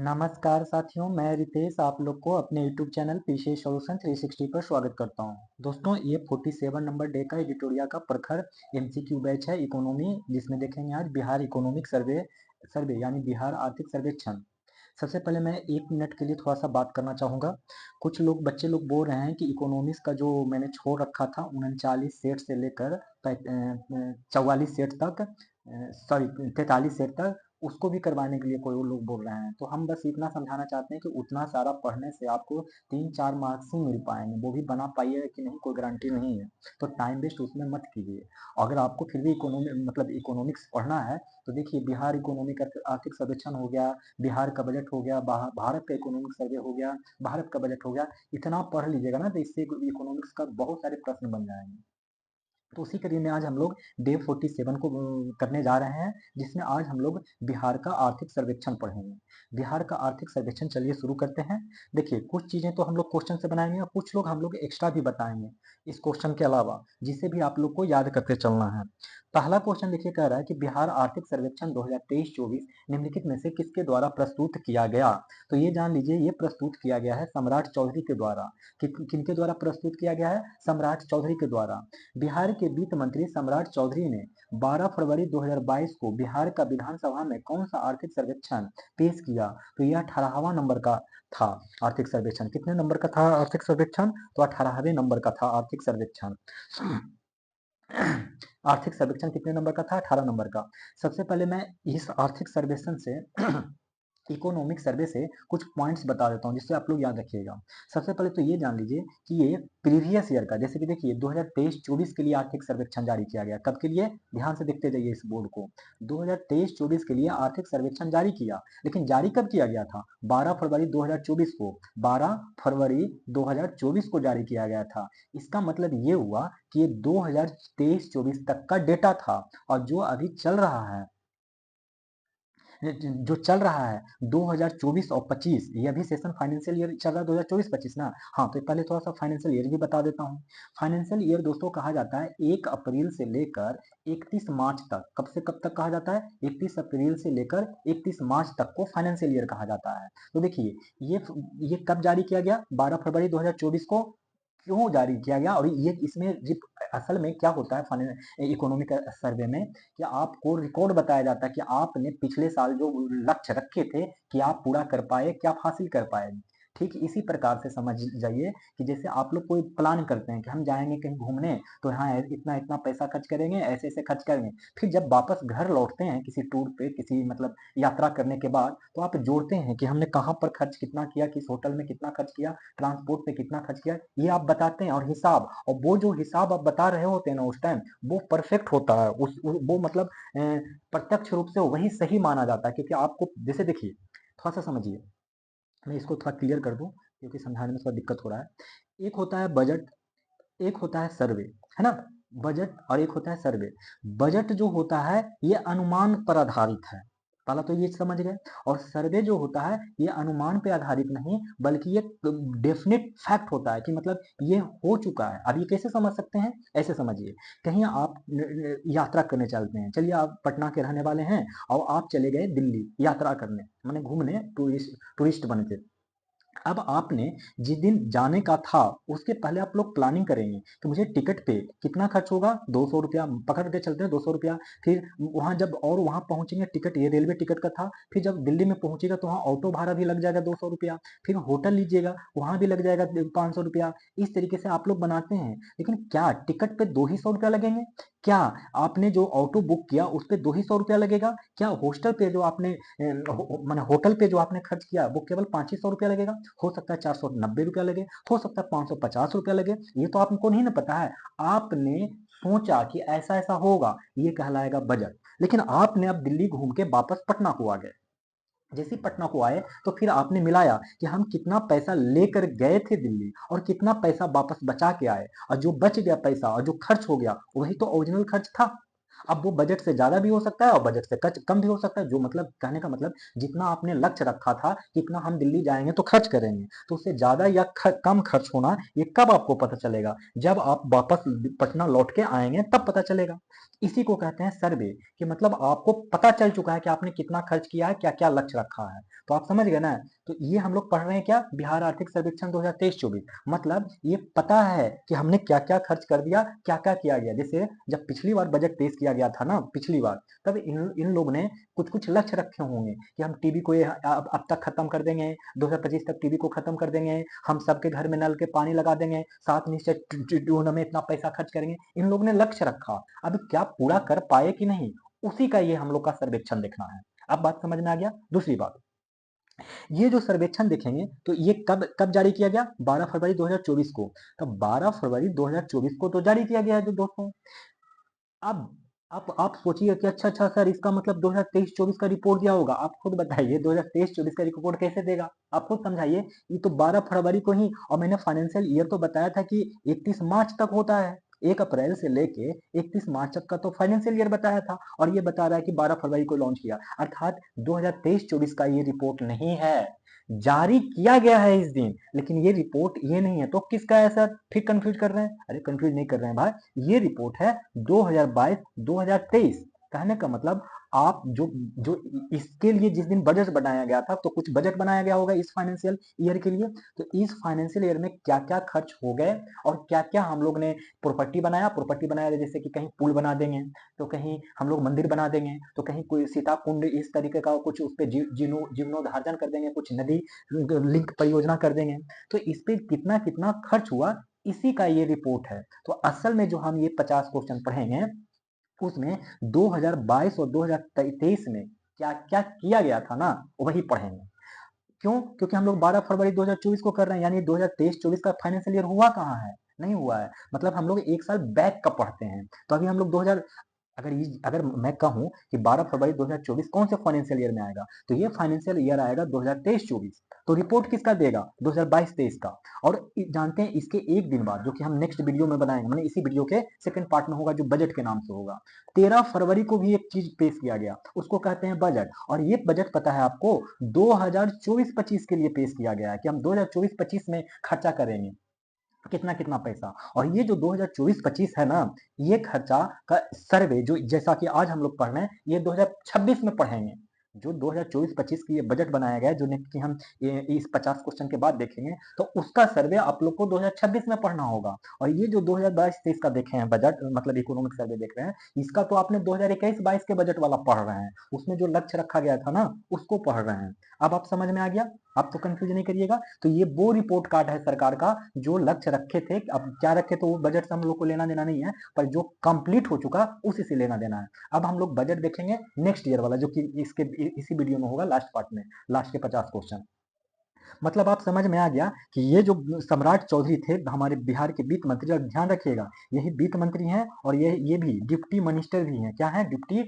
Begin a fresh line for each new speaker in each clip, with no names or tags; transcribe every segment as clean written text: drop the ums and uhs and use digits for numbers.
नमस्कार साथियों, मैं रितेश आप लोग को अपने YouTube चैनल पीसी सॉल्यूशन 360 पर स्वागत करता हूं। दोस्तों, ये 47 नंबर डे का एडिटोरिया का प्रखर एमसीक्यू बैच है इकोनॉमी, जिसमें देखेंगे आज बिहार इकोनॉमिक सर्वे सर्वे यानी बिहार आर्थिक सर्वेक्षण। सबसे पहले मैं 1 मिनट के लिए थोड़ा सा बात करना चाहूँगा। कुछ लोग बच्चे लोग बोल रहे हैं कि इकोनॉमिक्स का जो मैंने छोड़ रखा था 39 सेट से लेकर 44 सेट तक, सॉरी 43 सेट तक, उसको भी करवाने के लिए कोई लोग बोल रहे हैं। तो हम बस इतना समझाना चाहते हैं कि उतना सारा पढ़ने से आपको 3-4 मार्क्स ही मिल पाएंगे, वो भी बना पाइएगा कि नहीं कोई गारंटी नहीं है। तो टाइम वेस्ट उसमें मत कीजिए। अगर आपको फिर भी इकोनॉमिक्स पढ़ना है तो देखिए, बिहार इकोनॉमिक आर्थिक सर्वेक्षण हो गया, बिहार का बजट हो गया, भारत का इकोनॉमिक सर्वे हो गया, भारत का बजट हो गया, इतना पढ़ लीजिएगा ना तो इससे इकोनॉमिक्स का बहुत सारे प्रश्न बन जाएंगे। तो उसी कड़ी में आज हम लोग डे 47 को करने जा रहे हैं, जिसमें आज हम लोग बिहार का आर्थिक सर्वेक्षण पढ़ेंगे। बिहार का आर्थिक सर्वेक्षण चलिए शुरू करते हैं। देखिए, कुछ चीजें तो हम लोग क्वेश्चन से बनाएंगे और कुछ लोग हम लोग एक्स्ट्रा भी बताएंगे इस क्वेश्चन के अलावा, जिसे भी आप लोग को याद करके चलना है। पहला क्वेश्चन देखिए, कह रहा है कि बिहार आर्थिक सर्वेक्षण 2023-24 निम्नलिखित में से किसके द्वारा प्रस्तुत किया गया। तो ये जान लीजिए, ये प्रस्तुत किया गया है सम्राट चौधरी के द्वारा। किनके द्वारा प्रस्तुत किया गया है? सम्राट चौधरी के द्वारा। बिहार के वित्त मंत्री सम्राट चौधरी ने 12 फरवरी 2022 को बिहार का विधानसभा में कौन सा आर्थिक सर्वेक्षण पेश किया? तो यह 18वां नंबर का था आर्थिक सर्वेक्षण। कितने नंबर का था आर्थिक सर्वेक्षण? तो 18वें नंबर का था आर्थिक सर्वेक्षण। आर्थिक सर्वेक्षण कितने नंबर का था? 18 नंबर का। सबसे पहले मैं इस आर्थिक सर्वेक्षण से इकोनॉमिक सर्वे से कुछ पॉइंट्स बता देता हूँ, जिससे आप लोग याद रखिएगा। सबसे पहले तो ये जान लीजिए कि ये प्रीवियस ईयर का, जैसे कि देखिए 2023-24 के लिए आर्थिक सर्वेक्षण जारी किया गया। कब के लिए? ध्यान से देखते जाइए इस बोर्ड को। 2023-24 के लिए आर्थिक सर्वेक्षण जारी किया, लेकिन जारी कब किया गया था? 12 फरवरी 2024 को। 12 फरवरी 2024 को जारी किया गया था। इसका मतलब ये हुआ कि ये 2023-24 तक का डेटा था, और जो अभी चल रहा है, जो चल रहा है 2024 और 25, ये अभी सेशन फाइनेंशियल ईयर चल रहा है 2024-25 ना। हाँ, तो पहले थोड़ा सा फाइनेंशियल ईयर भी बता देता हूँ। फाइनेंशियल ईयर दोस्तों कहा जाता है 1 अप्रैल से लेकर 31 मार्च तक। कब से कब तक कहा जाता है? 31 अप्रैल से लेकर 31 मार्च तक को फाइनेंशियल ईयर कहा जाता है। तो देखिए, ये कब जारी किया गया? 12 फरवरी 2024 को। क्यों जारी किया गया? और ये इसमें असल में क्या होता है इकोनॉमिक सर्वे में, कि आपको रिकॉर्ड बताया जाता है कि आपने पिछले साल जो लक्ष्य रखे थे कि आप पूरा कर पाए, क्या आप हासिल कर पाए। ठीक इसी प्रकार से समझ जाइए कि जैसे आप लोग कोई प्लान करते हैं कि हम जाएंगे कहीं घूमने, तो यहाँ इतना इतना पैसा खर्च करेंगे, ऐसे ऐसे खर्च करेंगे। फिर जब वापस घर लौटते हैं किसी टूर पे, किसी यात्रा करने के बाद, तो आप जोड़ते हैं कि हमने कहाँ पर खर्च कितना किया, किस होटल में कितना खर्च किया, ट्रांसपोर्ट पे कितना खर्च किया, ये आप बताते हैं। और हिसाब, और वो जो हिसाब आप बता रहे होते हैं ना उस टाइम, वो परफेक्ट होता है। वो प्रत्यक्ष रूप से वही सही माना जाता है, क्योंकि आपको जैसे देखिए, थोड़ा सा समझिए, मैं इसको थोड़ा क्लियर कर दूं क्योंकि समझाने में थोड़ा दिक्कत हो रहा है। एक होता है बजट, एक होता है सर्वे, है ना। बजट और एक होता है सर्वे। बजट जो होता है ये अनुमान पर आधारित है, पहला तो ये समझ गए। और सर्वे जो होता है ये अनुमान पे आधारित नहीं, बल्कि ये डेफिनेट फैक्ट होता है, कि मतलब ये हो चुका है। अब ये कैसे समझ सकते हैं? ऐसे समझिए, कहीं आप यात्रा करने चलते हैं। चलिए, आप पटना के रहने वाले हैं और आप चले गए दिल्ली यात्रा करने, माने घूमने, टूरिस्ट बने थे। अब आपने जिस दिन जाने का था उसके पहले आप लोग प्लानिंग करेंगे कि मुझे टिकट पे कितना खर्च होगा, 200 रुपया पकड़ के चलते हैं, 200 रुपया। फिर वहां जब और वहां पहुंचेंगे, टिकट ये रेलवे टिकट का था, फिर जब दिल्ली में पहुंचेगा तो वहां ऑटो भाड़ा भी लग जाएगा 200 रुपया, फिर होटल लीजिएगा वहां भी लग जाएगा 500 रुपया। इस तरीके से आप लोग बनाते हैं। लेकिन क्या टिकट पे 2 ही 100 रुपया लगेंगे? क्या आपने जो ऑटो बुक किया उस पे 2 ही 100 रुपया लगेगा? क्या हॉस्टल पे जो आपने मैंने होटल पे जो आपने खर्च किया वो केवल 500 ही 100 रुपया लगेगा? हो सकता है 490 रुपया लगे, हो सकता है 550 रुपया लगे, ये तो आपको नहीं ना पता है। आपने सोचा कि ऐसा ऐसा होगा, ये कहलाएगा बजट। लेकिन आपने अब दिल्ली घूम के वापस पटना को आ गए। जैसे ही पटना को आए तो फिर आपने मिलाया कि हम कितना पैसा लेकर गए थे दिल्ली और कितना पैसा वापस बचा के आए, और जो बच गया पैसा और जो खर्च हो गया वही तो ओरिजिनल खर्च था। अब वो बजट से ज्यादा भी हो सकता है और बजट से कम भी हो सकता है। जो मतलब कहने का मतलब जितना आपने लक्ष्य रखा था कि इतना हम दिल्ली जाएंगे तो खर्च करेंगे, तो उससे ज्यादा या कम खर्च होना ये कब आपको पता चलेगा? जब आप वापस पटना लौट के आएंगे तब पता चलेगा। इसी को कहते हैं सर्वे, कि मतलब आपको पता चल चुका है कि आपने कितना खर्च किया है, क्या क्या लक्ष्य रखा है। तो आप समझ गए ना? तो ये हम लोग पढ़ रहे हैं क्या, बिहार आर्थिक सर्वेक्षण 2023-24। मतलब ये पता है कि हमने क्या क्या खर्च कर दिया, क्या क्या किया गया। जैसे जब पिछली बार बजट पेश किया गया था ना, पिछली बार, तब इन इन लोग ने कुछ कुछ लक्ष्य रखे होंगे कि हम टीबी को अब तक खत्म कर देंगे, 2025 तक टीबी को खत्म कर देंगे, हम सबके घर में नल के पानी लगा देंगे, सात निश्चय टूर्नामेंट में इतना पैसा खर्च करेंगे। इन लोग ने लक्ष्य रखा, अब क्या पूरा कर पाए कि नहीं, उसी का ये हम लोग का सर्वेक्षण देखना है। अब बात समझ में आ गया। दूसरी बात, ये जो सर्वेक्षण देखेंगे तो ये कब कब जारी किया गया, 12 फरवरी 2024 को। तो 12 फरवरी 2024 को तो जारी किया गया है जो दोस्तों। अब आप सोचिए कि अच्छा अच्छा सर, इसका मतलब 2023-24 का रिपोर्ट दिया होगा। आप खुद बताइए 2023-24 का रिपोर्ट कैसे देगा, आप खुद समझाइए। ये तो 12 फरवरी को ही, और मैंने फाइनेंशियल ईयर तो बताया था कि 31 मार्च तक होता है। 1 अप्रैल से लेके 31 मार्च तक का तो फाइनेंशियल ईयर बताया था, और ये बता रहा है कि 12 फरवरी को लॉन्च किया, अर्थात 2023-24 का ये रिपोर्ट नहीं है। जारी किया गया है इस दिन, लेकिन ये रिपोर्ट ये नहीं है। तो किसका है सर? फिर कंफ्यूज कर रहे हैं? अरे कंफ्यूज नहीं कर रहे हैं भाई, ये रिपोर्ट है 2022-2023। कहने का मतलब आप जो जो इसके लिए जिस दिन बजट बनाया गया था, तो कुछ बजट बनाया गया होगा इस फाइनेंशियल ईयर के लिए। तो इस फाइनेंशियल ईयर में क्या क्या खर्च हो गए और क्या क्या हम लोग ने प्रॉपर्टी बनाया, जैसे कि कहीं पुल बना देंगे, तो कहीं हम लोग मंदिर बना देंगे, तो कहीं कोई सीता कुंड इस तरीके का कुछ उस पर जीर्णोद्धारण कर देंगे, कुछ नदी लिंक परियोजना कर देंगे। तो इस पे कितना कितना खर्च हुआ, इसी का ये रिपोर्ट है। तो असल में जो हम ये 50 क्वेश्चन पढ़ेंगे, उसमें 2022 और 2023 में क्या क्या किया गया था ना, वही पढ़ेंगे। क्यों? क्योंकि हम लोग 12 फरवरी 2024 को कर रहे हैं, यानी 2023-24 का फाइनेंशियल ईयर हुआ कहाँ है, नहीं हुआ है। मतलब हम लोग एक साल बैक का पढ़ते हैं। तो अभी हम लोग 2000, अगर मैं कहूं कि 12 फरवरी 2024 कौन से फाइनेंशियल ईयर में आएगा, तो ये फाइनेंशियल ईयर आएगा 2023-24। तो रिपोर्ट किसका देगा? 2022-23 का। और जानते हैं इसके एक दिन बाद, जो कि हम नेक्स्ट वीडियो में बनाएंगे, मैंने इसी वीडियो के सेकंड पार्ट में होगा, जो बजट के नाम से होगा, 13 फरवरी को भी एक चीज पेश किया गया, उसको कहते हैं बजट। और ये बजट पता है आपको 2024-25 के लिए पेश किया गया है, कि हम 2024-25 में खर्चा करेंगे कितना कितना पैसा। और ये जो 2024-25 है ना, ये खर्चा का सर्वे, जो जैसा कि आज हम लोग पढ़ रहे हैं, ये 2026 में पढ़ेंगे। जो 2024-25 की ये बजट बनाया गया है, जो कि हम इस 50 क्वेश्चन के बाद देखेंगे, तो उसका सर्वे आप लोग को 2026 में पढ़ना होगा। और ये जो 2022-23 का देखे हैं बजट, मतलब इकोनॉमिक सर्वे देख रहे हैं, इसका तो आपने 2021-22 के बजट वाला पढ़ रहे हैं, उसमें जो लक्ष्य रखा गया था ना, उसको पढ़ रहे हैं। अब आप समझ में आ गया, आप तो कंफ्यूज नहीं करिएगा। तो ये वो रिपोर्ट कार्ड है सरकार का, जो लक्ष्य रखे थे। अब क्या रखे तो वो बजट से हम लोग को लेना देना नहीं है, पर जो कंप्लीट हो चुका उसी से लेना देना है। अब हम लोग बजट देखेंगे नेक्स्ट ईयर वाला, जो कि इसी वीडियो में होगा, लास्ट पार्ट में, लास्ट के 50 क्वेश्चन। मतलब आप समझ में आ गया कि ये जो सम्राट चौधरी थे हमारे बिहार के वित्त मंत्री, और ध्यान रखिएगा यही वित्त मंत्री हैं, और ये भी डिप्टी मिनिस्टर भी हैं। क्या है? डिप्टी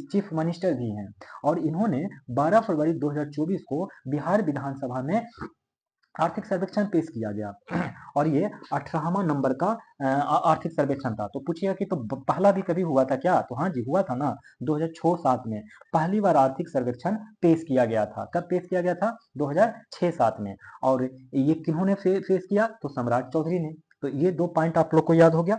चीफ मिनिस्टर भी हैं। और इन्होंने 12 फरवरी 2024 को बिहार विधानसभा में आर्थिक सर्वेक्षण पेश किया गया। और ये 18वां नंबर का आर्थिक सर्वेक्षण था। तो पूछिएगा कि तो पहला भी कभी हुआ था क्या, तो हाँ जी हुआ था ना, 2006-07 में पहली बार आर्थिक सर्वेक्षण पेश किया गया था। कब पेश किया गया था? 2006-07 में। और ये किन्होंने पेश किया? तो सम्राट चौधरी ने। तो ये दो पॉइंट आप लोग को याद हो गया।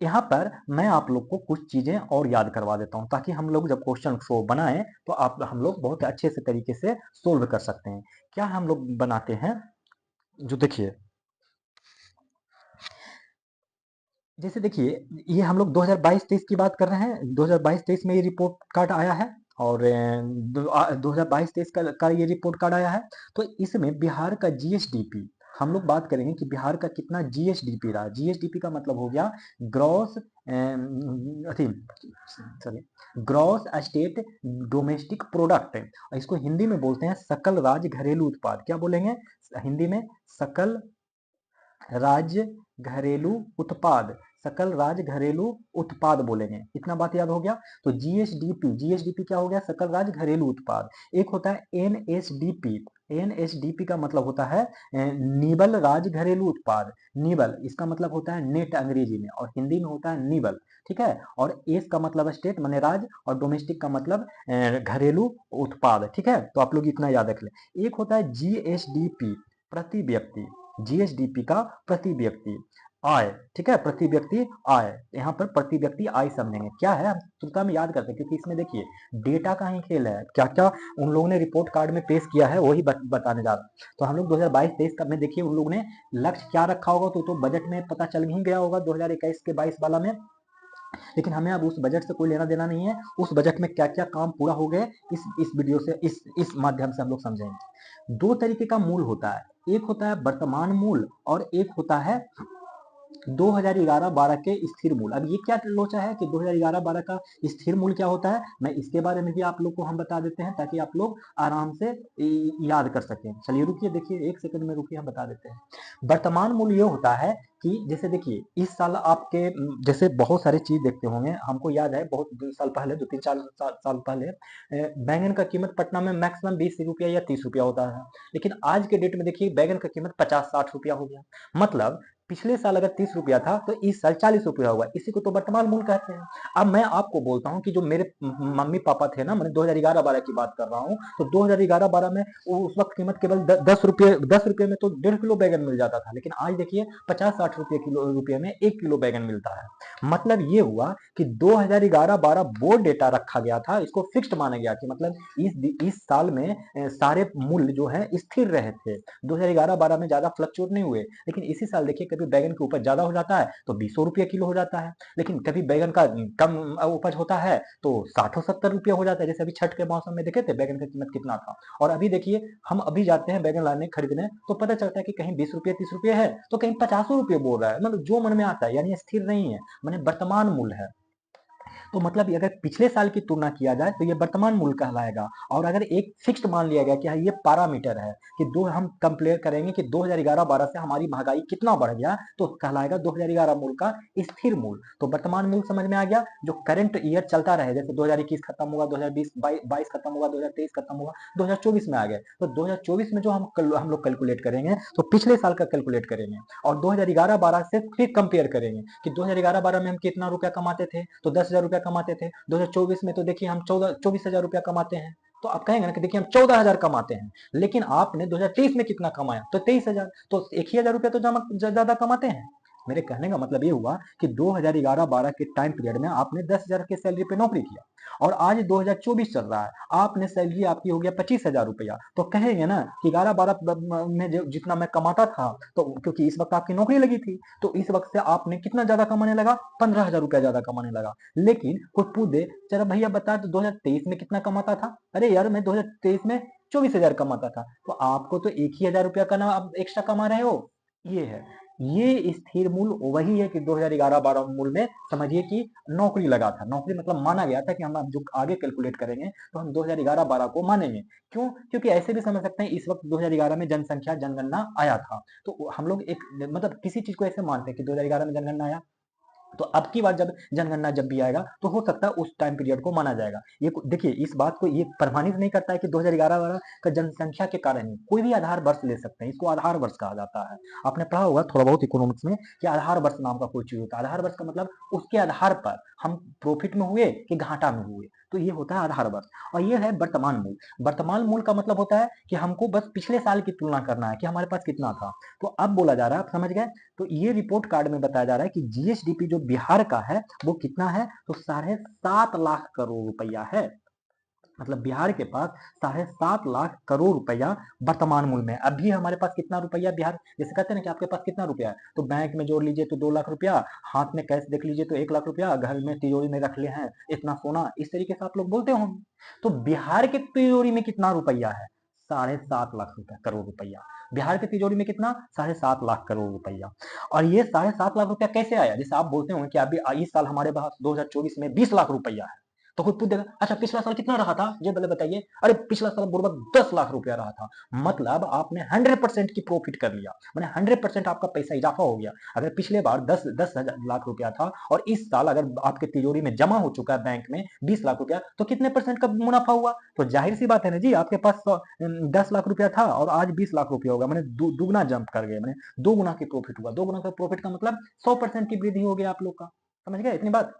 यहाँ पर मैं आप लोग को कुछ चीजें और याद करवा देता हूँ, ताकि हम लोग जब क्वेश्चन शो बनाएं तो आप हम लोग बहुत अच्छे से तरीके से सोल्व कर सकते हैं। क्या हम लोग बनाते हैं, जो देखिए, जैसे देखिए, ये हम लोग 2022-23 की बात कर रहे हैं। 2022-23 में ये रिपोर्ट कार्ड आया है, और 2022-23 का ये रिपोर्ट कार्ड आया है। तो इसमें बिहार का जीएसडीपी हम लोग बात करेंगे कि बिहार का कितना जीएसडीपी रहा। जीएसडीपी का मतलब हो गया ग्रॉस अथी sorry gross state domestic product. इसको हिंदी में बोलते हैं सकल राज्य घरेलू उत्पाद। क्या बोलेंगे हिंदी में? सकल राज्य घरेलू उत्पाद। सकल राज्य घरेलू उत्पाद बोलेंगे, इतना बात याद हो गया। तो जीएसडीपी, जीएसडीपी क्या हो गया, सकल राज्य घरेलू उत्पाद। एक होता है एनएसडीपी, एनएसडीपी का मतलब होता है निबल राज्य घरेलू उत्पाद। निबल इसका मतलब होता है नेट अंग्रेजी में, और हिंदी में होता है निबल, ठीक है। और एस का मतलब स्टेट माने राज्य, और डोमेस्टिक का मतलब घरेलू उत्पाद, ठीक है। तो आप लोग इतना याद रख ले। एक होता है जीएसडीपी, प्रति व्यक्ति, जीएसडीपी का प्रति व्यक्ति आय, ठीक है, प्रति व्यक्ति आय। यहाँ पर प्रति व्यक्ति आय समझेंगे क्या है, हम तुलना में याद करते हैं, क्योंकि इसमें देखिए डेटा का ही खेल है, क्या क्या उन लोगों ने रिपोर्ट कार्ड में पेश किया है वही बताने जा रहा हूँ। तो हम लोग 2022-23 में देखिए उन लोगों ने लक्ष्य क्या रखा होगा, तो बजट में पता चल ही गया होगा 2021 के 22 वाला में। लेकिन हमें अब उस बजट से कोई लेना देना नहीं है, उस बजट में क्या क्या काम पूरा हो गए इस वीडियो से, इस माध्यम से हम लोग समझेंगे। दो तरीके का मूल होता है, एक होता है वर्तमान मूल और एक होता है 2011-12 के स्थिर मूल। अब ये क्या लोचा है कि 2011-12 का स्थिर मूल क्या होता है, मैं इसके बारे में भी आप लोग को हम बता देते हैं ताकि आप लोग आराम से याद कर सकें। चलिए रुकिए, देखिए एक सेकंड में रुकिए, हम बता देते हैं। वर्तमान मूल ये होता है कि जैसे देखिए इस साल आपके जैसे बहुत सारी चीज देखते होंगे, हमको याद है बहुत साल पहले, 2-3-4 साल पहले बैंगन का कीमत पटना में मैक्सिमम 20 रुपया या 30 रुपया होता है। लेकिन आज के डेट में देखिए बैगन का कीमत 50-60 रुपया हो गया। मतलब पिछले साल अगर 30 रुपया था तो इस साल 40 रुपया हुआ, इसी को तो वर्तमान मूल्य कहते हैं। अब मैं आपको बोलता हूं कि जो मेरे मम्मी पापा थे ना, मैंने 2011-12 की बात कर रहा हूं, तो 2011-12 में उस वक्त कीमत केवल 10 रुपये में तो 1.5 किलो बैगन मिल जाता था। लेकिन आज देखिए 50-60 रुपये में 1 किलो बैगन मिलता है। मतलब ये हुआ कि 2011-12 वो डेटा रखा गया था, इसको फिक्स्ड माना गया कि मतलब इस साल में सारे मूल्य जो है स्थिर रहे थे, 2011-12 में ज्यादा फ्लक्चुएट नहीं हुए। लेकिन इसी साल देखिए कभी बैगन की उपज ज्यादा हो जाता है तो 20 रुपये किलो हो जाता है, लेकिन कभी बैगन का कम उपज होता है तो 60-70 रुपये हो जाता है। जैसे अभी छठ के मौसम में देखे थे बैगन का कीमत कितना था, और अभी देखिए हम अभी जाते हैं बैगन लाने खरीदने तो पता चलता है कि कहीं 20 रुपये 30 रुपये है तो कहीं 50 रुपये बोल रहा है, मतलब जो मन में आता है, यानी स्थिर नहीं है, मैंने वर्तमान मूल्य है। तो मतलब अगर पिछले साल की तुलना किया जाए तो ये वर्तमान मूल्य कहलाएगा। और अगर एक फिक्स्ड मान लिया गया कि हाँ ये पैरामीटर है कि दो हम कंपेयर करेंगे कि 2011-12 से हमारी महंगाई कितना बढ़ गया, तो कहलाएगा 2011 मूल्य का स्थिर मूल्य। तो वर्तमान मूल्य समझ में आ गया, जो करंट ईयर चलता रहे, जैसे 2021 खत्म होगा, 2022 खत्म होगा, 2023 खत्म होगा, 2024 में आ गए, तो 2024 में जो हम लोग कैलकुलेट करेंगे तो पिछले साल का कैलकुलेट करेंगे और 2011-12 से फिर कंपेयर करेंगे कि 2011-12 में हम कितना रुपया कमाते थे, तो 10,000 रुपया कमाते थे। 2024 में तो देखिए हम 24,000 रुपया कमाते हैं। तो आप कहेंगे ना कि देखिए हम 14,000 कमाते हैं, लेकिन आपने 2023 में कितना कमाया, तो 23,000, तो 1,000 रुपया तो ज्यादा कमाते हैं। मेरे कहने का मतलब ये हुआ कि 2011-12 के टाइम पीरियड में आपने 10,000 की सैलरी पे नौकरी किया, और आज 2024 चल रहा है, आपने सैलरी आपकी हो गया 25,000 रुपया, तो कहेंगे ना कि 11-12 में जितना मैं कमाता था, तो क्योंकि इस वक्त आपकी नौकरी लगी थी, तो इस वक्त से आपने कितना ज्यादा कमाने लगा, 15,000 रुपया ज्यादा कमाने लगा। लेकिन कोई पूछ दे चलो भैया बता तो 2023 में कितना कमाता था, अरे यार मैं 2023 में 24,000 कमाता था, तो आपको तो 1,000 रुपया का ना आप एक्स्ट्रा कमा रहे हो। ये है, ये स्थिर मूल्य वही है कि 2011-12 मूल्य में समझिए कि नौकरी लगा था, नौकरी मतलब माना गया था कि हम जो आगे कैलकुलेट करेंगे तो हम 2011-12 को मानेंगे। क्यों, क्योंकि ऐसे भी समझ सकते हैं इस वक्त 2011 में जनसंख्या जनगणना आया था, तो हम लोग एक मतलब किसी चीज को ऐसे मानते हैं कि 2011 में जनगणना आया, तो अब की बार जब जनगणना जब भी आएगा तो हो सकता है उस टाइम पीरियड को माना जाएगा। ये देखिए इस बात को ये प्रमाणित नहीं करता है कि 2011 का जनसंख्या के कारण ही कोई भी आधार वर्ष ले सकते हैं, इसको आधार वर्ष कहा जाता है। आपने पढ़ा होगा थोड़ा बहुत इकोनॉमिक्स में कि आधार वर्ष नाम का कोई चीज होता है। आधार वर्ष का मतलब उसके आधार पर हम प्रॉफिट में हुए कि घाटा में हुए, तो ये होता है आधार वर्ष। और ये है वर्तमान मूल्य। वर्तमान मूल्य का मतलब होता है कि हमको बस पिछले साल की तुलना करना है कि हमारे पास कितना था। तो अब बोला जा रहा है, आप समझ गए, तो ये रिपोर्ट कार्ड में बताया जा रहा है कि जीएसडीपी जो बिहार का है वो कितना है, तो 7.5 लाख करोड़ रुपया है। मतलब बिहार के पास 7.5 लाख करोड़ रुपया वर्तमान मूल्य में। अभी हमारे पास कितना रुपया बिहार, जैसे कहते हैं ना कि आपके पास कितना रुपया है, तो बैंक में जोड़ लीजिए तो 2 लाख रुपया, हाथ में कैश देख लीजिए तो 1 लाख रुपया, घर में तिजोरी में रख ले हैं इतना सोना, इस तरीके से आप लोग बोलते होंगे। तो बिहार के तिजोरी में कितना रुपया है, 7.5 लाख रुपया करोड़ रुपया। बिहार की तिजोरी में कितना, 7.5 लाख करोड़ रुपया। और ये 7.5 लाख रुपया कैसे आया, जैसे आप बोलते होंगे कि अभी इस साल हमारे पास 2024 में 20 लाख रुपया है, तो कोई पूछ देगा अच्छा पिछला साल कितना रहा था, ये पहले बताइए। अरे पिछला साल बुर्बक 10 लाख रुपया रहा था। मतलब आपने 100% की प्रॉफिट कर लिया, मैंने 100% आपका पैसा इजाफा हो गया। अगर पिछले बार 10 लाख रुपया था और इस साल अगर आपके तिजोरी में जमा हो चुका है बैंक में 20 लाख रुपया, तो कितने परसेंट का मुनाफा हुआ? तो जाहिर सी बात है ना जी, आपके पास 10 लाख रुपया था और आज 20 लाख रुपया होगा, मैंने दुगना जंप कर गए, मैंने 2 गुना की प्रॉफिट हुआ। 2 गुना का प्रॉफिट का मतलब 100% की वृद्धि हो गया आप लोग का। समझ गए इतनी बात?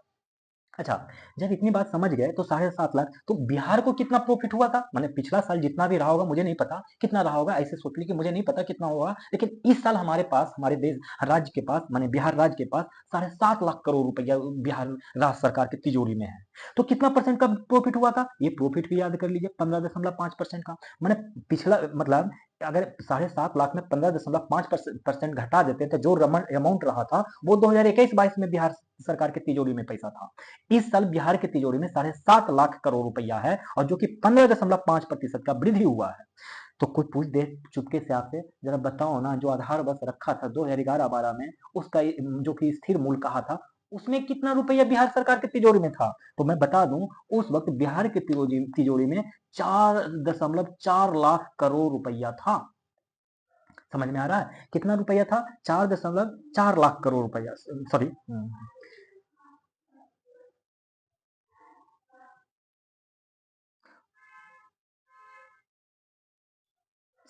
अच्छा, जब इतनी बात समझ गए तो 7.5 लाख, तो बिहार को कितना प्रॉफिट हुआ था? मैंने पिछला साल जितना भी रहा होगा मुझे नहीं पता कितना रहा होगा, ऐसे सोच ली कि मुझे नहीं पता कितना होगा, लेकिन इस साल हमारे पास, हमारे देश राज्य के पास, माने बिहार राज्य के पास 7.5 लाख करोड़ रुपया बिहार राज्य सरकार की तिजोरी में है। तो कितना परसेंट का प्रॉफिट हुआ था? ये प्रॉफिट भी याद कर लीजिए, 15.5% का। मैंने पिछला मतलब अगर 7.5 लाख में 15.5% घटा देते तो जो अमाउंट रहा था वो 2021-22 में बिहार सरकार के तिजोरी में पैसा था। इस साल बिहार की तिजोरी में 7.5 लाख करोड़ रुपया है और जो कि 15.5% का वृद्धि हुआ है। तो कोई पूछ दे चुपके से आपसे, जरा बताओ ना, जो आधार बस रखा था 2011-12 में, उसका जो कि स्थिर मूल्य कहा था, उसमें कितना रुपया बिहार सरकार के तिजोरी में था? तो मैं बता दूं, उस वक्त बिहार के तिजोरी में 4.4 लाख करोड़ रुपया था। समझ में आ रहा है कितना रुपया था? 4.4 लाख करोड़ रुपया, सॉरी,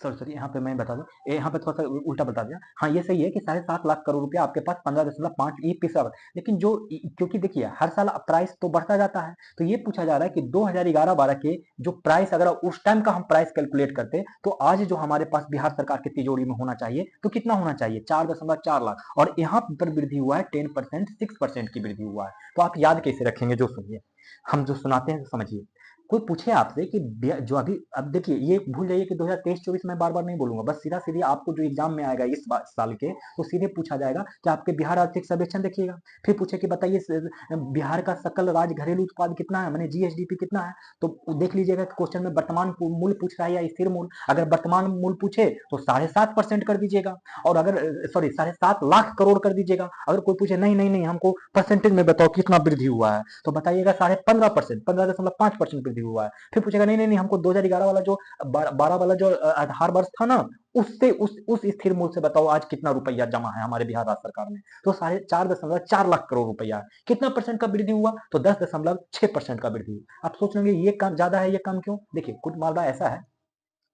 सॉरी सॉरी, यहाँ पे मैं बता दूं, यहाँ पे थोड़ा सा उल्टा बता दिया। हाँ ये सही है कि 7.5 लाख करोड़ रुपया आपके पास 15.5 ये पिछला, लेकिन जो, क्योंकि देखिए हर साल प्राइस तो बढ़ता जाता है, तो ये पूछा जा रहा है कि 2011-12 के जो प्राइस, अगर उस टाइम का हम प्राइस कैलकुलेट करते तो आज जो हमारे पास बिहार सरकार की तिजोरी में होना चाहिए तो कितना होना चाहिए? 4.4 लाख, और यहाँ पर वृद्धि हुआ है 10%, 6% की वृद्धि हुआ है। तो आप याद कैसे रखेंगे? जो सुनिए, हम जो सुनाते हैं तो समझिए। कोई पूछे आपसे कि जो अभी, अब देखिए ये भूल जाइए कि 2023-24 में बार बार नहीं बोलूंगा, बस सीधा सीधी आपको जो एग्जाम में आएगा इस साल के, तो सीधे पूछा जाएगा कि आपके बिहार आर्थिक सर्वेक्षण देखिएगा। फिर पूछे कि बताइए बिहार का सकल राज्य घरेलू उत्पाद कितना है, मैंने जीएसडीपी कितना है, तो देख लीजिएगा कि क्वेश्चन में वर्तमान मूल्य पूछ रहा है या स्थिर मूल्य। अगर वर्तमान मूल्य पूछे तो 7.5% कर दीजिएगा, और अगर सॉरी 7.5 लाख करोड़ कर दीजिएगा। अगर कोई पूछे नहीं नहीं नहीं हमको परसेंटेज में बताओ कितना वृद्धि हुआ है, तो बताइएगा 15.5%, 15.5% वृद्धि हुआ है। फिर पूछेगा नहीं नहीं नहीं हमको 2011 वाला जो 12 वाला जो आधार वर्ष था ना, उससे उस स्थिर मूल्य से बताओ आज कितना रुपया जमा है हमारे बिहार राज्य सरकार में। तो 4.4 लाख करोड़ रुपया है। कितना परसेंट का वृद्धि हुआ? तो 10.6% का वृद्धि हुआ। आप सोच लेंगे ये कम ज्यादा है, ये कम क्यों? देखिए कुछ मामला ऐसा है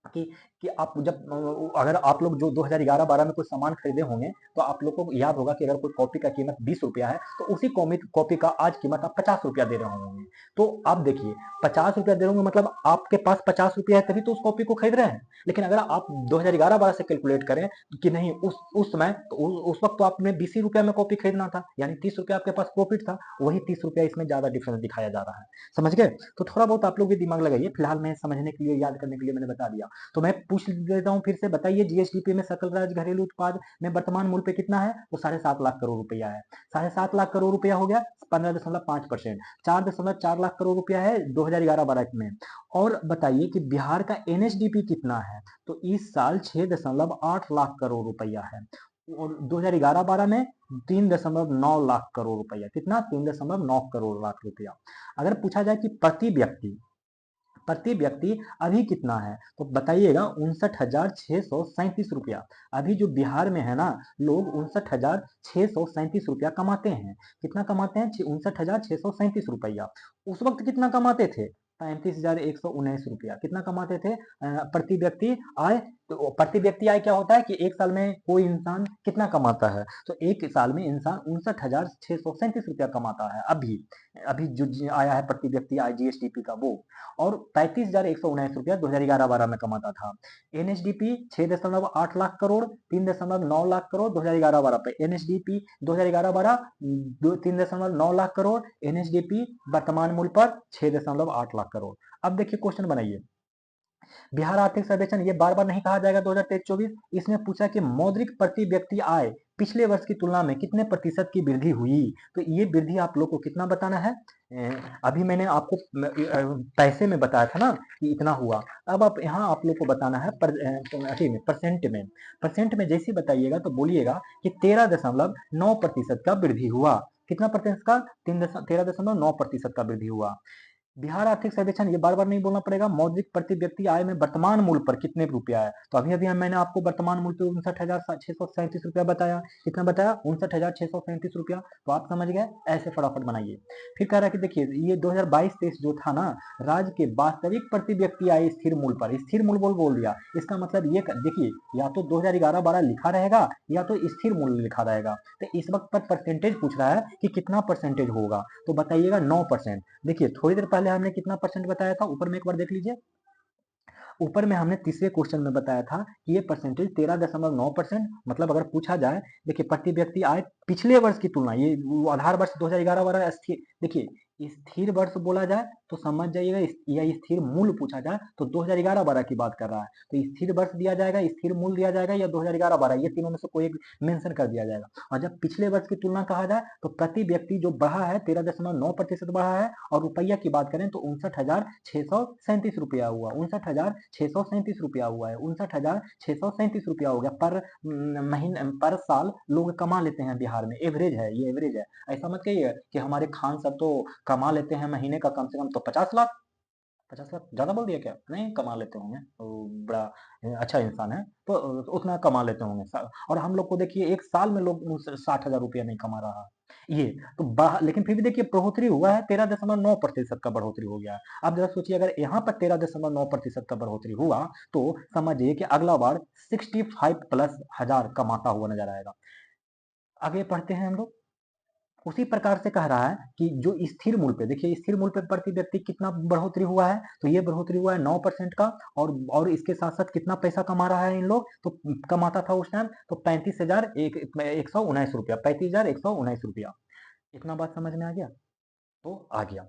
कि आप जब अगर आप लोग जो 2011-12 में कोई सामान खरीदे होंगे तो आप लोग को याद होगा कि अगर कोई कॉपी का कीमत 20 रुपया है तो उसी कॉपी का आज कीमत आप 50 रुपया दे रहे होंगे। तो आप देखिए 50 रुपया दे रहे होंगे मतलब आपके पास 50 रुपया है तभी तो उस कॉपी को खरीद रहे हैं। लेकिन अगर आप 2011-12 से कैलकुलेट करें कि नहीं उस समय तो उस वक्त तो आपने 20 ही रुपया में कॉपी खरीदना था, यानी 30 रुपया आपके पास प्रॉफिट था, वही 30 रुपया इसमें ज्यादा डिफरेंस दिखाया जा रहा है। समझ गए? तो थोड़ा बहुत आप लोग भी दिमाग लगाइए, फिलहाल मैं समझने के लिए, याद करने के लिए मैंने बता दिया। तो मैं पूछ देता हूँ फिर से, बताइए जीएसडीपी में सकल राज्य घरेलू उत्पाद में वर्तमान मूल्य पे कितना है? तो 7.5 लाख करोड़ रुपया है। 7.5 लाख करोड़ रुपया हो गया 15.5%। 4.4 लाख करोड़ रुपया है 2011-12 में। और बताइए कि बिहार का एनएसडीपी कितना है? तो इस साल 6.8 लाख करोड़ रुपया है, और 2011-12 में 3.9 लाख करोड़ रुपया। कितना? 3.9 करोड़ लाख रुपया। अगर पूछा जाए कि प्रति व्यक्ति अभी कितना है, तो बताइएगा 59,637 रुपया। अभी जो बिहार में है ना, लोग 59,637 रुपया कमाते हैं। कितना कमाते हैं? 59,637 रुपया। उस वक्त कितना कमाते थे? 35,119 रुपया। कितना कमाते थे प्रति व्यक्ति आय? तो प्रति व्यक्ति आय क्या होता है कि एक साल में कोई इंसान कितना कमाता है? तो एक साल में इंसान 59,637 रुपया कमाता है अभी। अभी जो आया है प्रति व्यक्ति आय जीएसडीपी का वो, और 35,119 रुपया 2011-12 में कमाता था। एनएसडीपी 6.8 लाख करोड़, 3.9 लाख करोड़ 2011-12 पे। एनएसडीपी 2011-12 3.9 लाख करोड़, एनएसडीपी वर्तमान मूल्य पर 6.8 लाख करोड़। अब देखिए क्वेश्चन बनाइए, बिहार आर्थिक सर्वेक्षण, ये बार बार नहीं कहा जाएगा 2023-24, इसमें पूछा कि मौद्रिक प्रति व्यक्ति आय पिछले वर्ष की तुलना में कितने प्रतिशत की वृद्धि हुई। तो ये वृद्धि आप लोग को कितना बताना है? अभी मैंने आपको पैसे में बताया था ना कि इतना हुआ, अब आप यहाँ आप लोग को बताना है परसेंट में। परसेंट में जैसे बताइएगा तो बोलिएगा कि 13.9% का वृद्धि हुआ। कितना प्रतिशत का? 13.9% का वृद्धि हुआ। बिहार आर्थिक सर्वेक्षण, ये बार बार नहीं बोलना पड़ेगा, मौद्रिक प्रति व्यक्ति आय में वर्तमान मूल्य पर कितने रुपया है, तो अभी अभी मैंने आपको वर्तमान मूल्य पे 59,637 रुपया बताया। कितना बताया? 59,637 रुपया। तो आप समझ गए, ऐसे फटाफट बनाइए। फिर कह रहा है कि देखिए ये 2022-23 जो था ना, राज्य के वास्तविक प्रति व्यक्ति आय स्थिर मूल्य पर, स्थिर मूल्य बोल दिया, इसका मतलब ये देखिए या तो 2011-12 लिखा रहेगा या तो स्थिर मूल्य लिखा रहेगा। तो इस वक्त पर परसेंटेज पूछ रहा है कि कितना परसेंटेज होगा, तो बताइएगा 9%। देखिए थोड़ी देर पहले हमने कितना परसेंट बताया था, ऊपर में एक बार देख लीजिए। ऊपर में हमने तीसरे क्वेश्चन में बताया था कि ये परसेंटेज 13.9%, मतलब अगर पूछा जाए, देखिए प्रति व्यक्ति आय पिछले वर्ष की तुलना, ये आधार वर्ष 2011-12 स्थिर, देखिए स्थिर वर्ष बोला जाए तो समझ जाइएगा, या स्थिर मूल्य पूछा जाए तो 2011-12 की बात कर रहा है, तो स्थिर वर्ष दिया जाएगा, स्थिर मूल्य दिया जाएगा, या 2011-12, ये तीनों में से कोई एक मेंशन कर दिया जाएगा। और जब पिछले वर्ष की तुलना कहा जाए तो प्रति व्यक्ति जो बढ़ा है 13.9% बढ़ा है, और रुपया की बात करें तो 59,637 रुपया हुआ, 59,637 रुपया हुआ है, 59,637 रुपया हो गया पर महीने पर साल लोग कमा लेते हैं बिहार में, एवरेज है, ये एवरेज है। ऐसा मत कहिए कि हमारे खान सब तो कमा लेते हैं महीने का कम से कम तो 50 लाख। 50 लाख ज्यादा बोल दिया क्या? नहीं, कमा लेते होंगे, वो बड़ा अच्छा इंसान है तो उतना कमा लेते होंगे। और हम लोग को देखिए एक साल में लोग 60,000 रुपया नहीं कमा रहा है ये तो लेकिन फिर भी देखिए बढ़ोतरी हुआ है, 13.9% का बढ़ोतरी हो गया है। आप जरा सोचिए, अगर यहाँ पर 13.9% का बढ़ोतरी हुआ तो समझिए कि अगला बार 65+ हजार कमाता हुआ नजर आएगा। आगे पढ़ते हैं हम लोग। उसी प्रकार से कह रहा है कि जो स्थिर मूल्य पे, देखिए स्थिर मूल्य पे प्रति व्यक्ति कितना बढ़ोतरी हुआ है, तो ये बढ़ोतरी हुआ है 9% का। और इसके साथ साथ कितना पैसा कमा रहा है इन लोग, तो कमाता था उस टाइम तो 35,119 रुपया, 35,119 रुपया। इतना बात समझ में आ गया? तो आ गया।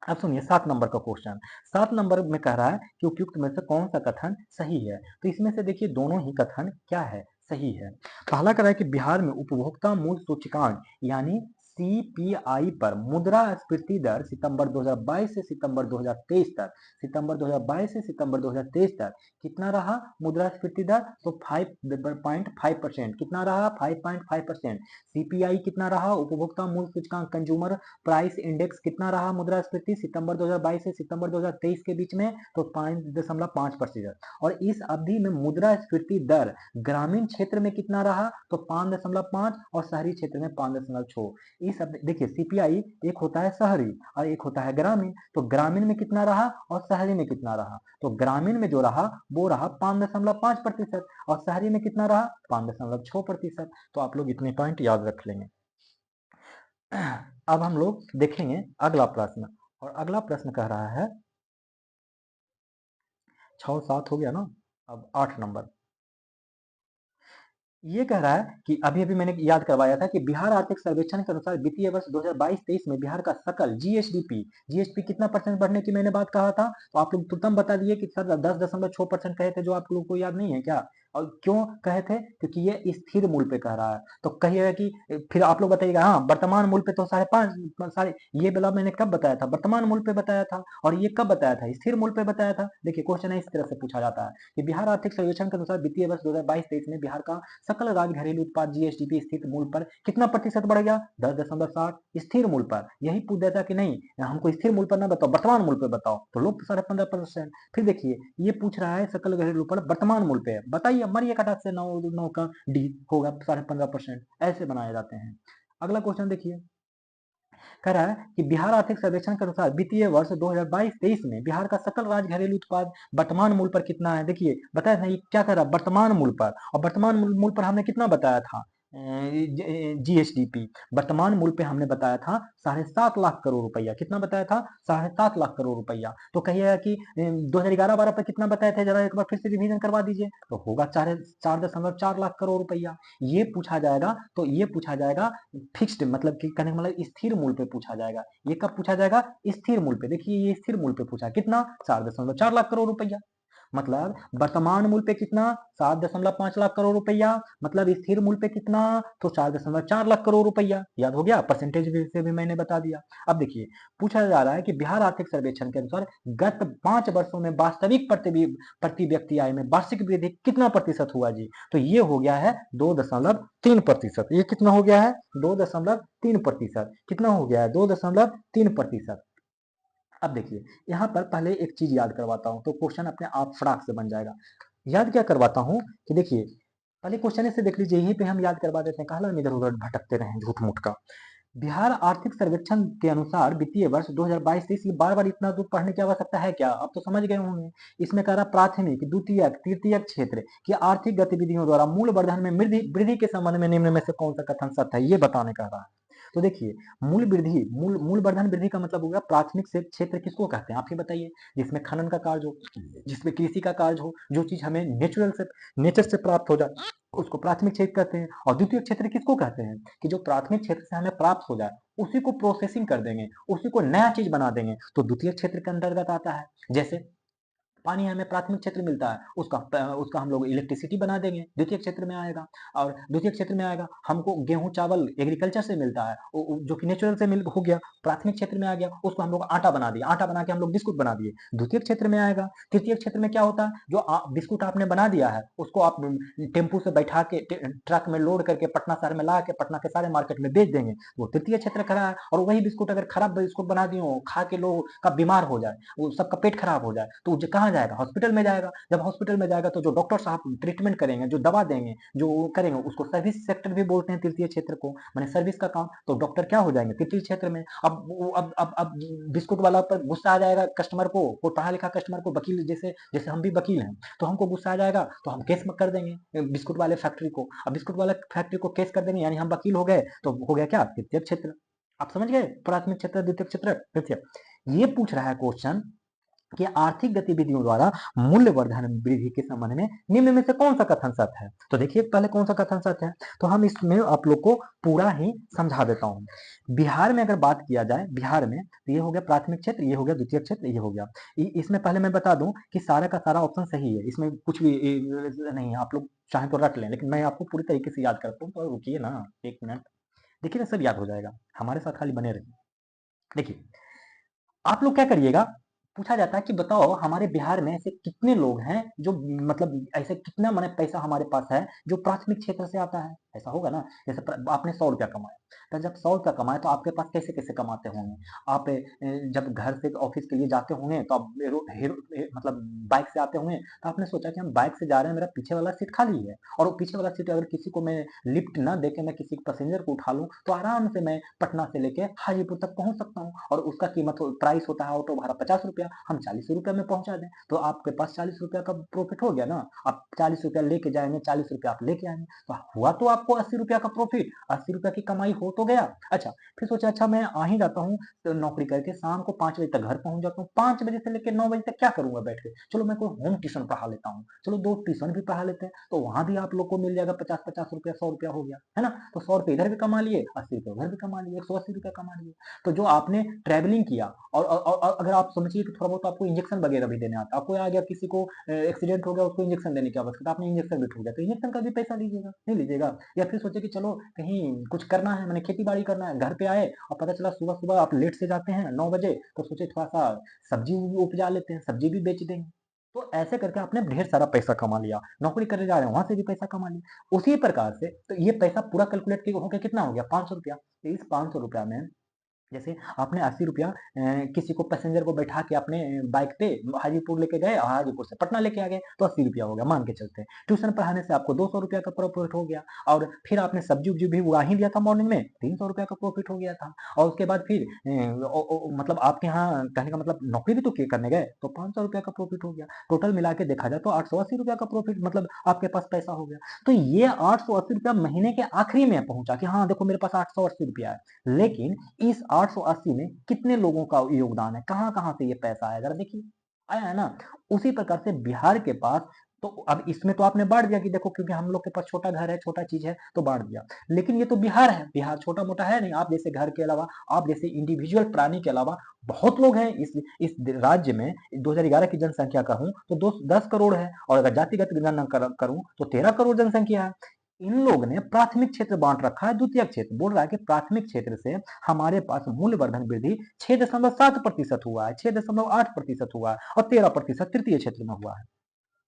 अब सुनिए 7 नंबर का क्वेश्चन। 7 नंबर में कह रहा है कि उपयुक्त में से कौन सा कथन सही है, तो इसमें से देखिए दोनों ही कथन क्या है, सही है। पहला कह रहा है कि बिहार में उपभोक्ता मूल्य सूचकांक यानी सीपीआई पर मुद्रास्फीति दर सितंबर 2022 से सितंबर 2023 तक, सितंबर 2022 से सितंबर 2023 तक कितना रहा मुद्रास्फीति दर, तो 5.5%। कितना रहा? 5.5%। सीपीआई कितना रहा? उपभोक्ता मूल्य सूचकांक, कंज्यूमर प्राइस इंडेक्स कितना रहा मुद्रास्फीति सितंबर 2022 से सितंबर 2023 के बीच में, तो 5.5%। और इस अवधि में मुद्रास्फीति दर ग्रामीण क्षेत्र में कितना रहा, तो 5.5, और शहरी क्षेत्र में 5.6। इस देखिए सीपीआई एक होता है शहरी और एक होता है ग्रामीण, तो ग्रामीण में कितना रहा और शहरी में कितना रहा, तो ग्रामीण में जो रहा वो रहा 5.5%, और शहरी में कितना रहा 5.6%। तो आप लोग इतने पॉइंट याद रख लेंगे। अब हम लोग देखेंगे अगला प्रश्न, और अगला प्रश्न कह रहा है 6-7 हो गया ना, अब 8 नंबर। ये कह रहा है कि अभी अभी मैंने याद करवाया था कि बिहार आर्थिक सर्वेक्षण के अनुसार वित्तीय वर्ष 2022-23 में बिहार का सकल जीएसपी कितना परसेंट बढ़ने की मैंने बात कहा था, तो आप लोग तुरंत बता दिए कि सर 10.6% कहे थे, जो आप लोगों को याद नहीं है क्या? और क्यों कहे थे? क्योंकि ये स्थिर मूल्य पे कह रहा है, तो कहिएगा कि फिर आप लोग बताइएगा हाँ वर्तमान मूल्य पे तो 5.5 साढ़े, ये वाला मैंने कब बताया था? वर्तमान मूल्य पे बताया था। और ये कब बताया था? स्थिर मूल्य पे बताया था। देखिए क्वेश्चन इस तरह से पूछा जाता है कि बिहार आर्थिक सर्वेक्षण के अनुसार वित्तीय वर्ष 2022-23 में बिहार का सकल राज्य घरेलू उत्पाद जीएसडीपी स्थिर मूल्य पर कितना प्रतिशत बढ़ गया? 10.7। स्थिर मूल्य पर, यही पूछ देता कि नहीं हमको स्थिर मूल्य पर ना बताओ, वर्तमान मूल्य पे बताओ, तो लोग 15.5%। फिर देखिए ये पूछ रहा है सकल घरेलू उत्पाद वर्तमान मूल्य पे, बताइए मरिए कटाक से 9 का डी होगा 15.5%, ऐसे बनाए जाते हैं। अगला क्वेश्चन देखिए, कह रहा है कि बिहार आर्थिक सर्वेक्षण के अनुसार वित्तीय वर्ष 2022-23 में बिहार का सकल राज्य घरेलू उत्पाद वर्तमान मूल्य पर कितना है? देखिए बताया था ये क्या कर रहा है, वर्तमान मूल्य पर, और वर्तमान मूल्य पर हमने कितना बताया था? जीएसडीपी वर्तमान मूल्य पे हमने बताया था 7.5 लाख करोड़ रुपया। कितना बताया था? 7.5 लाख करोड़ रुपया। तो कहिएगा कि 2011-12 पे कितना बताए थे, जरा एक बार फिर से रिवीजन करवा दीजिए, तो होगा 4.4 लाख करोड़ रुपया। ये पूछा जाएगा, तो ये पूछा जाएगा फिक्स्ड, मतलब कि कहने का मतलब स्थिर मूल्य पे पूछा जाएगा। ये कब पूछा जाएगा? स्थिर मूल्य पे। देखिए ये स्थिर मूल्य पे पूछा, कितना? 4.4 लाख करोड़ रुपया। मतलब वर्तमान मूल्य पे कितना? 7.5 लाख करोड़ रुपया। मतलब स्थिर मूल्य पे कितना? तो 4.4 लाख करोड़ रुपया। याद हो गया, परसेंटेज से भी मैंने बता दिया। अब देखिए पूछा जा रहा है कि बिहार आर्थिक सर्वेक्षण के अनुसार गत 5 वर्षों में वास्तविक प्रति व्यक्ति आय में वार्षिक वृद्धि कितना प्रतिशत हुआ जी, तो ये हो गया है 2.3%। ये कितना हो गया है? 2.3%। कितना हो गया है? 2.3%। अब देखिए यहाँ पर पहले एक चीज याद करवाता हूँ, तो क्वेश्चन अपने आप फटाक से बन जाएगा। याद क्या करवाता हूँ कि देखिए पहले क्वेश्चन ऐसे देख लीजिए, यहीं पे हम याद करवा देते हैं, कहा हम इधर उधर भटकते रहे झूठ मूठ का। बिहार आर्थिक सर्वेक्षण के अनुसार वित्तीय वर्ष 2022-23, ये बार बार इतना दूर पढ़ने की आवश्यकता है क्या, आप तो समझ गए होंगे। इसमें कह रहा प्राथमिक द्वितीयक तृतीयक क्षेत्र की आर्थिक गतिविधियों द्वारा मूल्य वर्धन में वृद्धि वृद्धि के संबंध में निम्न में से कौन सा कथन सत्य है, ये बताने कह रहा है। तो देखिए मूल वृद्धि, मूल वर्धन वृद्धि का मतलब होगा प्राथमिक क्षेत्र किसको कहते हैं आप ही बताइए। जिसमें खनन का कार्य हो, जिसमें कृषि का कार्य हो, जो चीज हमें नेचर से प्राप्त हो जाए उसको प्राथमिक क्षेत्र कहते हैं। और द्वितीय क्षेत्र किसको कहते हैं कि जो प्राथमिक क्षेत्र से हमें प्राप्त हो जाए उसी को प्रोसेसिंग कर देंगे, उसी को नया चीज बना देंगे, तो द्वितीय क्षेत्र के अंतर्गत आता है। जैसे पानी हमें प्राथमिक क्षेत्र मिलता है, उसका हम लोग इलेक्ट्रिसिटी बना देंगे, द्वितीय क्षेत्र में आएगा। और द्वितीय क्षेत्र में आएगा हमको गेहूं चावल एग्रीकल्चर से मिलता है, जो कि नेचुरल से मिल हो गया, प्राथमिक क्षेत्र में आ गया। उसको हम लोग आटा बना दिया, आटा बना के हम लोग बिस्कुट बना दिए, द्वितीय क्षेत्र में आएगा। तृतीय क्षेत्र में क्या होता है, जो बिस्कुट आपने बना दिया है उसको आप टेम्पू से बैठा के ट्रक में लोड करके पटना शहर में ला के पटना के सारे मार्केट में बेच देंगे, वो तृतीय क्षेत्र खड़ा है। और वही बिस्कुट अगर खराब बिस्कुट बना दिए खा के लोग का बीमार हो जाए, वो सबका पेट खराब हो जाए, तो कहाँ जाएगा, हॉस्पिटल में जाएगा। जब हॉस्पिटल में जाएगा तो जो डॉक्टर साहब ट्रीटमेंट करेंगे, जो दवा देंगे, जो करेंगे, उसको सर्विस सेक्टर भी बोलते हैं तृतीय क्षेत्र को, मैंने सर्विस का काम। तो डॉक्टर क्या हो जाएंगे तृतीय क्षेत्र में। अब बिस्कुट वाला पर गुस्सा आ जाएगा कस्टमर को, कोई पढ़ा लिखा कस्टमर को, वकील जैसे जैसे हम भी वकील हैं, तो हमको गुस्सा आ जाएगा तो हम केस कर देंगे बिस्कुट वाले फैक्ट्री को। अब बिस्कुट वाले फैक्ट्री को केस कर देंगे, यानी हम वकील हो गए, तो हो गया क्या तृतीय क्षेत्र। आप समझ गए, प्राथमिक क्षेत्र द्वितीय क्षेत्र तृतीय। ये पूछ रहा है क्वेश्चन कि आर्थिक गतिविधियों द्वारा मूल्य वर्धन वृद्धि के संबंध में निम्न में से कौन सा कथन सत्य है। तो देखिए पहले कौन सा कथन सत्य है, तो हम इसमें आप लोग को पूरा ही समझा देता हूं। बिहार में अगर बात किया जाए, बिहार में तो ये हो गया प्राथमिक क्षेत्र, ये हो गया द्वितीय क्षेत्र, ये हो गया। इसमें पहले मैं बता दूं कि सारा का सारा ऑप्शन सही है, इसमें कुछ भी नहीं है, आप लोग चाहे तो रट लें, लेकिन मैं आपको पूरी तरीके से याद करता हूँ, तो रुकिए ना एक मिनट, देखिए ना सब याद हो जाएगा, हमारे साथ खाली बने रहिए। देखिए आप लोग क्या करिएगा, पूछा जाता है कि बताओ हमारे बिहार में ऐसे कितने लोग हैं जो मतलब ऐसे कितना माने पैसा हमारे पास है जो प्राथमिक क्षेत्र से आता है। ऐसा होगा ना, जैसे आपने 100 रुपया कमाया, तो जब 100 रुपया कमाए तो आपके पास कैसे कैसे कमाते होंगे आप। जब घर से ऑफिस के लिए जाते होंगे तो आप मतलब बाइक से आते होंगे, तो आपने सोचा कि हम बाइक से जा रहे हैं, मेरा पीछे वाला सीट खाली है, और वो पीछे वाला सीट अगर किसी को मैं लिफ्ट ना देके मैं किसी पैसेंजर को उठा लूं तो आराम से मैं पटना से लेके हाजीपुर तक पहुंच सकता हूँ। और उसका कीमत प्राइस होता है ऑटो भाड़ा 50 रुपया, हम 40 रुपया में पहुंचा दें तो आपके पास 40 रुपया का प्रॉफिट हो गया ना। आप 40 रुपया लेके जाएंगे, 40 रुपया आप लेके आएंगे, तो हुआ तो आपको 80 रुपया का प्रॉफिट, 80 रुपया की कमाई हो तो गया। अच्छा फिर सोचा अच्छा मैं आ ही जाता हूँ तो नौकरी करके शाम को 5 बजे तक घर पहुंच जाता हूँ, 5 बजे से लेकर 9 बजे तक क्या करूंगा बैठ के, चलो मैं कोई होम ट्यूशन पढ़ा लेता हूँ, चलो 2 ट्यूशन भी पढ़ा लेते हैं, तो वहां भी आप लोग को मिल जाएगा 50-50 रुपया, 100 रुपया हो गया है ना। तो 100 रुपये इधर भी कमा लिए, 80 रुपये उधर भी कमा लिए, 180 रुपया कमा लिए। तो जो आपने ट्रेवलिंग किया, और अगर आप समझिए कि थोड़ा बहुत आपको इंजेक्शन वगैरह भी देने आता, आपको आ गया किसी को एक्सीडेंट हो गया उसको इंजेक्शन देने की आवश्यकता, आपने इंजेक्शन भी ठोक दिया, तो इंजेक्शन का भी पैसा लीजिएगा नहीं लीजिएगा। या फिर सोचे कि चलो कहीं कुछ करना है, मैंने खेती बाड़ी करना है, घर पे आए और पता चला सुबह सुबह आप लेट से जाते हैं 9 बजे, तो सोचे थोड़ा सा सब्जी उपजा लेते हैं, सब्जी भी बेच देंगे। तो ऐसे करके आपने ढेर सारा पैसा कमा लिया, नौकरी करने जा रहे हैं वहां से भी पैसा कमा लिया उसी प्रकार से। तो ये पैसा पूरा कैलकुलेट होकर कितना हो गया 500 रुपया। तो इस 500 रुपया में जैसे आपने 80 रुपया किसी को पैसेंजर को बैठा के अपने बाइक पे हाजीपुर लेके गए और हाजीपुर से पटना लेके आ गए, तो 80 रुपया हो गया मान के चलते हैं। ट्यूशन पढ़ाने से आपको 200 रुपया का प्रॉफिट हो गया, और फिर आपने सब्जी उब्जी भी उगा ही दिया था मॉर्निंग में, 300 रुपया का प्रॉफिट हो गया था। और उसके बाद फिर मतलब आपके यहाँ कहने का मतलब नौकरी भी तो करने गए, तो 500 रुपया का प्रॉफिट हो गया। टोटल मिला के देखा जाए तो 880 रुपया का प्रॉफिट मतलब आपके पास पैसा हो गया। तो ये 880 रुपया महीने के आखिरी में पहुंचा कि हाँ देखो मेरे पास 880 रुपया है। लेकिन इस 880 में कितने लोगों का योगदान है, कहां कहां से ये पैसा आया, जरा देखिए आया है ना। उसी प्रकार से बिहार के पास, तो अब इसमें तो आपने बांट दिया कि देखो क्योंकि हम लोग के पास छोटा घर है, छोटा चीज है, तो बांट दिया। लेकिन ये तो बिहार है, बिहार छोटा मोटा है नहीं, आप जैसे घर के अलावा, आप जैसे इंडिविजुअल प्राणी के अलावा बहुत लोग हैं इस राज्य में। 2011 की जनसंख्या कहूं तो 10 करोड़ है, और अगर जातिगत गणना करूं तो 13 करोड़ जनसंख्या है। इन लोग ने प्राथमिक क्षेत्र बांट रखा है, द्वितीय क्षेत्र बोल रहा है कि प्राथमिक क्षेत्र से हमारे पास मूल्यवर्धन वृद्धि 6.7% हुआ है, 6.8% हुआ है, और 13% तृतीय क्षेत्र में हुआ है।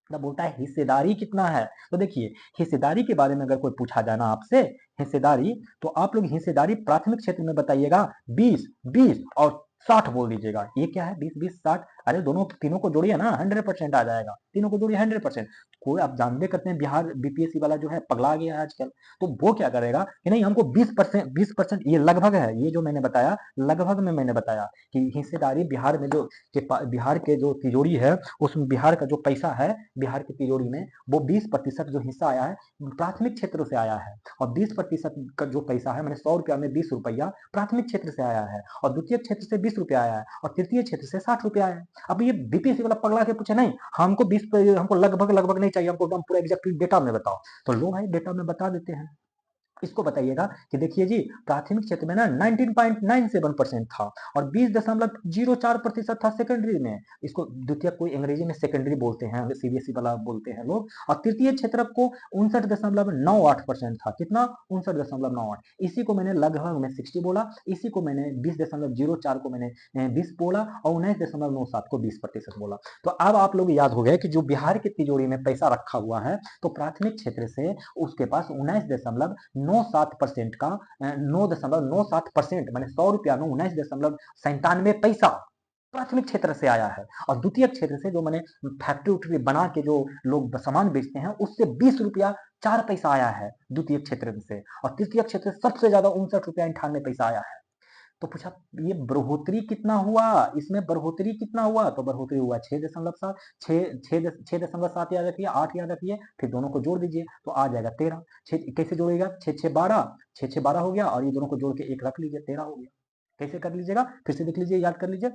मतलब बोलता है हिस्सेदारी कितना है। तो देखिए हिस्सेदारी के बारे में अगर कोई पूछा जाए ना आपसे, हिस्सेदारी, तो आप लोग हिस्सेदारी प्राथमिक क्षेत्र में बताइएगा 20, 20 और 60 बोल दीजिएगा। ये क्या है 20 20 60, अरे दोनों तीनों को जोड़िए ना 100% आ जाएगा, तीनों को जोड़िए 100%। कोई आप जानते करते हैं बिहार बीपीएससी वाला जो है पगला गया है आजकल। तो वो क्या करेगा कि नहीं हमको 20% ये लगभग है, ये जो मैंने बताया लगभग में मैंने बताया कि हिस्सेदारी बिहार में जो बिहार के जो तिजोरी है उसमें बिहार का जो पैसा है बिहार की तिजोरी में वो 20% जो हिस्सा आया है प्राथमिक क्षेत्र से आया है। और 20% का जो पैसा है मैंने 100 रुपया में 20 रुपया प्राथमिक क्षेत्र से आया है, और द्वितीय क्षेत्र से 20 रुपया आया है, और तृतीय क्षेत्र से 60 रुपया आया है। अब ये बीपीएससी वाला पगला के पूछे नहीं हमको 20 हमको लगभग लगभग नहीं चाहिए, हमको एकदम पूरा एग्जैक्ट डेटा में बताओ। तो लो भाई डेटा में बता देते हैं। इसको बताइएगा कि देखिए जी प्राथमिक क्षेत्र में ना 19.97% था, और 20.04% था सेकेंडरी में। इसको द्वितीय कोई अंग्रेजी में सेकेंडरी बोलते हैं, सीबीएसई वाला बोलते हैं लोग। और तृतीय क्षेत्र को 59.98% था। कितना 59.98। इसी को मैंने लगभग में 60 बोला, इसी को मैंने 20.04 को मैंने 20 बोला, और 19.97 को 20% बोला। तो अब आप लोग याद हो गए कि जो बिहार की तिजोरी में पैसा रखा हुआ है तो प्राथमिक क्षेत्र से उसके पास 19.97% का 9.97% मैंने 100 रुपया में 19.97 पैसा प्राथमिक क्षेत्र से आया है। और द्वितीय क्षेत्र से जो मैंने फैक्ट्री उक्ट्री बना के जो लोग सामान बेचते हैं उससे 20 रुपया 4 पैसा आया है द्वितीय क्षेत्र से। और तृतीय क्षेत्र से सबसे ज्यादा 59 रुपया 98 पैसा आया है। तो पूछा ये बढ़ोतरी कितना हुआ, इसमें बढ़ोतरी कितना हुआ, तो बढ़ोतरी हुआ 6.7, 6.7 याद रखिए, 8 याद रखिए, फिर दोनों को जोड़ दीजिए तो आ जाएगा 13। कैसे जोड़ेगा, 6 6 12, 6 6 12 हो गया, और ये दोनों को जोड़ के एक रख लीजिए 13 हो गया। कैसे कर लीजिएगा फिर से देख लीजिए, याद कर लीजिए।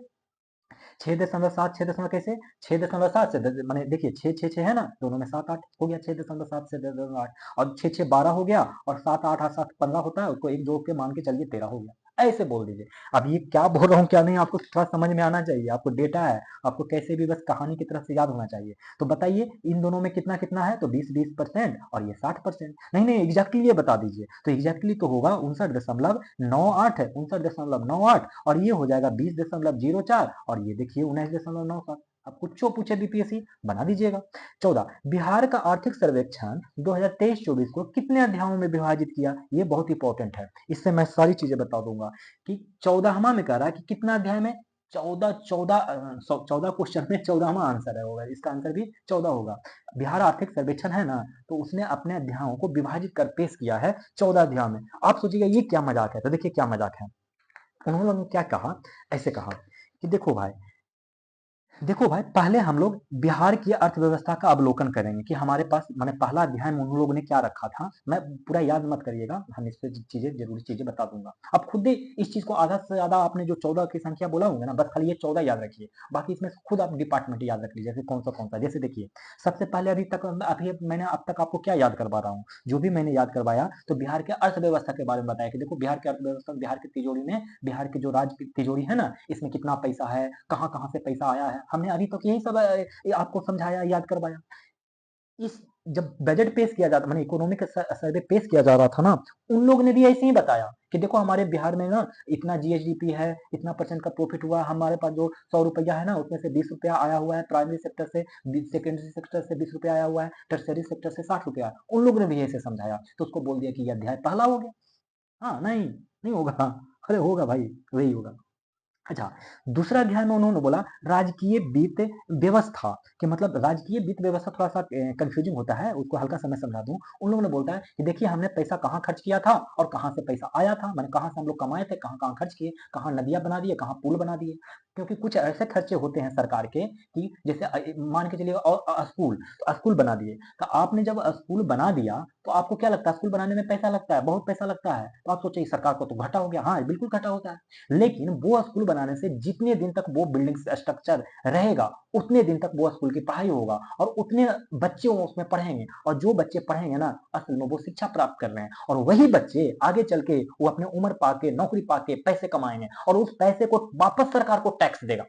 6.7 6 कैसे 6.7 से माने देखिए 6 6 6 है ना, दोनों में 7 8 हो गया, 6.7 से 8, और 6 6 12 हो गया, और 7 8 8 7 15 होता है, उसको एक जोड़ के मान के चलिए 13 हो गया। ऐसे बोल दीजिए। अब ये क्या बोल रहा हूँ क्या नहीं आपको थोड़ा समझ में आना चाहिए, आपको डेटा है, आपको कैसे भी बस कहानी की तरफ से याद होना चाहिए। तो बताइए इन दोनों में कितना कितना है, तो 20% और ये 60%। नहीं नहीं एग्जैक्टली ये बता दीजिए, तो एग्जैक्टली तो होगा 59.98 है, 59.98, और ये हो जाएगा 20.04, और ये देखिए 19.97। अब कुछ पूछे बीपीएससी बना दीजिएगा। 14 बिहार का आर्थिक सर्वेक्षण 2023-24 को कितने अध्यायों में विभाजित किया, ये बहुत इंपॉर्टेंट है, इससे मैं सारी चीजें बता दूंगा कि 14वां में कह रहा है कि कितना अध्याय में 14 14 14 क्वेश्चन में 14वां आंसर है होगा, इसका आंसर भी 14 होगा। बिहार आर्थिक सर्वेक्षण है ना, तो उसने अपने अध्यायों को विभाजित कर पेश किया है 14 अध्याय में। आप सोचिएगा ये क्या मजाक है, तो देखिए क्या मजाक है। उन्होंने क्या कहा, ऐसे कहा कि देखो भाई पहले हम लोग बिहार की अर्थव्यवस्था का अवलोकन करेंगे कि हमारे पास मैंने पहला अध्याय में उन लोगों ने क्या रखा था। मैं पूरा याद मत करिएगा, हम इस पे चीजें जरूरी चीजें बता दूंगा। अब खुद ही इस चीज को आधा से ज्यादा आपने जो 14 की संख्या बोला होंगे ना, बस खाली ये 14 याद रखिए, बाकी इसमें खुद आप डिपार्टमेंट याद रख लीजिए कौन सा। जैसे देखिए सबसे पहले अभी मैंने अब तक आपको क्या याद करवा रहा हूँ, जो भी मैंने याद करवाया तो बिहार के अर्थव्यवस्था के बारे में बताया कि देखो बिहार की अर्थव्यवस्था, बिहार की तिजोरी में, बिहार की जो राज्य तिजोरी है ना इसमें कितना पैसा है, कहाँ कहाँ से पैसा आया है, हमने अभी तक यही सब आपको समझाया याद करवाया। इस जब बजट पेश किया जाता माने इकोनॉमिक सर्वे पेश किया जा रहा था ना, उन लोग ने भी ऐसे ही बताया कि देखो हमारे बिहार में ना इतना जीएचडीपी है, इतना परसेंट का प्रॉफिट हुआ, हमारे पास जो 100 रुपया है ना उसमें से 20 रुपया आया हुआ है प्राइमरी सेक्टर से, सेकेंडरी सेक्टर से 20 रुपया आया हुआ है, टर्सरी सेक्टर से 60 रुपया। उन लोग ने भी ऐसे समझाया तो उसको बोल दिया कि यह अध्याय पहला हो गया। हाँ नहीं नहीं होगा, अरे होगा भाई, वही होगा। अच्छा, दूसरा अध्याय में उन्होंने बोला राजकीय वित्त व्यवस्था, कि मतलब राजकीय वित्त व्यवस्था थोड़ा सा कंफ्यूजिंग होता है, उसको हल्का सा मैं समझा दूं। उन लोगों ने बोलता है कि देखिए हमने पैसा कहाँ खर्च किया था और कहाँ से पैसा आया था, मैंने कहाँ से हम लोग कमाए थे, कहाँ कहाँ खर्च किए, कहाँ नदियां बना दिए, कहाँ पुल बना दिए। क्योंकि कुछ ऐसे खर्चे होते हैं सरकार के कि जैसे मान के चलिए स्कूल, तो स्कूल बना दिए, तो आपने जब स्कूल बना दिया तो आपको क्या लगता है, स्कूल बनाने में पैसा लगता है, बहुत पैसा लगता है, तो आप सोचिए सरकार को तो घाटा हो गया, हाँ बिल्कुल घाटा होता है। लेकिन वो स्कूल बनाने से जितने दिन तक वो बिल्डिंग स्ट्रक्चर रहेगा उतने दिन तक वो स्कूल की पढ़ाई होगा, और उतने बच्चे उसमें पढ़ेंगे, और जो बच्चे पढ़ेंगे ना असल में वो शिक्षा प्राप्त कर रहे हैं, और वही बच्चे आगे चल के वो अपने उम्र पाके नौकरी पाके पैसे कमाएंगे, और उस पैसे को वापस सरकार को टैक्स देगा।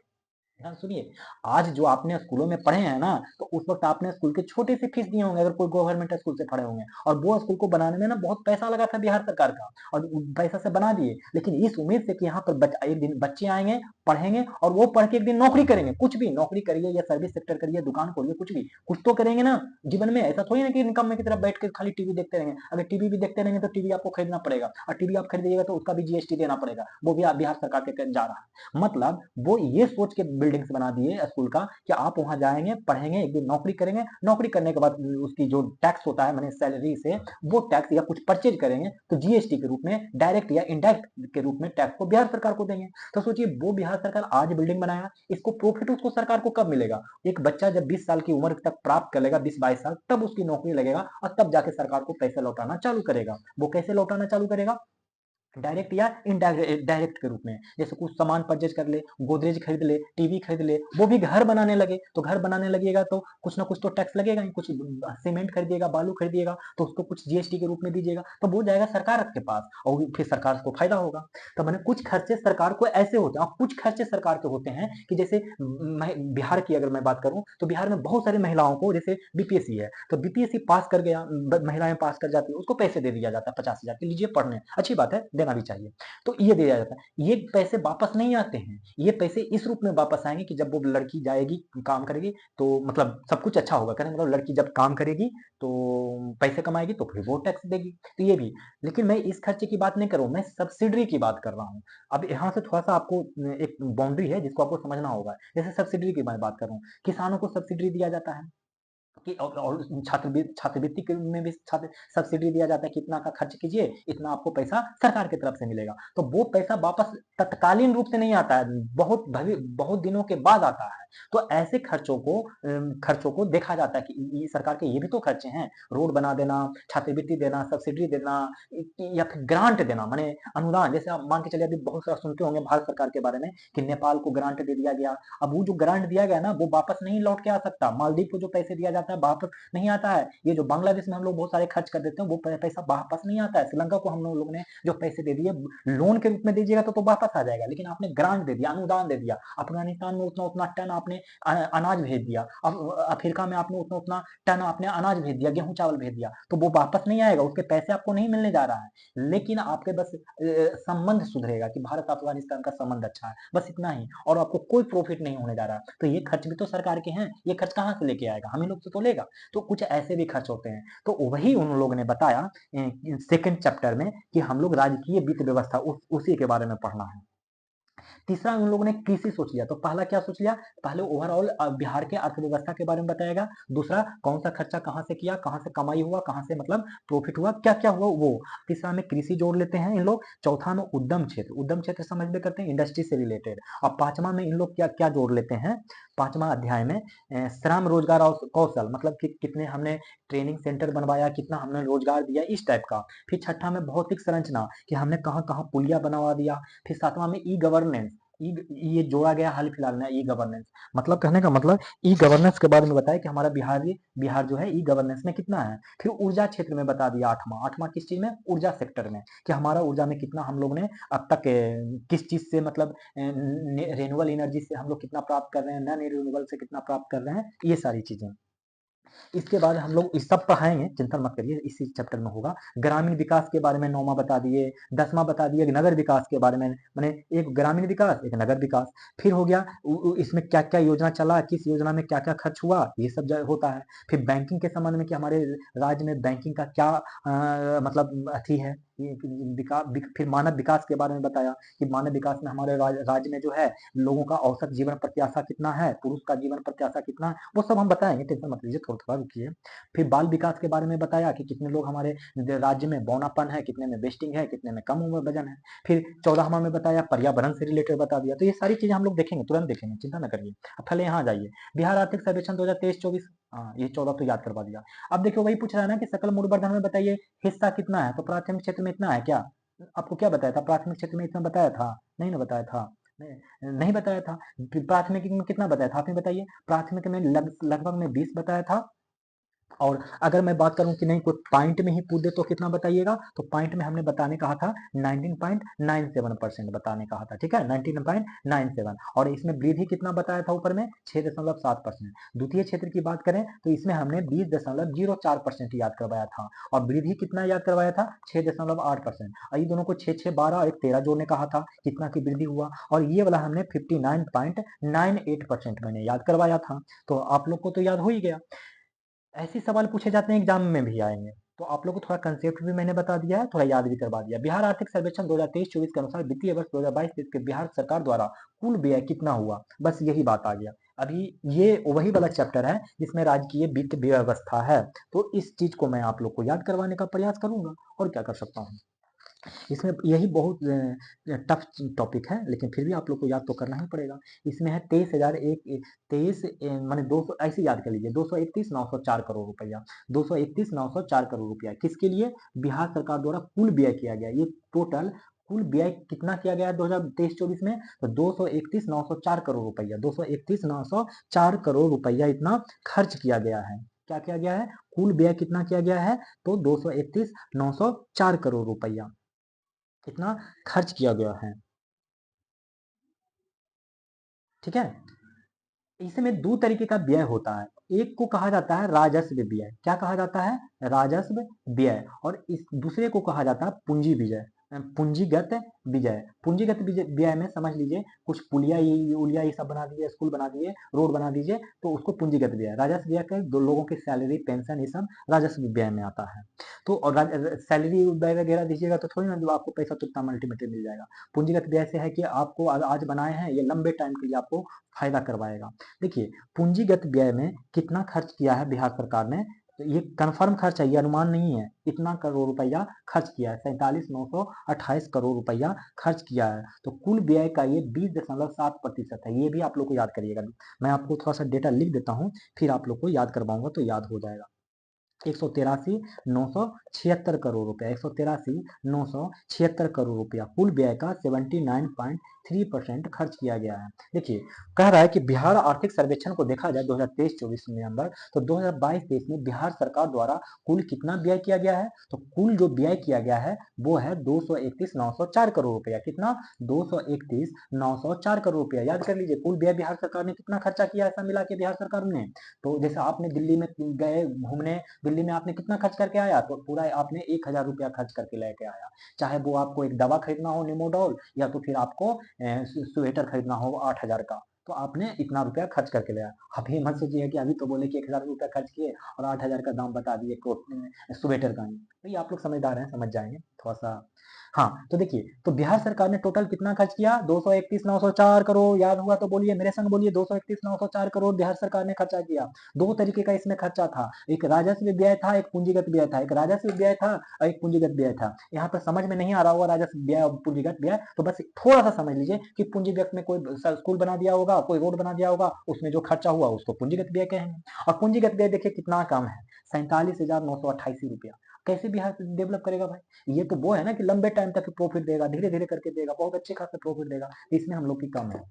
ध्यान सुनिए, आज जो आपने स्कूलों में पढ़े हैं ना, तो उस वक्त आपने स्कूल के छोटे से फीस दिए होंगे अगर कोई गवर्नमेंट स्कूल से पढ़े होंगे, और वो स्कूल को बनाने में ना बहुत पैसा लगा था बिहार सरकार का, और पैसा से बना दिए, लेकिन इस उम्मीद से कि यहाँ पर एक दिन बच्चे आएंगे पढ़ेंगे और वो पढ़ के एक दिन नौकरी करेंगे, कुछ भी नौकरी करिए या सर्विस सेक्टर करिए, दुकान खोलिए, कुछ भी, कुछ तो करेंगे ना जीवन में। ऐसा थोड़ी ना कि इनकम में की तरफ बैठ के खाली टीवी देखते रहेंगे। अगर टीवी भी देखते रहेंगे तो टीवी आपको खरीदना पड़ेगा, और टीवी आप खरीदिएगा तो उसका भी जीएसटी देना पड़ेगा, वो भी बिहार सरकार के जा रहा है। मतलब वो ये सोच के बिल्डिंग्स बना दिए स्कूल का कि आप वहां जाएंगे, पढ़ेंगे, एक दिन नौकरी करेंगे, नौकरी करने के बाद उसकी जो टैक्स होता है मैंने सैलरी से, वो टैक्स या कुछ परचेज करेंगे तो जीएसटी के रूप में डायरेक्ट या इनडायरेक्ट के रूप में टैक्स को बिहार सरकार को देंगे। तो सोचिए वो बिहार सरकार आज बिल्डिंग बनाया, इसको प्रॉफिट उसको सरकार को कब मिलेगा? एक बच्चा जब 20 साल की उम्र तक प्राप्त कर लेगा, 20-22 साल, तब उसकी नौकरी लगेगा और तब जाके सरकार को पैसे लौटाना चालू करेगा। वो कैसे लौटाना चालू करेगा? डायरेक्ट या इनडायरेक्ट डायरेक्ट के रूप में। जैसे कुछ सामान परचेज कर ले, गोदरेज खरीद ले, टीवी खरीद ले, वो भी घर बनाने लगे तो घर बनाने लगेगा तो कुछ ना कुछ तो टैक्स लगेगा ही। कुछ सीमेंट खरीदिएगा, बालू खरीदिएगा तो उसको कुछ जीएसटी के रूप में दीजिएगा, तो वो जाएगा सरकार के पास और फिर सरकार को फायदा होगा। तो मैंने कुछ खर्चे सरकार को ऐसे होते हैं और कुछ खर्चे सरकार के होते हैं कि जैसे बिहार की अगर मैं बात करूं तो बिहार में बहुत सारी महिलाओं को, जैसे बीपीएससी है तो बीपीएससी पास कर गया, महिलाएं पास कर जाती है, उसको पैसे दे दिया जाता है 50,000 के, लीजिए पढ़ने, अच्छी बात है, देना भी चाहिए। तो ये दिया जाता है। ये पैसे वापस नहीं आते हैं, ये पैसे इस रूप में वापस आएंगे कि जब वो लड़की जाएगी काम करेगी तो मतलब सब कुछ अच्छा होगा, कहने मतलब लड़की जब काम करेगी तो पैसे कमाएगी तो फिर वो टैक्स देगी, तो ये भी। लेकिन मैं इस खर्चे की बात नहीं कर रहा हूं, मैं सब्सिडी की बात कर रहा हूँ। अब यहाँ से थोड़ा सा आपको एक बाउंड्री है जिसको आपको समझना होगा। जैसे सब्सिडी की मैं बात कर रहा हूँ, किसानों को सब्सिडी दिया जाता है कि और छात्रवृत्ति के में भी छात्र सब्सिडी दिया जाता है कि इतना का खर्च कीजिए, इतना आपको पैसा सरकार की तरफ से मिलेगा। तो वो पैसा वापस तत्कालीन रूप से नहीं आता है, बहुत दिनों के बाद आता है। तो ऐसे खर्चों को देखा जाता है कि ये सरकार के ये भी तो खर्चे हैं, रोड बना देना, छात्रवृत्ति देना, सब्सिडी देना, या फिर ग्रांट देना, माने अनुदान। जैसे आप मान के चलिए, अभी बहुत सारा सुनते होंगे भारत सरकार के बारे में कि नेपाल को ग्रांट दे दिया गया। अब वो जो ग्रांट दिया गया ना, वो वापस नहीं लौट के आ सकता। मालदीव को जो पैसे दिया जाता है वापस नहीं आता है। ये जो बांग्लादेश में हम लोग बहुत सारे खर्च कर देते हैं, वो पैसा वापस नहीं आता है। श्रीलंका को हम लोग ने जो पैसे दे दिए, लोन के रूप में दीजिएगा तो वापस आ जाएगा, लेकिन आपने ग्रांट दे दिया, अनुदान दे दिया। अफगानिस्तान में उतना उतना टन आपने अनाज भेज दिया, अफ्रीका में आपने उतना उतना टन आपने अनाज भेज दिया, गेहूं चावल भेज दिया, तो वो वापस नहीं आएगा, उसके पैसे आपको नहीं मिलने जा रहा है। लेकिन आपके बस संबंध सुधरेगा कि भारत अफगानिस्तान का संबंध अच्छा है, बस इतना ही, और आपको कोई प्रॉफिट नहीं होने जा रहा। तो ये खर्च भी तो सरकार के हैं, ये खर्च कहाँ से लेके आएगा? हम ही लोग से तो लेगा। तो कुछ ऐसे भी खर्च होते हैं। तो वही उन लोगों ने बताया सेकंड चैप्टर में कि हम लोग राजकीय वित्त व्यवस्था उसी के बारे में पढ़ना है। तीसरा उन लोगों ने कृषि सोच लिया। तो पहला क्या सोच लिया? पहले ओवरऑल बिहार के अर्थव्यवस्था के बारे में बताएगा। दूसरा, कौन सा खर्चा कहाँ से किया, कहाँ से कमाई हुआ, कहाँ से मतलब प्रॉफिट हुआ, क्या क्या हुआ वो। तीसरा में कृषि जोड़ लेते हैं इन लोग। चौथा में उद्यम क्षेत्र समझ में करते हैं, इंडस्ट्री से रिलेटेड। और पांचवा में इन लोग क्या क्या जोड़ लेते हैं, पांचवा अध्याय में श्रम रोजगार और कौशल, मतलब कि कितने हमने ट्रेनिंग सेंटर बनवाया, कितना हमने रोजगार दिया, इस टाइप का। फिर छठा में भौतिक संरचना, कि हमने कहाँ कहाँ पुलिया बनवा दिया। फिर सातवां में ई गवर्नेंस, ये जोड़ा गया हाल फिलहाल में, ई गवर्नेंस, मतलब कहने का मतलब ई गवर्नेंस के बारे में बताया कि हमारा बिहार जो है ई गवर्नेंस में कितना है। फिर ऊर्जा क्षेत्र में बता दिया, आठवां किस चीज में? ऊर्जा सेक्टर में, कि हमारा ऊर्जा में कितना हम लोग ने अब तक किस चीज से मतलब रेन्यूएबल एनर्जी से हम लोग कितना प्राप्त कर रहे हैं, नॉन रिन्यूएबल से कितना प्राप्त कर रहे हैं, ये सारी चीजें। इसके बाद हम लोग इस सब पढ़ाएंगे, चिंता मत करिए, इसी चैप्टर में होगा। ग्रामीण विकास के बारे में नौवां बता दिए। दसवां बता दिए नगर विकास के बारे में, मैंने एक ग्रामीण विकास, एक नगर विकास। फिर हो गया इसमें क्या क्या योजना चला, किस योजना में क्या क्या खर्च हुआ, ये सब होता है। फिर बैंकिंग के संबंध में कि हमारे राज्य में बैंकिंग का क्या मतलब अथी है, फिर मानव विकास के बारे में बताया कि मानव विकास में हमारे राज्य में जो है लोगों का औसत जीवन प्रत्याशा कितना है, पुरुष का जीवन प्रत्याशा कितना है, वो सब हम बताएंगे, टेंशन मत लीजिए, थोड़ा थोड़ा रुकिए। फिर बाल विकास के बारे में बताया कि कितने लोग हमारे राज्य में बौनापन है, कितने में वेस्टिंग है, कितने में कम उम्र वजन है। फिर 14वां में बताया पर्यावरण से रिलेटेड बता दिया। तो ये सारी चीजें हम लोग देखेंगे, तुरंत देखेंगे, चिंता न करिए। अब पहले यहाँ जाइए, बिहार आर्थिक सर्वेक्षण 2023-24। हाँ, ये 14 तो याद करवा दिया। अब देखियो वही पूछ रहा है ना कि सकल मूल्यवर्धन में बताइए हिस्सा कितना है, तो प्राथमिक क्षेत्र में इतना है क्या? आपको क्या बताया था? प्राथमिक क्षेत्र में इतना बताया था? नहीं ना बताया था, नहीं बताया था। प्राथमिक में कितना बताया था आपने बताइए? प्राथमिक में लगभग में 20 बताया था, और अगर मैं बात करूं कि नहीं कोई पॉइंट में ही पूछ दे तो कितना बताइएगा, तो पॉइंट में हमने बताने कहा था 19.97% बताने कहा था, ठीक है, 19.97। और इसमें वृद्धि कितना बताया था ऊपर में, 6.7%। द्वितीय क्षेत्र की बात करें तो इसमें हमने 20.04% याद करवाया था, और वृद्धि कितना याद करवाया था, 6.8%। और ये दोनों को 6 6 12 और 13 जोड़ने कहा था, कितना की वृद्धि हुआ। और ये वाला हमने 59.98% मैंने याद करवाया था। तो आप लोग को तो याद हो ही गया। ऐसे सवाल पूछे जाते हैं, एग्जाम में भी आएंगे। तो आप लोग को थोड़ा कंसेप्ट भी मैंने बता दिया है, थोड़ा याद भी करवा दिया। बिहार आर्थिक सर्वेक्षण 2023-24 के अनुसार वित्तीय वर्ष 2022-23 के बिहार सरकार द्वारा कुल व्यय कितना हुआ, बस यही बात आ गया। अभी ये वही वाला चैप्टर है जिसमें राजकीय वित्त व्यवस्था है, तो इस चीज को मैं आप लोग को याद करवाने का प्रयास करूंगा, और क्या कर सकता हूँ। इसमें यही बहुत टफ टॉपिक है, लेकिन फिर भी आप लोग को याद तो करना ही पड़ेगा। इसमें है 23,001 माने 200, ऐसे याद कर लीजिए, 231,904 करोड़ रुपया, 231,904 करोड़ रुपया किसके लिए, बिहार सरकार द्वारा कुल व्यय किया गया। ये टोटल कुल व्यय कितना किया गया है 2023-24 में, तो 231,904 करोड़ रुपया, 231,904 करोड़ रुपया इतना खर्च किया गया है। क्या किया गया है, कुल व्यय कितना किया गया है, तो 231,904 करोड़ रुपया कितना खर्च किया गया है, ठीक है। इसमें दो तरीके का व्यय होता है, एक को कहा जाता है राजस्व व्यय। क्या कहा जाता है, राजस्व व्यय। और इस दूसरे को कहा जाता है पूंजी व्यय, पूंजीगत व्यय। पूंजीगत व्यय में समझ लीजिए कुछ पुलिया ये उलिया ये सब बना दिए, स्कूल बना दिए, रोड बना दीजिए, तो उसको पूंजीगत व्यय। राजस्व व्यय का दो लोगों की सैलरी पेंशन ये सब राजस्व व्यय में आता है। तो और सैलरी व्यय वगैरह दीजिएगा तो थोड़ी ना जो आपको पैसा तुरंत अल्टीमेटली मिल जाएगा। पूंजीगत व्यय से है कि आपको आज बनाए हैं, ये लंबे टाइम के लिए आपको फायदा करवाएगा। देखिए पूंजीगत व्यय में कितना खर्च किया है बिहार सरकार ने, तो ये कंफर्म खर्च है, ये अनुमान नहीं है, इतना करोड़ रुपया खर्च किया है, 47,928 करोड़ रुपया खर्च किया है। तो कुल व्यय का ये 20.7% है, ये भी आप लोग को याद करिएगा। मैं आपको थोड़ा सा डेटा लिख देता हूँ, फिर आप लोग को याद करवाऊंगा तो याद हो जाएगा। 183,976 करोड़ रुपया, 183,976 करोड़ रुपया कुल व्यय का 79.3% खर्च किया गया है। देखिए कह रहा है कि बिहार आर्थिक सर्वेक्षण को देखा जाए 2023-24 में अंदर, तो 2022-23 में बिहार सरकार द्वारा कुल कितना व्यय किया गया है, तो कुल जो व्यय किया गया है वो है 231,904 करोड़ रुपया। कितना, 231,904 करोड़ रुपया। याद कर लीजिए कुल व्यय बिहार सरकार ने कितना खर्चा किया, ऐसा मिला के बिहार सरकार ने। तो जैसे आपने दिल्ली में गए घूमने, दिल्ली में आपने कितना खर्च करके आया, तो पूरा आपने 1,000 रुपया खर्च करके लेके आया। चाहे वो आपको एक दवा खरीदना हो निमोडोल, या तो फिर आपको स्वेटर खरीदना हो 8,000 का, तो आपने इतना रुपया खर्च करके ले आया। आप ये मत सोचिए कि अभी तो बोले कि 1,000 रुपया खर्च किए और 8,000 का दाम बता दिए कोट स्वेटर का ही। तो ये आप लोग समझदार हैं, समझ जाएंगे थोड़ा सा। हाँ तो देखिए, तो बिहार सरकार ने टोटल कितना खर्च किया, 231,904 करोड़। याद हुआ तो बोलिए, मेरे संग बोलिए, 231,904 करोड़ बिहार सरकार ने खर्चा किया। दो तरीके का इसमें खर्चा था, एक राजस्व व्यय था, एक पूंजीगत व्यय था। एक राजस्व व्यय था और एक पूंजीगत व्यय था। यहाँ पर समझ में नहीं आ रहा होगा राजस्व व्यय और पूंजीगत व्यय, तो बस थोड़ा सा समझ लीजिए कि पूंजीगत में कोई स्कूल बना दिया होगा, कोई रोड बना दिया होगा, उसमें जो खर्चा हुआ उसको पूंजीगत व्यय कहेंगे। और पूंजीगत व्यय देखिए कितना कम है, 47,928 रुपया। कैसे बिहार डेवलप करेगा भाई, ये तो वो है ना कि लंबे टाइम तक प्रॉफिट देगा, धीरे धीरे करके देगा, बहुत अच्छे खासा प्रॉफिट देगा। इसमें हम लोग की कम है।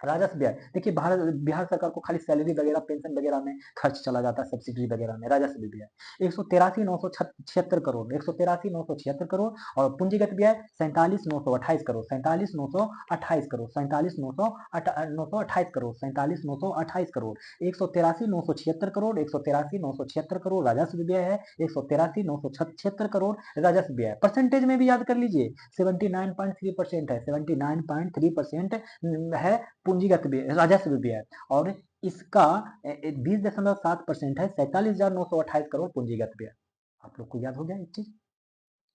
राजस्व व्यय देखिए, भारत बिहार सरकार को खाली सैलरी वगैरह पेंशन वगैरह में खर्च चला जाता है, सब्सिडी वगैरह में। राजस्व व्यय 183,976 करोड़, 183,976 करोड़। और पूंजीगत व्यय 47,928 करोड़, 47,928 करोड़, 47,928 करोड़, 47,928 करोड़। 183,976 करोड़, 183,976 करोड़ राजस्व व्यय है, 183,976 करोड़ राजस्व व्यय। परसेंटेज में भी याद कर लीजिए, 79.3% है, 79.3% है पूंजीगत व्यय, राजस्व व्यय। और इसका 20.7% है, 47,928 करोड़ पूंजीगत व्यय। आप लोग को याद हो गया एक चीज।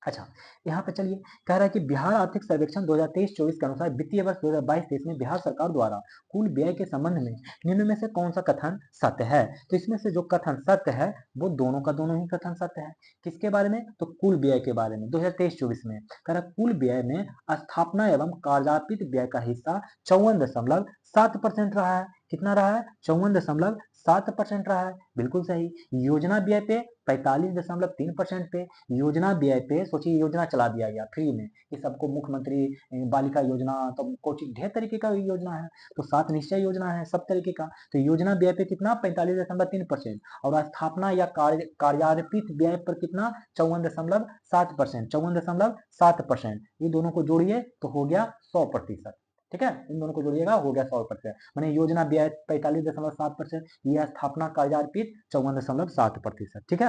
अच्छा, यहाँ पे चलिए, कह रहा है कि बिहार आर्थिक सर्वेक्षण 2023-24 के अनुसार वित्तीय वर्ष 2022-23 में बिहार सरकार द्वारा कुल व्यय के संबंध में निम्न में से कौन सा कथन सत्य है। तो इसमें से जो कथन सत्य है वो दोनों का दोनों ही कथन सत्य है। किसके बारे में, तो कुल व्यय के बारे में। 2023-24 में कह रहा कुल व्यय में स्थापना एवं कार्यान्वित व्यय का हिस्सा 54 7% रहा है। कितना रहा है? 54.7% रहा है। बिल्कुल सही। योजना व्यय पे 45.3% पे। योजना व्यय पे सोचिए, योजना चला दिया गया फ्री में कि सबको मुख्यमंत्री बालिका योजना, तो कोचिंग ढेर तरीके का योजना है, तो 7 निश्चय योजना है सब तरीके का। तो योजना व्यय पे कितना? 45.3%। और स्थापना या कार्यान्वित व्यय पर कितना? 54.7%। 54.7%। ये दोनों को जोड़िए तो हो गया 100%। ठीक है, इन दोनों को जोड़िएगा हो गया 100%। मैंने योजना व्यय 45.7%, ये स्थापना कार्यान्वित 54.7%। ठीक है।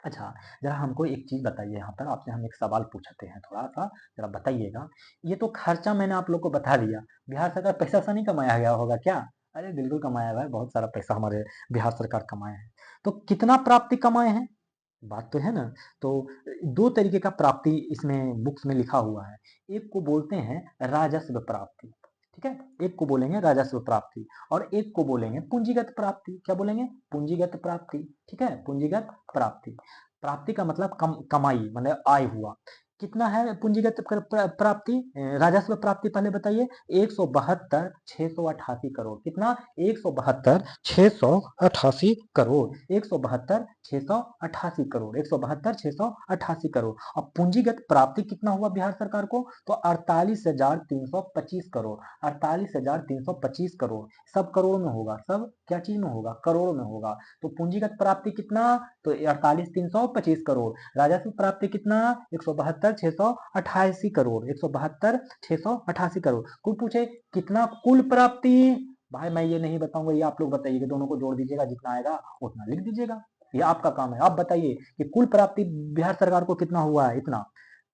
अच्छा, जरा हमको एक चीज बताइए, यहाँ पर आपसे हम एक सवाल पूछते हैं थोड़ा सा, जरा बताइएगा। ये तो खर्चा मैंने आप लोग को बता दिया, बिहार सरकार पैसा सा नहीं कमाया गया होगा क्या? अरे बिल्कुल कमाया हुआ है, बहुत सारा पैसा हमारे बिहार सरकार कमाए हैं। तो कितना प्राप्ति कमाए हैं? बात तो है ना। तो दो तरीके का प्राप्ति इसमें बुक्स में लिखा हुआ है। एक को बोलते हैं राजस्व प्राप्ति, ठीक है, एक को बोलेंगे राजस्व प्राप्ति, और एक को बोलेंगे पूंजीगत प्राप्ति। क्या बोलेंगे? पूंजीगत प्राप्ति। ठीक है, पूंजीगत प्राप्ति। प्राप्ति का मतलब कमाई, मतलब आय हुआ। कितना है पूंजीगत प्राप्ति, राजस्व प्राप्ति पहले बताइए। 172,688 करोड़। कितना? 172,688 करोड़। 172,688 करोड़। 172,688 करोड़। अब पूंजीगत प्राप्ति कितना हुआ बिहार सरकार को? तो 48,325 करोड़। 48,325 करोड़। सब करोड़ में होगा, सब क्या चीज में होगा? करोड़ में होगा। तो पूंजीगत प्राप्ति कितना? तो 48,325 करोड़। राजस्व प्राप्ति कितना? 172,688 करोड़। 172,688 करोड़। कोई पूछे कितना कुल प्राप्ति, भाई मैं ये नहीं बताऊंगा, ये आप लोग बताइए, दोनों को जोड़ दीजिएगा, जितना आएगा उतना लिख दीजिएगा। ये आपका काम है, आप बताइए कि कुल प्राप्ति बिहार सरकार को कितना हुआ है, इतना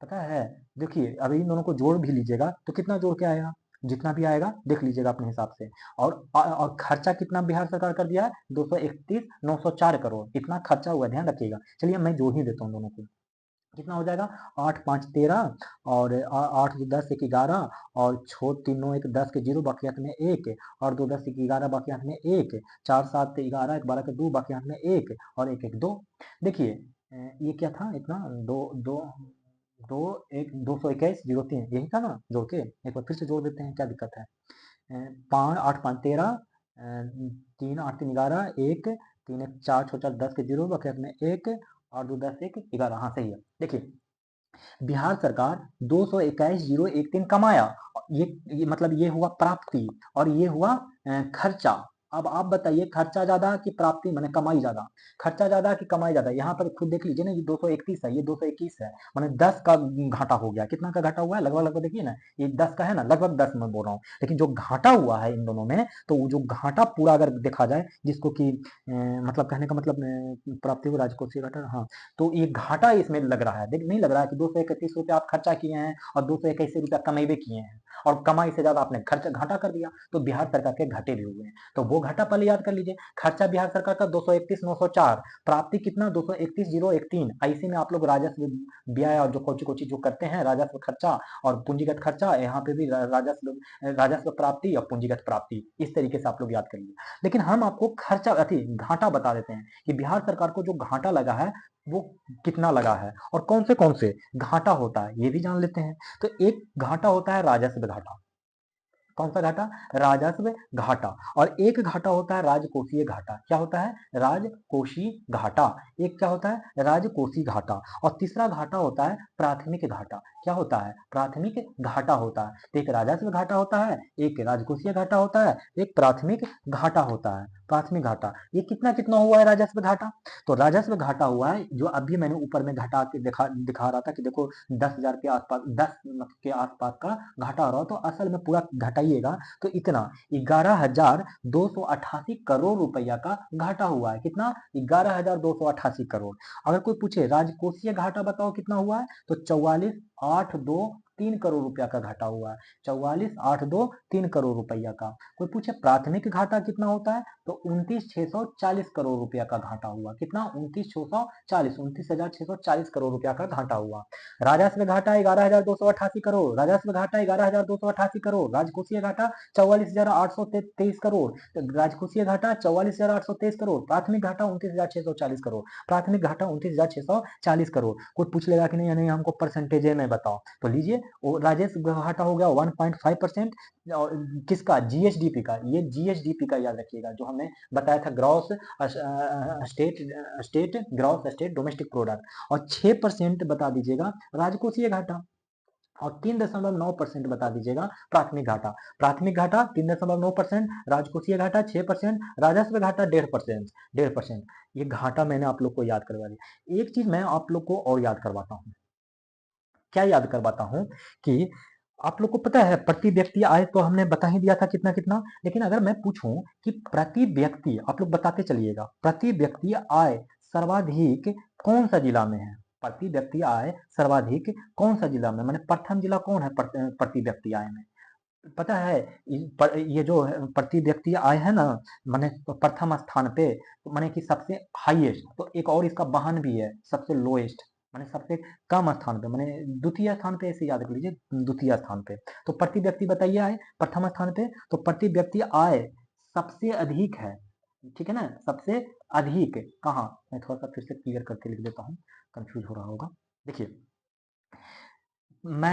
पता है? देखिए अभी इन दोनों को जोड़ भी लीजिएगा तो कितना जोड़ के आएगा, जितना भी आएगा देख लीजिएगा अपने हिसाब से। और खर्चा कितना बिहार सरकार कर दिया है? 231,904 करोड़। इतना खर्चा हुआ, ध्यान रखिएगा। चलिए मैं जोड़ ही देता हूँ दोनों को। कितना हो जाएगा? 8 5 13, और 8 2 10 1 11, और 6 3 9 1 10 के 0 बाकी हाथ में 1, और 2 10 1 11 बाकी हाथ में 1, 4 7 11 1 12 के 2 बाकी हाथ में 1, और 1 1 2। देखिए ये क्या था इतना? 2 2 2 1 221,03 यही था ना जोड़ के? एक बार फिर से जोड़ देते हैं, क्या दिक्कत है? 5 8 5 13, 3 8 3 11, 1 3 1 4 6 4 10 के 0 बाकी हाथ में 1, और 2 10 1 11। हाँ सही है। देखिए बिहार सरकार 221,013 कमाया, ये मतलब ये हुआ प्राप्ति, और ये हुआ खर्चा। अब आप बताइए खर्चा ज्यादा कि प्राप्ति, मैंने कमाई ज्यादा? खर्चा ज्यादा कि कमाई ज्यादा? यहाँ पर खुद देख लीजिए ना, ये 231 है, ये 221 है, मैंने 10 का घाटा हो गया। कितना का घाटा हुआ है? लगभग लगभग देखिए ना, ये 10 का है ना, लगभग 10 मैं बोल रहा हूँ। लेकिन जो घाटा हुआ है इन दोनों में, तो वो जो घाटा पूरा अगर देखा जाए, जिसको कि मतलब कहने का मतलब प्राप्ति को राजकोषीय घाटा, हाँ, तो ये घाटा इसमें लग रहा है। देख नहीं लग रहा है कि 231 रुपया आप खर्चा किए हैं और 221 रुपया कमेबे किए हैं, और कमाई से ज्यादा आपने खर्चा घाटा कर दिया, तो बिहार सरकार के घाटे भी हुए हैं। तो वो घाटा पहले याद कर लीजिए। खर्चा बिहार सरकार का 231,904, प्राप्ति कितना? 231,013। ऐसे में आप लोग राजस्व व्यय और जो कोची कोची जो करते हैं, राजस्व खर्चा और पूंजीगत खर्चा, यहाँ पे भी राजस्व प्राप्ति और पूंजीगत प्राप्ति, इस तरीके से आप लोग याद कर लीजिए। लेकिन हम आपको खर्चा अति घाटा बता देते हैं कि बिहार सरकार को जो घाटा लगा है वो कितना लगा है, और कौन से घाटा होता है ये भी जान लेते हैं। तो एक घाटा होता है राजस्व घाटा। कौन सा घाटा? राजस्व घाटा। और एक घाटा होता है राजकोषीय घाटा। क्या होता है? राजकोषीय घाटा। एक क्या होता है? राजकोषीय घाटा। और तीसरा घाटा होता है प्राथमिक घाटा। क्या होता है? प्राथमिक घाटा होता है। तो एक राजस्व घाटा होता है, एक राजकोषीय घाटा होता है, एक प्राथमिक घाटा होता है। प्राथमिक घाटा ये कितना कितना हुआ है राजस्व घाटा? तो राजस्व घाटा हुआ है, जो अभी मैंने ऊपर में घटा के दिखा रहा था कि देखो 10,000 के आसपास, 10 के आसपास का घाटा हो रहा है। तो असल में पूरा घटाइएगा तो इतना 11,288 करोड़ रुपया का घाटा हुआ है। कितना? 11,288 करोड़। अगर कोई पूछे राजकोषीय घाटा बताओ कितना हुआ है, तो 44,823 करोड़ रुपया का घाटा हुआ है। 44,823 करोड़ रुपया का। कोई पूछे प्राथमिक घाटा कितना होता है, तो 29,640 करोड़ रुपया का घाटा हुआ। कितना? 29,640 करोड़ रुपया का घाटा हुआ। राजस्व घाटा 11,288 करोड़। राजस्व घाटा 11,288 करोड़। राजकोषीय घाटा 44,823 करोड़। राजकोषीय घाटा 44,823 करोड़। प्राथमिक घाटा 29,640 करोड़। प्राथमिक घाटा 29,640 करोड़। कोई पूछ लेगा कि नहीं नहीं हमको परसेंटेज में में बताओ। तो लीजिए, वो राजेश घाटा हो गया 1.5%। और किसका? जीएसडीपी का। ये जीएसडीपी का याद रखिएगा, जो हमने बताया था, gross state state gross state domestic product. और 6% बता दीजिएगा राजकोषीय घाटा, और 3.9% बता दीजिएगा प्राथमिक घाटा। प्राथमिक घाटा 3.9%, राजकोषीय घाटा 6%, राजस्व घाटा 1.5%। 1.5%। ये घाटा मैंने आप लोग को याद करवा दिया। एक चीज मैं आप लोग को और याद करवाता हूँ। क्या याद करवाता हूँ कि आप लोग को पता है प्रति व्यक्ति आय तो हमने बता ही दिया था कितना कितना, लेकिन अगर मैं पूछूं कि प्रति व्यक्ति, आप लोग बताते चलिएगा, प्रति व्यक्ति आय सर्वाधिक कौन सा जिला में है? प्रति व्यक्ति आय सर्वाधिक कौन सा जिला में, माने प्रथम जिला कौन है प्रति व्यक्ति आय में? पता है? ये जो प्रति व्यक्ति आय है ना, माने प्रथम स्थान पे, माने कि सबसे हाईएस्ट, तो एक और इसका वाहन भी है, सबसे लोएस्ट, माने सबसे कम स्थान पे, माने द्वितीय स्थान पे, ऐसे याद कर लीजिए, द्वितीय स्थान पे। तो प्रति व्यक्ति बताइए आय प्रथम स्थान पे, तो प्रति व्यक्ति आय सबसे अधिक है, ठीक है ना, सबसे अधिक कहाँ? मैं थोड़ा सा फिर से क्लियर करके लिख देता हूँ, कंफ्यूज हो रहा होगा। देखिए,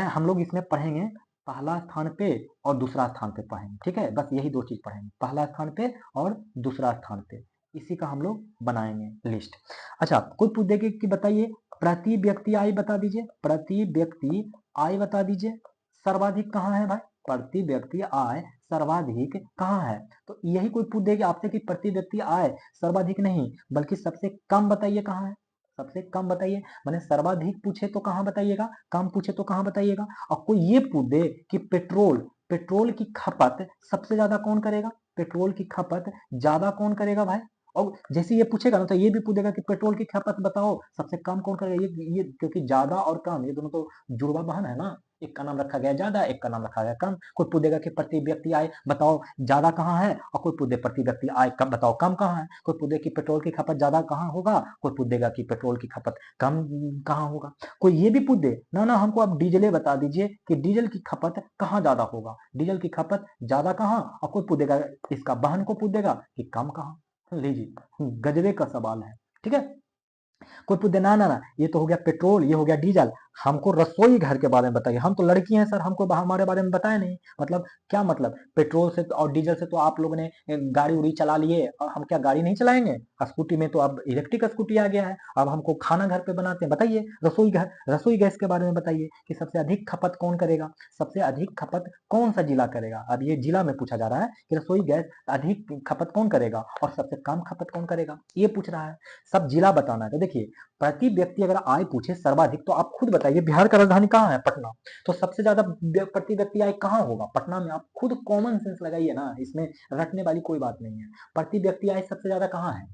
हम लोग इसमें पढ़ेंगे पहला स्थान पे और दूसरा स्थान पे पढ़ेंगे, ठीक है, बस यही दो चीज पढ़ेंगे, पहला स्थान पे और दूसरा स्थान पे, इसी का हम लोग बनाएंगे लिस्ट। अच्छा, कोई पूछ देगा कि बताइए प्रति व्यक्ति आय बता दीजिए, प्रति व्यक्ति आय बता दीजिए सर्वाधिक कहाँ है भाई? प्रति व्यक्ति आय सर्वाधिक कहाँ है? तो यही कोई पूछ देगा आपसे कि प्रति व्यक्ति आय सर्वाधिक नहीं, बल्कि सबसे कम बताइए कहाँ है? सबसे कम बताइए, मैंने सर्वाधिक पूछे तो कहाँ बताइएगा, कम पूछे तो कहाँ बताइएगा। और कोई ये पूछ दे कि पेट्रोल, पेट्रोल की खपत सबसे ज्यादा कौन करेगा? पेट्रोल की खपत ज्यादा कौन करेगा भाई? और जैसे ये पूछेगा ना, तो ये भी पूछेगा कि पेट्रोल की खपत बताओ सबसे कम कौन करेगा। ये क्योंकि ज्यादा और कम ये दोनों तो जुड़वा बहन है ना, एक का नाम रखा गया ज्यादा, एक का नाम रखा गया कम। कोई पूछेगा कि प्रति व्यक्ति आय बताओ ज्यादा कहाँ है, और कोई पूछे प्रति व्यक्ति आय कम बताओ कम कहाँ है। कोई पूछे कि पेट्रोल की खपत ज्यादा कहाँ होगा, कोई पूछेगा कि पेट्रोल की खपत कम कहाँ होगा। कोई ये भी पूछ दे ना ना हमको आप डीजल बता दीजिए कि डीजल की खपत कहाँ ज्यादा होगा, डीजल की खपत ज्यादा कहाँ, और कोई पूछेगा इसका बहन को पूछ देगा कि कम कहाँ। लीजिए, गजबे का सवाल है, ठीक है। कोई पूछ दे ना ना ना ये तो हो गया पेट्रोल, ये हो गया डीजल, हमको रसोई घर के बारे में बताइए। हम तो लड़की हैं सर, हमको हमारे बारे में बताया नहीं। मतलब क्या मतलब? पेट्रोल से और डीजल से तो आप लोगों ने गाड़ी उड़ी चला लिए, और हम क्या गाड़ी नहीं चलाएंगे? स्कूटी में तो अब इलेक्ट्रिक स्कूटी आ गया है। अब हमको खाना घर पे बनाते हैं, बताइए रसोई घर, रसोई गैस के बारे में बताइए कि सबसे अधिक खपत कौन करेगा, सबसे अधिक खपत कौन सा जिला करेगा। अब ये जिला में पूछा जा रहा है कि रसोई गैस अधिक खपत कौन करेगा और सबसे कम खपत कौन करेगा, ये पूछ रहा है। सब जिला बताना है। तो देखिए, प्रति व्यक्ति अगर आय पूछे सर्वाधिक, तो आप खुद बताइए बिहार का राजधानी कहाँ है? पटना। तो सबसे ज्यादा प्रति व्यक्ति आय कहाँ होगा? पटना में। आप खुद कॉमन सेंस लगाइए ना, इसमें रटने वाली कोई बात नहीं है। प्रति व्यक्ति आय सबसे ज्यादा कहाँ है?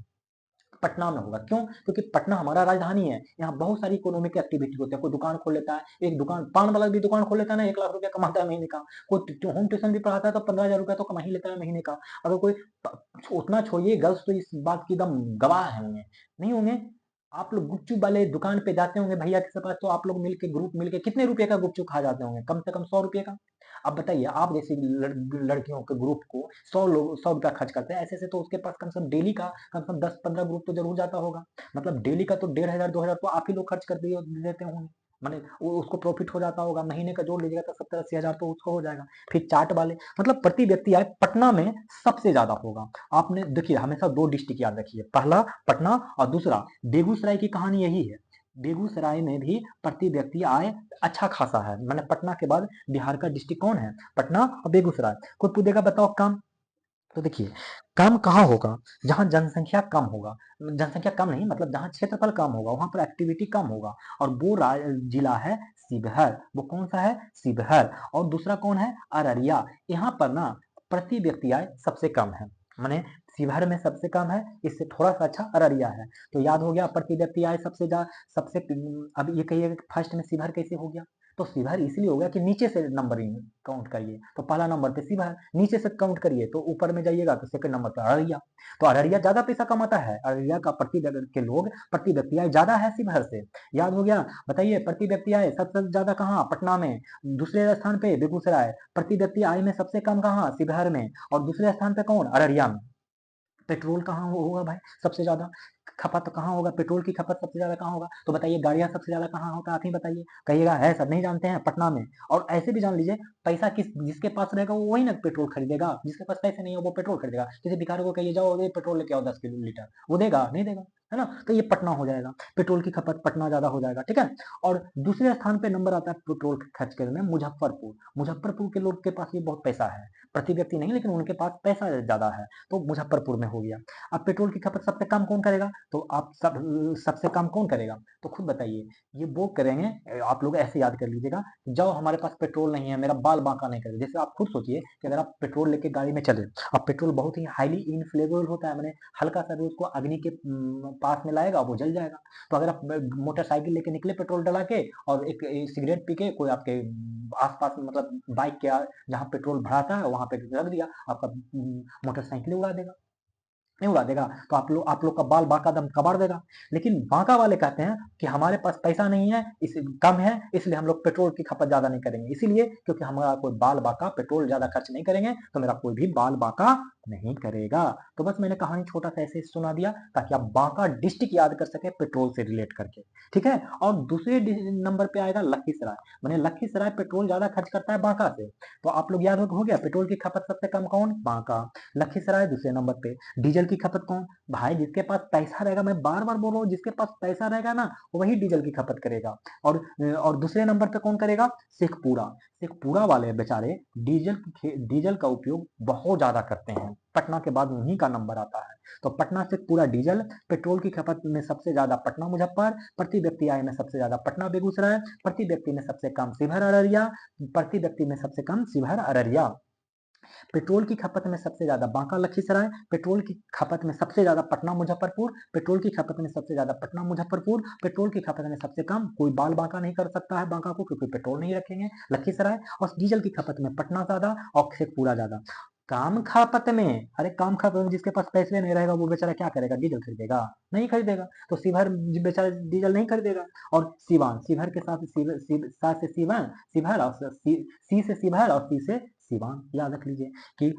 पटना में होगा। क्यों? क्योंकि पटना हमारा राजधानी है, यहाँ बहुत सारी इकोनॉमिक एक्टिविटी होती है। कोई दुकान खोल लेता है, एक दुकान पान वाला भी दुकान खोल लेता है ना, 1 लाख रुपया कमाता है महीने का। कोई होम ट्यूशन भी पढ़ाता है तो 15,000 रुपया तो कमा ही लेता है महीने का। अगर कोई उतना छोड़िए, गर्ल्स तो इस बात की एकदम गवाह है, होंगे नहीं होंगे। आप लोग गुपचुप वाले दुकान पे जाते होंगे भैया के पास, तो आप लोग मिलके ग्रुप मिलके कितने रुपए का गुपचुप खा जाते होंगे? कम से कम 100 रुपए का। अब बताइए, आप जैसी लड़कियों के ग्रुप को 100 लोग 100 रुपया खर्च करते हैं, ऐसे से तो उसके पास कम से कम डेली का कम से कम 10-15 ग्रुप तो जरूर जाता होगा। मतलब डेली का तो 1,500-2,000 तो आप ही लोग खर्च कर दिए देते होंगे। माने उसको प्रॉफिट हो जाता होगा, महीने का जोड़ लीजिएगा तो 70-80 हजार तो उसको हो जाएगा। फिर चाट वाले, मतलब प्रति व्यक्ति आय पटना में सबसे ज्यादा होगा। आपने देखिए हमेशा दो डिस्ट्रिक्ट याद रखिए, पहला पटना और दूसरा बेगूसराय की कहानी यही है। बेगूसराय में भी प्रति व्यक्ति आय अच्छा खासा है। मैंने पटना के बाद बिहार का डिस्ट्रिक्ट कौन है? पटना और बेगूसराय। कोई पूछेगा बताओ कम, तो देखिए कम कहाँ होगा? जहाँ जनसंख्या कम होगा, जनसंख्या कम नहीं मतलब जहाँ क्षेत्रफल कम होगा वहां पर एक्टिविटी कम होगा, और वो जिला है शिवहर। वो कौन सा है? शिवहर। और दूसरा कौन है? अररिया। यहाँ पर ना प्रति व्यक्ति आय सबसे कम है, माने शिवहर में सबसे कम है, इससे थोड़ा सा अच्छा अररिया है। तो याद हो गया प्रति व्यक्ति आय सबसे ज्यादा, सबसे। अब ये कहिए फर्स्ट में शिवहर कैसे हो गया? तो शिवहर इसलिए हो गया कि नीचे से नंबरिंग काउंट करिए, तो पहला नंबर पे शिवहर, नीचे से काउंट करिए तो ऊपर में जाइएगा तो सेकंड नंबर पे अररिया। तो अररिया ज्यादा पैसा कमाता है, अररिया का प्रति के लोग प्रति व्यक्ति आय ज्यादा है शिवहर से। याद हो गया? बताइए प्रति व्यक्ति आय सबसे ज्यादा कहाँ? पटना में। दूसरे स्थान पे बेगूसराय। प्रति व्यक्ति आय में सबसे कम कहाँ? शिवहर में। और दूसरे स्थान पे कौन? अररिया में। पेट्रोल कहाँ होगा भाई सबसे ज्यादा खपत कहाँ होगा, पेट्रोल की खपत सबसे ज्यादा कहाँ होगा, तो बताइए गाड़ियां सबसे ज्यादा कहाँ होता है, आप ही बताइए। कहिएगा है सर नहीं जानते हैं, पटना में। और ऐसे भी जान लीजिए, पैसा किस जिसके पास रहेगा वो वही ना पेट्रोल खरीदेगा, जिसके पास पैसे नहीं है वो पेट्रोल खरीदेगा। किसी भिखारी को कहिए जाओ ये पेट्रोल लेके आओ 10 किलो लीटर, वो देगा नहीं देगा, है ना। तो ये पटना हो जाएगा, पेट्रोल की खपत पटना ज्यादा हो जाएगा, ठीक है। और दूसरे स्थान पे नंबर आता है पेट्रोल खर्च करने में मुजफ्फरपुर। मुजफ्फरपुर के लोग के पास भी बहुत पैसा है, प्रति व्यक्ति नहीं लेकिन उनके पास पैसा ज्यादा है, तो मुजफ्फरपुर में हो गया। अब पेट्रोल की खपत सबसे कम कौन करेगा, तो आप सबसे कम कौन करेगा, तो खुद बताइए। ये वो करेंगे, आप लोग ऐसे याद कर लीजिएगा, जाओ हमारे पास पेट्रोल नहीं है, मेरा बाल बांका नहीं करे। जैसे आप खुद सोचिए कि अगर आप पेट्रोल लेके गाड़ी में चले, अब पेट्रोल बहुत ही हाईली इनफ्लेमेबल होता है, मैंने हल्का सा भी उसको अग्नि के पास में लाएगा वो जल जाएगा। तो अगर आप मोटरसाइकिल लेके निकले पेट्रोल डला के, और एक सिगरेट पी के कोई आपके आसपास में, मतलब बाइक के जहाँ पेट्रोल भराता है वहां पे रख दिया, आपका मोटरसाइकिल उड़ा देगा, नहीं उड़ा देगा, तो आप लोग का बाल बांका दम कबाड़ देगा। लेकिन बांका वाले कहते हैं कि हमारे पास पैसा नहीं है, इस कम है, इसलिए हम लोग पेट्रोल की खपत ज्यादा नहीं करेंगे, इसीलिए क्योंकि हमारा कोई बाल बांका पेट्रोल ज्यादा खर्च नहीं करेंगे, तो मेरा कोई भी बाल बांका नहीं करेगा। तो बस मैंने कहानी छोटा सा ऐसे सुना दिया ताकि आप बांका डिस्ट्रिक्ट याद कर सके पेट्रोल से रिलेट करके, ठीक है। और दूसरे नंबर पे आएगा लखीसराय। मैंने लखीसराय पेट्रोल ज्यादा खर्च करता है बांका से, तो आप लोग याद हो गया पेट्रोल की खपत सबसे कम कौन, बांका। लखीसराय दूसरे नंबर पे। डीजल की खपत कौन, भाई जिसके पास पैसा रहेगा, मैं बार बार बोल रहा हूँ, जिसके पास पैसा रहेगा ना वही डीजल की खपत करेगा। और दूसरे नंबर पे कौन करेगा, शेखपुरा। शेखपुरा वाले बेचारे डीजल का उपयोग बहुत ज्यादा करते हैं, पटना के बाद उन्हीं का नंबर आता है। तो पटना से पूरा डीजल, पेट्रोल की खपत में सबसे ज्यादा पटना मुजफ्फर, प्रति व्यक्ति आय में सबसे ज्यादा पटना बेगूसराय, प्रति व्यक्ति में सबसे कम शिवहर अररिया, प्रति व्यक्ति में सबसे कम शिवहर अररिया। पेट्रोल की खपत में सबसे ज्यादा बांका लखीसराय, पेट्रोल की खपत में सबसे ज्यादा पटना मुजफ्फरपुर, पेट्रोल की खपत में सबसे ज्यादा पटना मुजफ्फरपुर, पेट्रोल की खपत में सबसे कम कोई बाल बांका नहीं कर सकता है बांका को, क्योंकि पेट्रोल नहीं रखेंगे लखीसराय। और डीजल की खपत में पटना ज्यादा और शेखपुरा ज्यादा। काम खपत में, अरे काम खपत में जिसके पास पैसे नहीं रहेगा वो बेचारा क्या करेगा, डीजल खरीदेगा, नहीं खरीदेगा। तो शिवहर बेचारा डीजल नहीं खरीदेगा। और सिवान, शिवहर के साथ साथ से सिवान, शिवहर और सी से शिवहर और सी से सिवान, याद रख लीजिए कि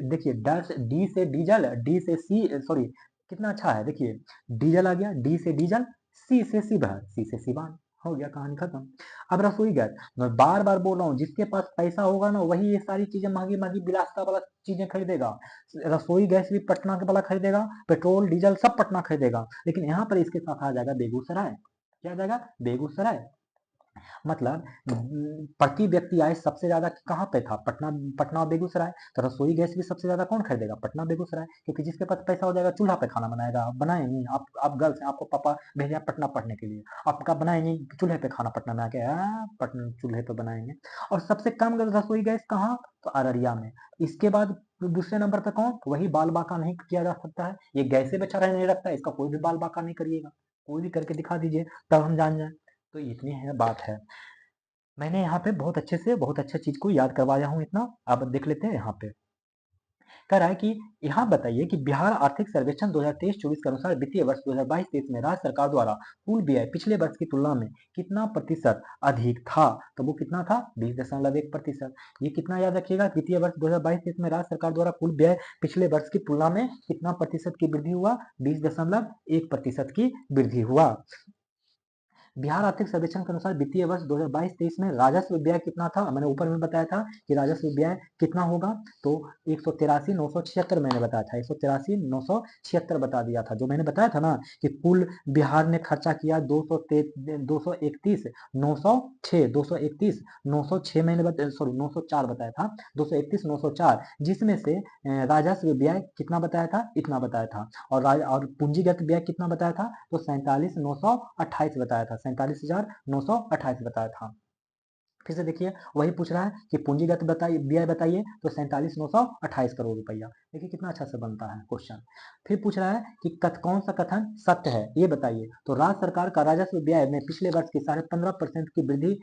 देखिए डी से डीजल, डी से सी, सॉरी कितना अच्छा है, देखिए डीजल आ गया, डी से डीजल, सी से शिवहर, सी से सिवान, हो गया कहानी खत्म। अब रसोई गैस, मैं बार बार बोल रहा हूँ, जिसके पास पैसा होगा ना वही ये सारी चीजें महंगी महंगी बिलासता वाला चीजें खरीदेगा। रसोई गैस भी पटना के वाला खरीदेगा, पेट्रोल डीजल सब पटना खरीदेगा, लेकिन यहाँ पर इसके साथ आ जाएगा बेगूसराय। क्या आ जाएगा, बेगूसराय। मतलब प्रति व्यक्ति आय सबसे ज्यादा कहाँ पे था, पटना, पटना और बेगूसराय। तो रसोई गैस भी सबसे ज्यादा कौन खरीदेगा, पटना बेगूसराय, क्योंकि जिसके पास पैसा हो जाएगा चूल्हा पे खाना बनाएगा। आप बनाए नहीं, आप गर्ल्स हैं, आपको पापा भेजा पटना पढ़ने के लिए, आपका बनाए नहीं चूल्हे पे खाना, पटना में आके पटना चूल्हे पे बनाएंगे। और सबसे कम रसोई गैस कहाँ, तो अररिया में। इसके बाद दूसरे नंबर पे कौन, तो वही बाल बांका नहीं किया जा सकता है, ये गैसे बेचारा नहीं रखता है, इसका कोई भी बाल बांका नहीं करिएगा, कोई भी करके दिखा दीजिए तब हम जान जाए। तो इतनी है बात है। मैंने यहाँ पे बहुत अच्छे से बहुत अच्छा चीज को याद करवाया हूँ इतना। अब देख लेते हैं यहाँ पे कह रहा है कि यहाँ बताइए कि बिहार आर्थिक सर्वेक्षण 2023-24 के अनुसार वित्तीय वर्ष 2022-23 में राज्य सरकार द्वारा कुल व्यय पिछले वर्ष की तुलना में कितना प्रतिशत अधिक था, तो वो कितना था, 20.1%। ये कितना याद रखिएगा, वित्तीय वर्ष 2022-23 में राज्य सरकार द्वारा कुल व्यय पिछले वर्ष की तुलना में कितना प्रतिशत की वृद्धि हुआ, 20.1% की वृद्धि हुआ। बिहार आर्थिक सर्वेक्षण के अनुसार वित्तीय वर्ष 2022-23 में राजस्व व्यय कितना था, मैंने ऊपर में बताया था कि राजस्व व्यय कितना होगा, तो 183,976 मैंने बताया था, 183,976 बता दिया था। जो मैंने बताया था ना कि कुल बिहार ने खर्चा किया 231,906 मैंने सॉरी 904 बताया था, 231,904, जिसमें से राजस्व व्यय कितना बताया था, इतना बताया था। और पूंजीगत व्यय कितना बताया था, तो 47,928 बताया था, 47,928 बताया था। फिर से देखिए वही पूछ रहा है कि पूंजीगत बताइए, व्यय बताइए, तो 47,928 करोड़ रुपया। देखिए कितना अच्छा से बनता है क्वेश्चन। फिर पूछ रहा है कि कौन सा कथन सत्य है ये बताइए, तो राज्य सरकार का राजस्व व्यय में पिछले वर्ष की 15.5% की वृद्धि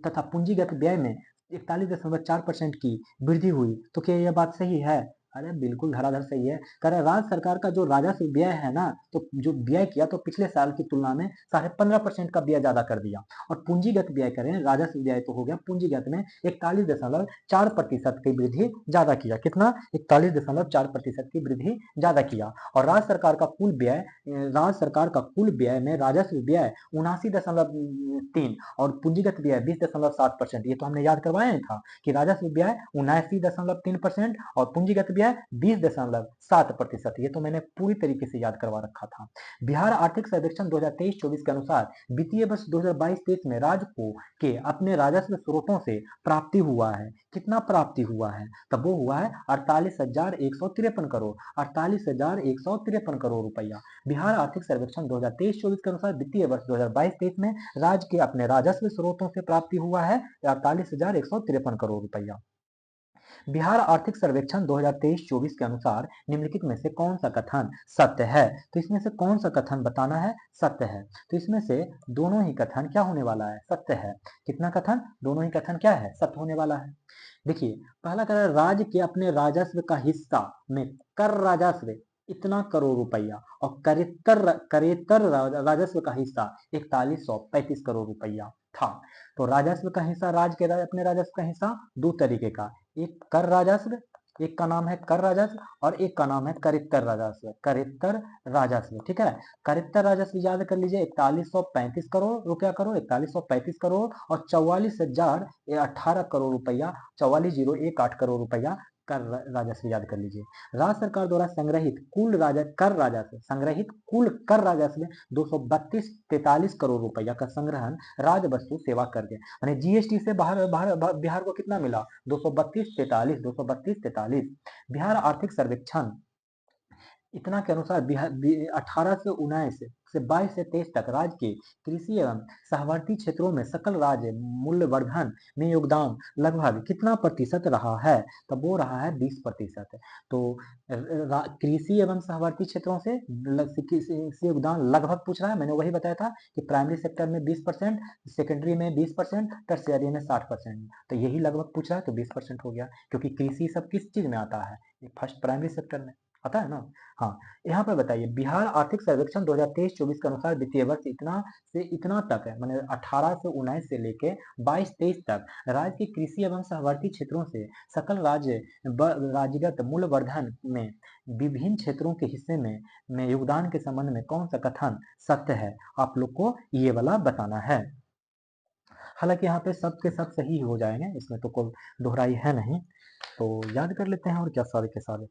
तथा पूंजीगत व्यय में 41.4% की वृद्धि हुई, तो क्या यह बात सही है, अरे बिल्कुल धराधर सही है। कह रहा है राज्य सरकार का जो राजस्व व्यय है ना, तो जो व्यय किया तो पिछले साल की तुलना में 15.5% का व्यय ज्यादा कर दिया। और पूंजीगत व्यय करें, राजस्व व्यय तो हो गया, पूंजीगत में 41.4% की वृद्धि ज्यादा किया। कितना? 41.4% की वृद्धि ज्यादा किया। और राज्य सरकार का कुल व्यय, राज्य सरकार का कुल व्यय में राजस्व व्यय 79.3 और पूंजीगत व्यय 20.7%। ये तो हमने याद करवाया ही था कि राजस्व व्यय 79.3% और पूंजीगत व्यय 20.7%। ये तो मैंने पूरी तरीके से याद करवा रखा था। बिहार आर्थिक सर्वेक्षण 2023-24 के अनुसार वित्तीय वर्ष 2022-23 में राज्य को के अपने राजस्व स्रोतों से प्राप्ति हुआ है। कितना प्राप्ति हुआ है? तब वो हुआ है 48,153 करोड़, 48,153 करोड़ रुपया। बिहार आर्थिक सर्वेक्षण 2023-24 के अनुसार वित्तीय वर्ष 2022-23 में राज्य के अपने राजस्व स्रोतों से प्राप्ति हुआ है 48,153 करोड़ रुपया। बिहार आर्थिक सर्वेक्षण 2023-24 के अनुसार निम्नलिखित में से कौन सा कथन सत्य है? तो इसमें से कौन सा कथन बताना है सत्य है? तो इसमें से दोनों ही कथन क्या होने वाला है? सत्य है। कितना कथन? दोनों ही कथन क्या है? सत्य होने वाला है। देखिए, पहला कह रहा है राज्य के अपने राजस्व का हिस्सा में कर राजस्व इतना करोड़ रुपया और करेतर राजस्व का हिस्सा 4135 करोड़ रुपया था। तो राजस्व का हिस्सा, राज्य के अपने राजस्व का हिस्सा दो तरीके का, एक कर राजस्व, एक का नाम है कर राजस्व और एक का नाम है करित्तर राजस्व। करित्तर राजस्व, ठीक है। करित्तर राजस्व याद कर लीजिए 4135 करोड़ रुपया, करो 4135 करोड़ और 44,018 करोड़ रुपया, 44,018 करोड़ रुपया कर राजस्व याद कर लीजिए। राज्य सरकार द्वारा संग्रहित कुल कर राजस्व, संग्रहित कुल कर राजस्व 232,43 करोड़ रुपया का संग्रहण राज्य वस्तु सेवा कर दिया। यानी जीएसटी से बिहार को कितना मिला? 232,43, 232,43। बिहार आर्थिक सर्वेक्षण इतना के अनुसार 1819 से 22 से 23 तक राज्य के कृषि एवं सहवर्ती क्षेत्रों में सकल राज्य मूल्यवर्धन में योगदान लगभग कितना प्रतिशत रहा है? तब वो रहा है 20%। तो कृषि एवं सहवर्ती क्षेत्रों से योगदान लगभग पूछ रहा है। मैंने वही बताया था कि प्राइमरी सेक्टर में 20%, सेकेंडरी में 20%, टर्शियरी में 60%। तो यही लगभग पूछ रहा है, तो 20% हो गया, क्योंकि कृषि सब किस चीज में आता है? फर्स्ट प्राइमरी सेक्टर में आता है ना। हाँ, यहाँ पर बताइए बिहार आर्थिक सर्वेक्षण 2023-24 के अनुसार वित्तीय वर्ष इतना से इतना तक है, मैंने 1819 से लेके 22-23 तक राज्य के कृषि एवं सहवर्ती क्षेत्रों से सकल राज्यगत मूल्यवर्धन में विभिन्न क्षेत्रों के हिस्से में योगदान के संबंध में कौन सा कथन सत्य है? आप लोग को ये वाला बताना है। हालांकि यहाँ पे सब के सब सही हो जाएंगे, इसमें तो कोई दोहराई है नहीं। तो याद कर लेते हैं और क्या, सारे के सारे।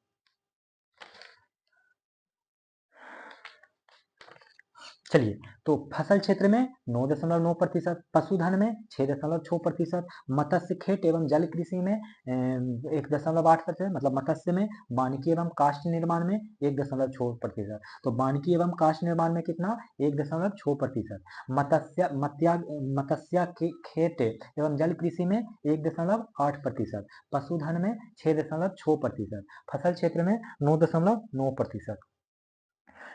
चलिए, तो फसल क्षेत्र में 9.9%, पशुधन में 6.6%, मत्स्य खेत एवं जल कृषि में 1.8%, मतलब मत्स्य में, वानिकी एवं काष्ठ निर्माण में 1.6%। तो वानिकी एवं काष्ठ निर्माण में कितना? 1.6%। मत्स्य खेत एवं जल कृषि में 1.8%, पशुधन में 6.6%, फसल क्षेत्र में 9.9%।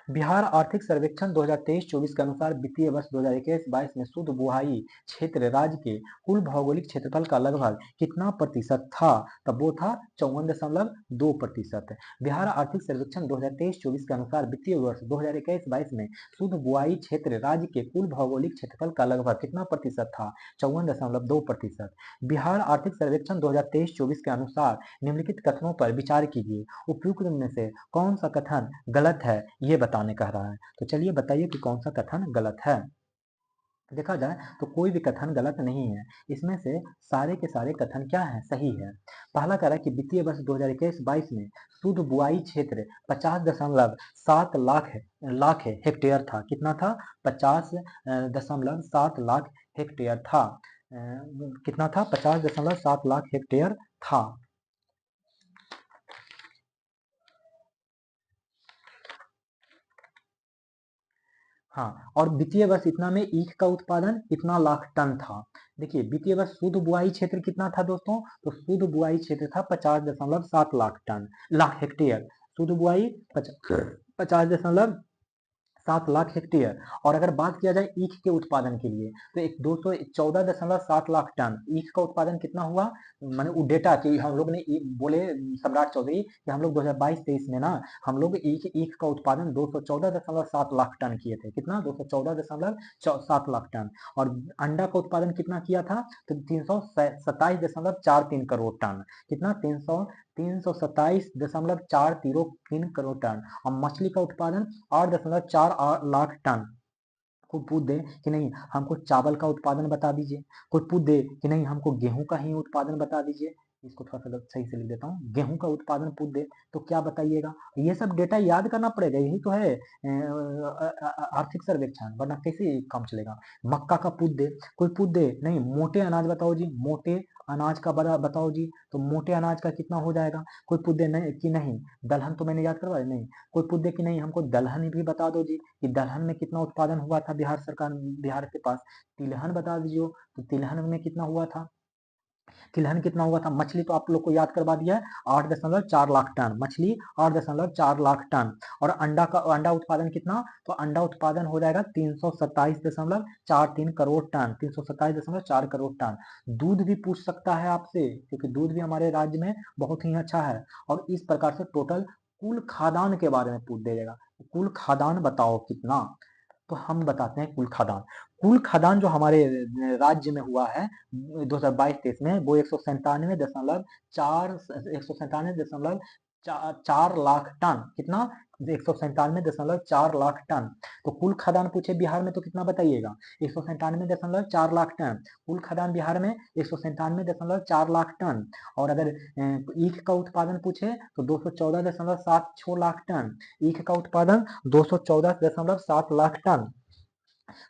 बिहार आर्थिक सर्वेक्षण 2023-24 के अनुसार वित्तीय वर्ष 2021-22 में शुद्ध बुआई क्षेत्र राज्य के कुल भौगोलिक क्षेत्रफल का लगभग कितना प्रतिशत था? तब वो था 54.2%। बिहार आर्थिक सर्वेक्षण 2023-24 के अनुसार वित्तीय वर्ष 2021-22 में शुद्ध बुआई क्षेत्र राज्य के कुल भौगोलिक क्षेत्रफल का लगभग कितना प्रतिशत था? 54.2%। बिहार आर्थिक सर्वेक्षण 2023-24 के अनुसार निम्नलिखित कथनों पर विचार कीजिए, उपयुक्त में से कौन सा कथन गलत है ये बताने कह रहा है। तो चलिए बताइए कि कौन सा कथन गलत है। देखा जाए तो कोई भी कथन गलत नहीं है, इसमें से सारे के सारे कथन क्या है? सही है। पहला कह रहा है कि वित्तीय वर्ष 2021-22 में शुद्ध बुआई क्षेत्र 50.7 लाख हेक्टेयर था। कितना था? 50.7 लाख हेक्टेयर था। कितना था? 50.7 लाख हेक्टेयर था। हाँ, और वित्तीय वर्ष इतना में ईख का उत्पादन इतना लाख टन था। देखिए, वित्तीय वर्ष शुद्ध बुआई क्षेत्र कितना था दोस्तों? तो शुद्ध बुआई क्षेत्र था 50.7 लाख हेक्टेयर। शुद्ध बुआई 50.7 7 लाख हेक्टेयर। और अगर बात किया जाए ईख के उत्पादन के लिए तो एक 214.7 लाख टन ईख का उत्पादन कितना हुआ, माने वो डेटा कि हम लोग ने बोले सम्राट चौधरी कि हम लोग 2022-23 में ना हम लोग ईख ईख का उत्पादन 214.7 लाख टन किए थे। कितना? 214.7 लाख टन। और अंडा का उत्पादन कितना किया था? तो 327.43 करोड़ टन। कितना? 327.43 करोड़ टन। और मछली का उत्पादन 8.4 लाख टन। कोई पूछ दे कि नहीं हमको चावल का उत्पादन बता दीजिए, कोई पूछ दे कि नहीं हमको गेहूं का ही उत्पादन बता दीजिए, इसको थोड़ा सा सही से लिख देता हूँ, गेहूं का उत्पादन पूछ दे तो क्या बताइएगा? ये सब डेटा याद करना पड़ेगा, यही तो है आर्थिक सर्वेक्षण, वरना कैसे काम चलेगा? मक्का का पूछ दे, कोई पूछ दे नहीं मोटे अनाज बताओ जी, मोटे अनाज का बताओ जी, तो मोटे अनाज का कितना हो जाएगा? कोई पूछ दे नहीं कि नहीं दलहन, तो मैंने याद करवाया नहीं, कोई पूछ दे कि नहीं हमको दलहन भी बता दो जी कि दलहन में कितना उत्पादन हुआ था बिहार सरकार, बिहार के पास। तिलहन बता दीजिए तो तिलहन में कितना हुआ था, तिलहन कितना हुआ था। मछली तो आप लोग को याद करवा दिया है, 8.4 लाख टन मछली, 8.4 लाख टन। और अंडा का अंडा उत्पादन कितना, तो अंडा उत्पादन हो जाएगा 327.43 करोड़ टन, 327.4 करोड़ टन। दूध भी पूछ सकता है आपसे, क्योंकि दूध भी हमारे राज्य में बहुत ही अच्छा है। और इस प्रकार से टोटल कुल खाद्यान्न के बारे में पूछ देगा, कुल खाद्यान्न बताओ कितना। तो हम बताते हैं कुल खादान। कुल खादान जो हमारे राज्य में हुआ है 2022-23 में, वो 197.4 लाख टन। कितना? 197.4 लाख टन। तो कुल खादान पूछे बिहार में तो कितना बताइएगा? 197.4 लाख टन। कुल खादान बिहार में 197.4 लाख टन। और अगर ईख का उत्पादन पूछे तो 214.76 लाख टन। ईख का उत्पादन 214.7 लाख टन।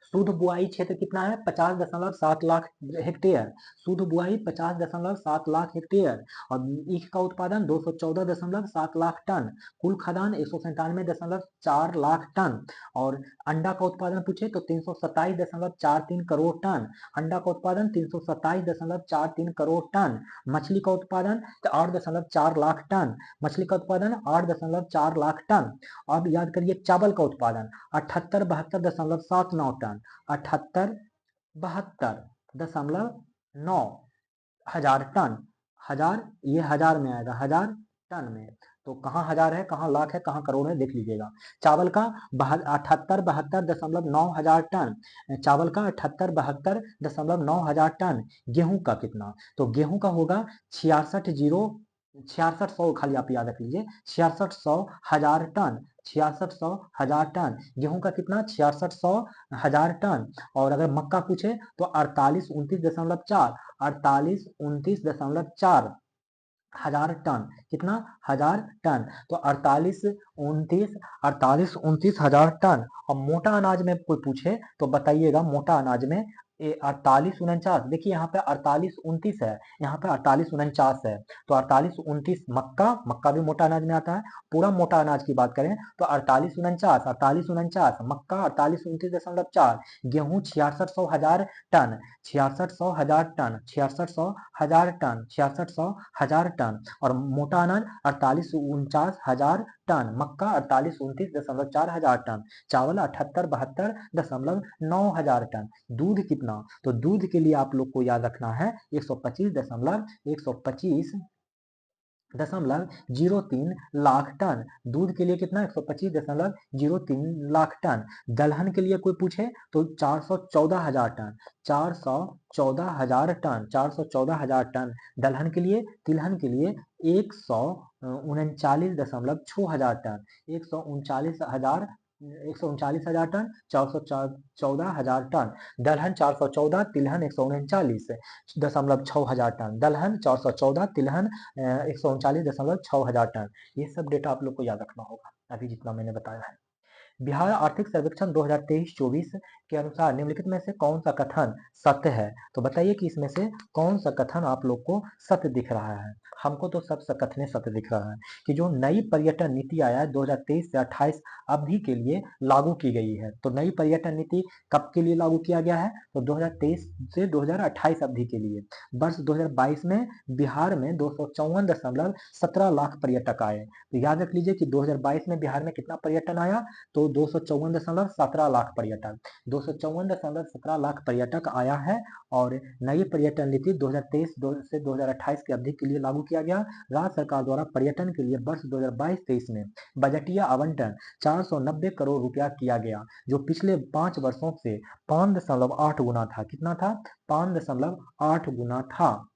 शुद्ध बुआई क्षेत्र कितना है? 50.7 लाख हेक्टेयर। शुद्ध बुआई 50.7 लाख हेक्टेयर। और ईख का उत्पादन 214.7 लाख टन। कुल खाद्यान्न 197.4 लाख टन। और अंडा का उत्पादन पूछे तो 327.43 करोड़ टन। अंडा का उत्पादन 327.43 करोड़ टन। मछली का उत्पादन 8.4 लाख टन। मछली का उत्पादन 8.4 लाख टन। अब याद करिए चावल का उत्पादन 78-72.79 टन। 78-72.9 हजार टन। हजार, ये हजार में आएगा, हजार टन में। तो कहाँ हजार है, कहाँ लाख है, कहाँ करोड़ है, देख लीजिएगा। चावल का 78-72.9 हजार टन। चावल का 78-72.9 हजार टन। गेहूं का कितना? तो गेहूं का होगा 66,000 खाली आप याद रख लीजिए, 66,000 टन। 66,000 टन गेहूं का कितना? 66,000 टन। और अगर मक्का पूछे तो 48-29.4, 48-29.4 हजार टन। कितना? हजार टन। तो 48-29 हजार टन। और मोटा अनाज में कोई पूछे तो बताइएगा, मोटा अनाज में 48-49, देखिए यहाँ पे 48-29 है, यहाँ पे 48-49 है। तो 48-29 मक्का, मक्का भी मोटा अनाज में आता है। पूरा मोटा अनाज की बात करें तो 48-49, 48-49 मक्का, 48-29.4 गेहूं, 66,000 टन, 66,000 टन, 66,000 टन, 66,000 टन। और मोटा अनाज 48-49 टन। मक्का 48-29.4 हजार टन। चावल 78-72.9 हजार टन। दूध कितना? तो दूध के लिए आप लोग को याद रखना है 125.03 लाख टन। दूध के लिए कितना? 125.03 लाख टन। दलहन के लिए कोई पूछे तो 414,000 टन, 414,000 टन, 414,000 टन दलहन के लिए। तिलहन के लिए 139.6 हजार टन, 139,000, 139,000 टन, 414,000 टन। दलहन 414, तिलहन 139.6 हजार टन। दलहन 414, तिलहन 139.6 हजार टन। ये सब डेटा आप लोग को याद रखना होगा, अभी जितना मैंने बताया है। बिहार आर्थिक सर्वेक्षण 2023-24 के अनुसार निम्नलिखित में से कौन सा कथन सत्य है? तो बताइए कि इसमें से कौन सा कथन आप लोग को सत्य दिख रहा है? हमको तो सब कथन सत्य दिख रहा है कि जो नई पर्यटन नीति आया है 2023 से 28 अवधि के लिए लागू की गई है। तो नई पर्यटन नीति कब के लिए लागू किया गया है? तो 2023 से 2028 अवधि के लिए। वर्ष 2022 में बिहार में 254.17 लाख पर्यटक आए। तो याद रख लीजिए कि 2022 में बिहार में कितना पर्यटन आया? तो 254.17 लाख पर्यटक, 254.17 लाख पर्यटक आया है। और नई पर्यटन नीति 2023 से 2028 की अवधि के लिए लागू किया गया। राज्य सरकार द्वारा पर्यटन के लिए वर्ष 2022-23 में बजटीय आवंटन 490 करोड़ रुपया किया गया, जो पिछले 5 वर्षों से 5.8 गुना था। कितना था? 5.8 गुना था।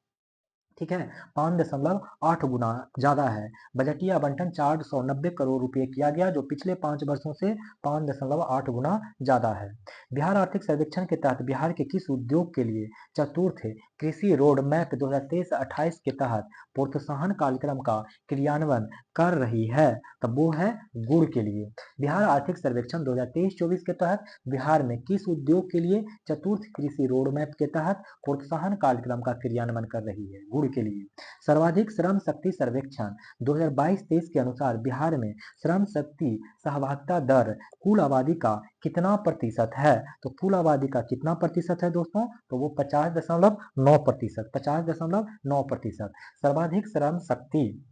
ठीक है, 5.8 गुना ज्यादा है। बजटीय आवंटन 490 करोड़ रुपए किया गया, जो पिछले 5 वर्षों से 5.8 गुना ज्यादा है। बिहार आर्थिक सर्वेक्षण के तहत बिहार के किस उद्योग के लिए चतुर्थ कृषि रोड मैप 2023-28 के तहत प्रोत्साहन कार्यक्रम का क्रियान्वयन कर रही है? तब वो है गुड़ के लिए। बिहार आर्थिक सर्वेक्षण 2023-24 के तहत बिहार में किस उद्योग के लिए चतुर्थ कृषि रोड मैप के तहत प्रोत्साहन कार्यक्रम का क्रियान्वयन कर रही है? गुड़ के लिए। सर्वाधिक श्रम शक्ति सर्वेक्षण 2022-23 के अनुसार बिहार में श्रम शक्ति सहभागिता दर कुल आबादी का कितना प्रतिशत है? तो कुल आबादी का कितना प्रतिशत है दोस्तों? तो वो 50.9%, 50.9%। सर्वाधिक श्रम शक्ति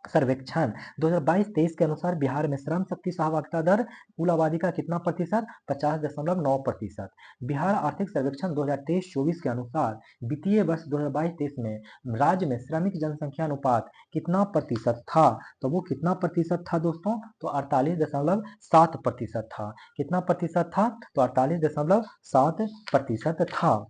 सर्वेक्षण 2022-23 के अनुसार बिहार में श्रम शक्ति सहभागिता दर कुल आबादी का कितना प्रतिशत? 50.9%। बिहार आर्थिक सर्वेक्षण 2023-24 के अनुसार वित्तीय वर्ष 2022-23 में राज्य में श्रमिक जनसंख्या अनुपात कितना प्रतिशत था? तो वो कितना प्रतिशत था दोस्तों? तो 48.7% था। कितना प्रतिशत था? तो 48.7% था।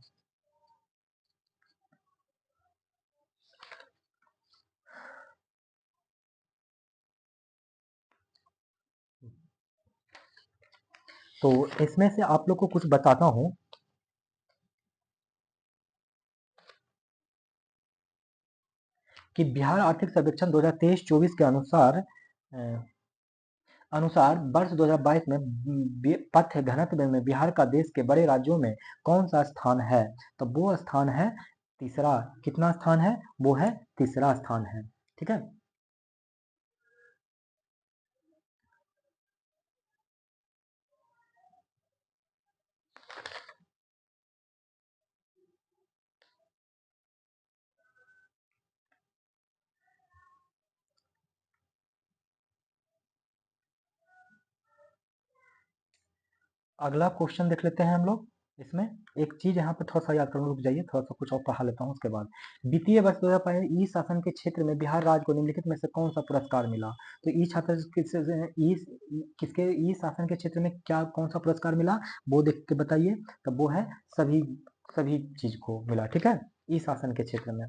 तो इसमें से आप लोग को कुछ बताता हूं कि बिहार आर्थिक सर्वेक्षण 2023-24 के अनुसार वर्ष 2022 में पथ घनत्व में बिहार का देश के बड़े राज्यों में कौन सा स्थान है? तो वो स्थान है तीसरा। कितना स्थान है? वो है तीसरा स्थान है। ठीक है। अगला क्वेश्चन देख लेते हैं हम लोग। इसमें एक चीज यहाँ पे थोड़ा सा याद करो, रुक जाइए, थोड़ा सा कुछ और पढ़ा लेता हूँ उसके बाद। वित्तीय वर्ष 2025 ई शासन के क्षेत्र में बिहार राज्य को निम्नलिखित में से कौन सा पुरस्कार मिला? तो ई छात्र किसके ई शासन के क्षेत्र में क्या कौन सा पुरस्कार मिला वो देख के बताइए। तब वो है सभी सभी चीज को मिला। ठीक है, ई शासन के क्षेत्र में।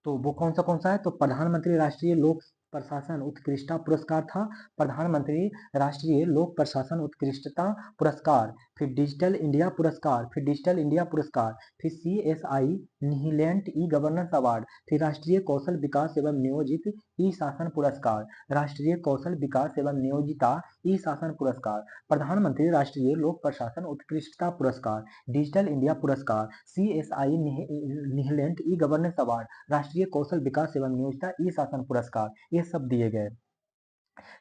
तो वो कौन सा है? तो प्रधानमंत्री राष्ट्रीय लोक प्रशासन उत्कृष्टता पुरस्कार था। प्रधानमंत्री राष्ट्रीय लोक प्रशासन उत्कृष्टता पुरस्कार, फिर डिजिटल इंडिया पुरस्कार, फिर डिजिटल इंडिया पुरस्कार, फिर CSI निहिलेंट ई गवर्नेंस अवार्ड, फिर राष्ट्रीय कौशल विकास एवं नियोजित ई शासन पुरस्कार, राष्ट्रीय कौशल विकास एवं नियोजिता ई शासन पुरस्कार, प्रधानमंत्री राष्ट्रीय लोक प्रशासन उत्कृष्टता पुरस्कार, डिजिटल इंडिया पुरस्कार, CSI निहिलेंट ई गवर्नेंस अवार्ड, राष्ट्रीय कौशल विकास एवं नियोजिता ई शासन पुरस्कार, ये सब दिए गए।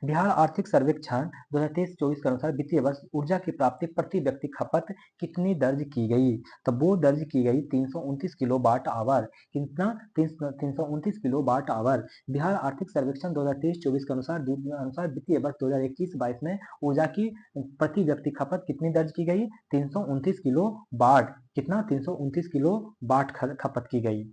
बिहार आर्थिक सर्वेक्षण 2023-24 के अनुसार वित्तीय वर्ष ऊर्जा की प्राप्ति प्रति व्यक्ति खपत कितनी दर्ज की गई? तो वो दर्ज की गई 329 किलो वाट आवर। कितना? 329 किलो वाट आवर। बिहार आर्थिक सर्वेक्षण 2023-24 के अनुसार वित्तीय वर्ष 2021-22 में ऊर्जा की प्रति व्यक्ति खपत कितनी दर्ज की गई? 329 किलो वाट। कितना? 329 किलो वाट खपत की गई।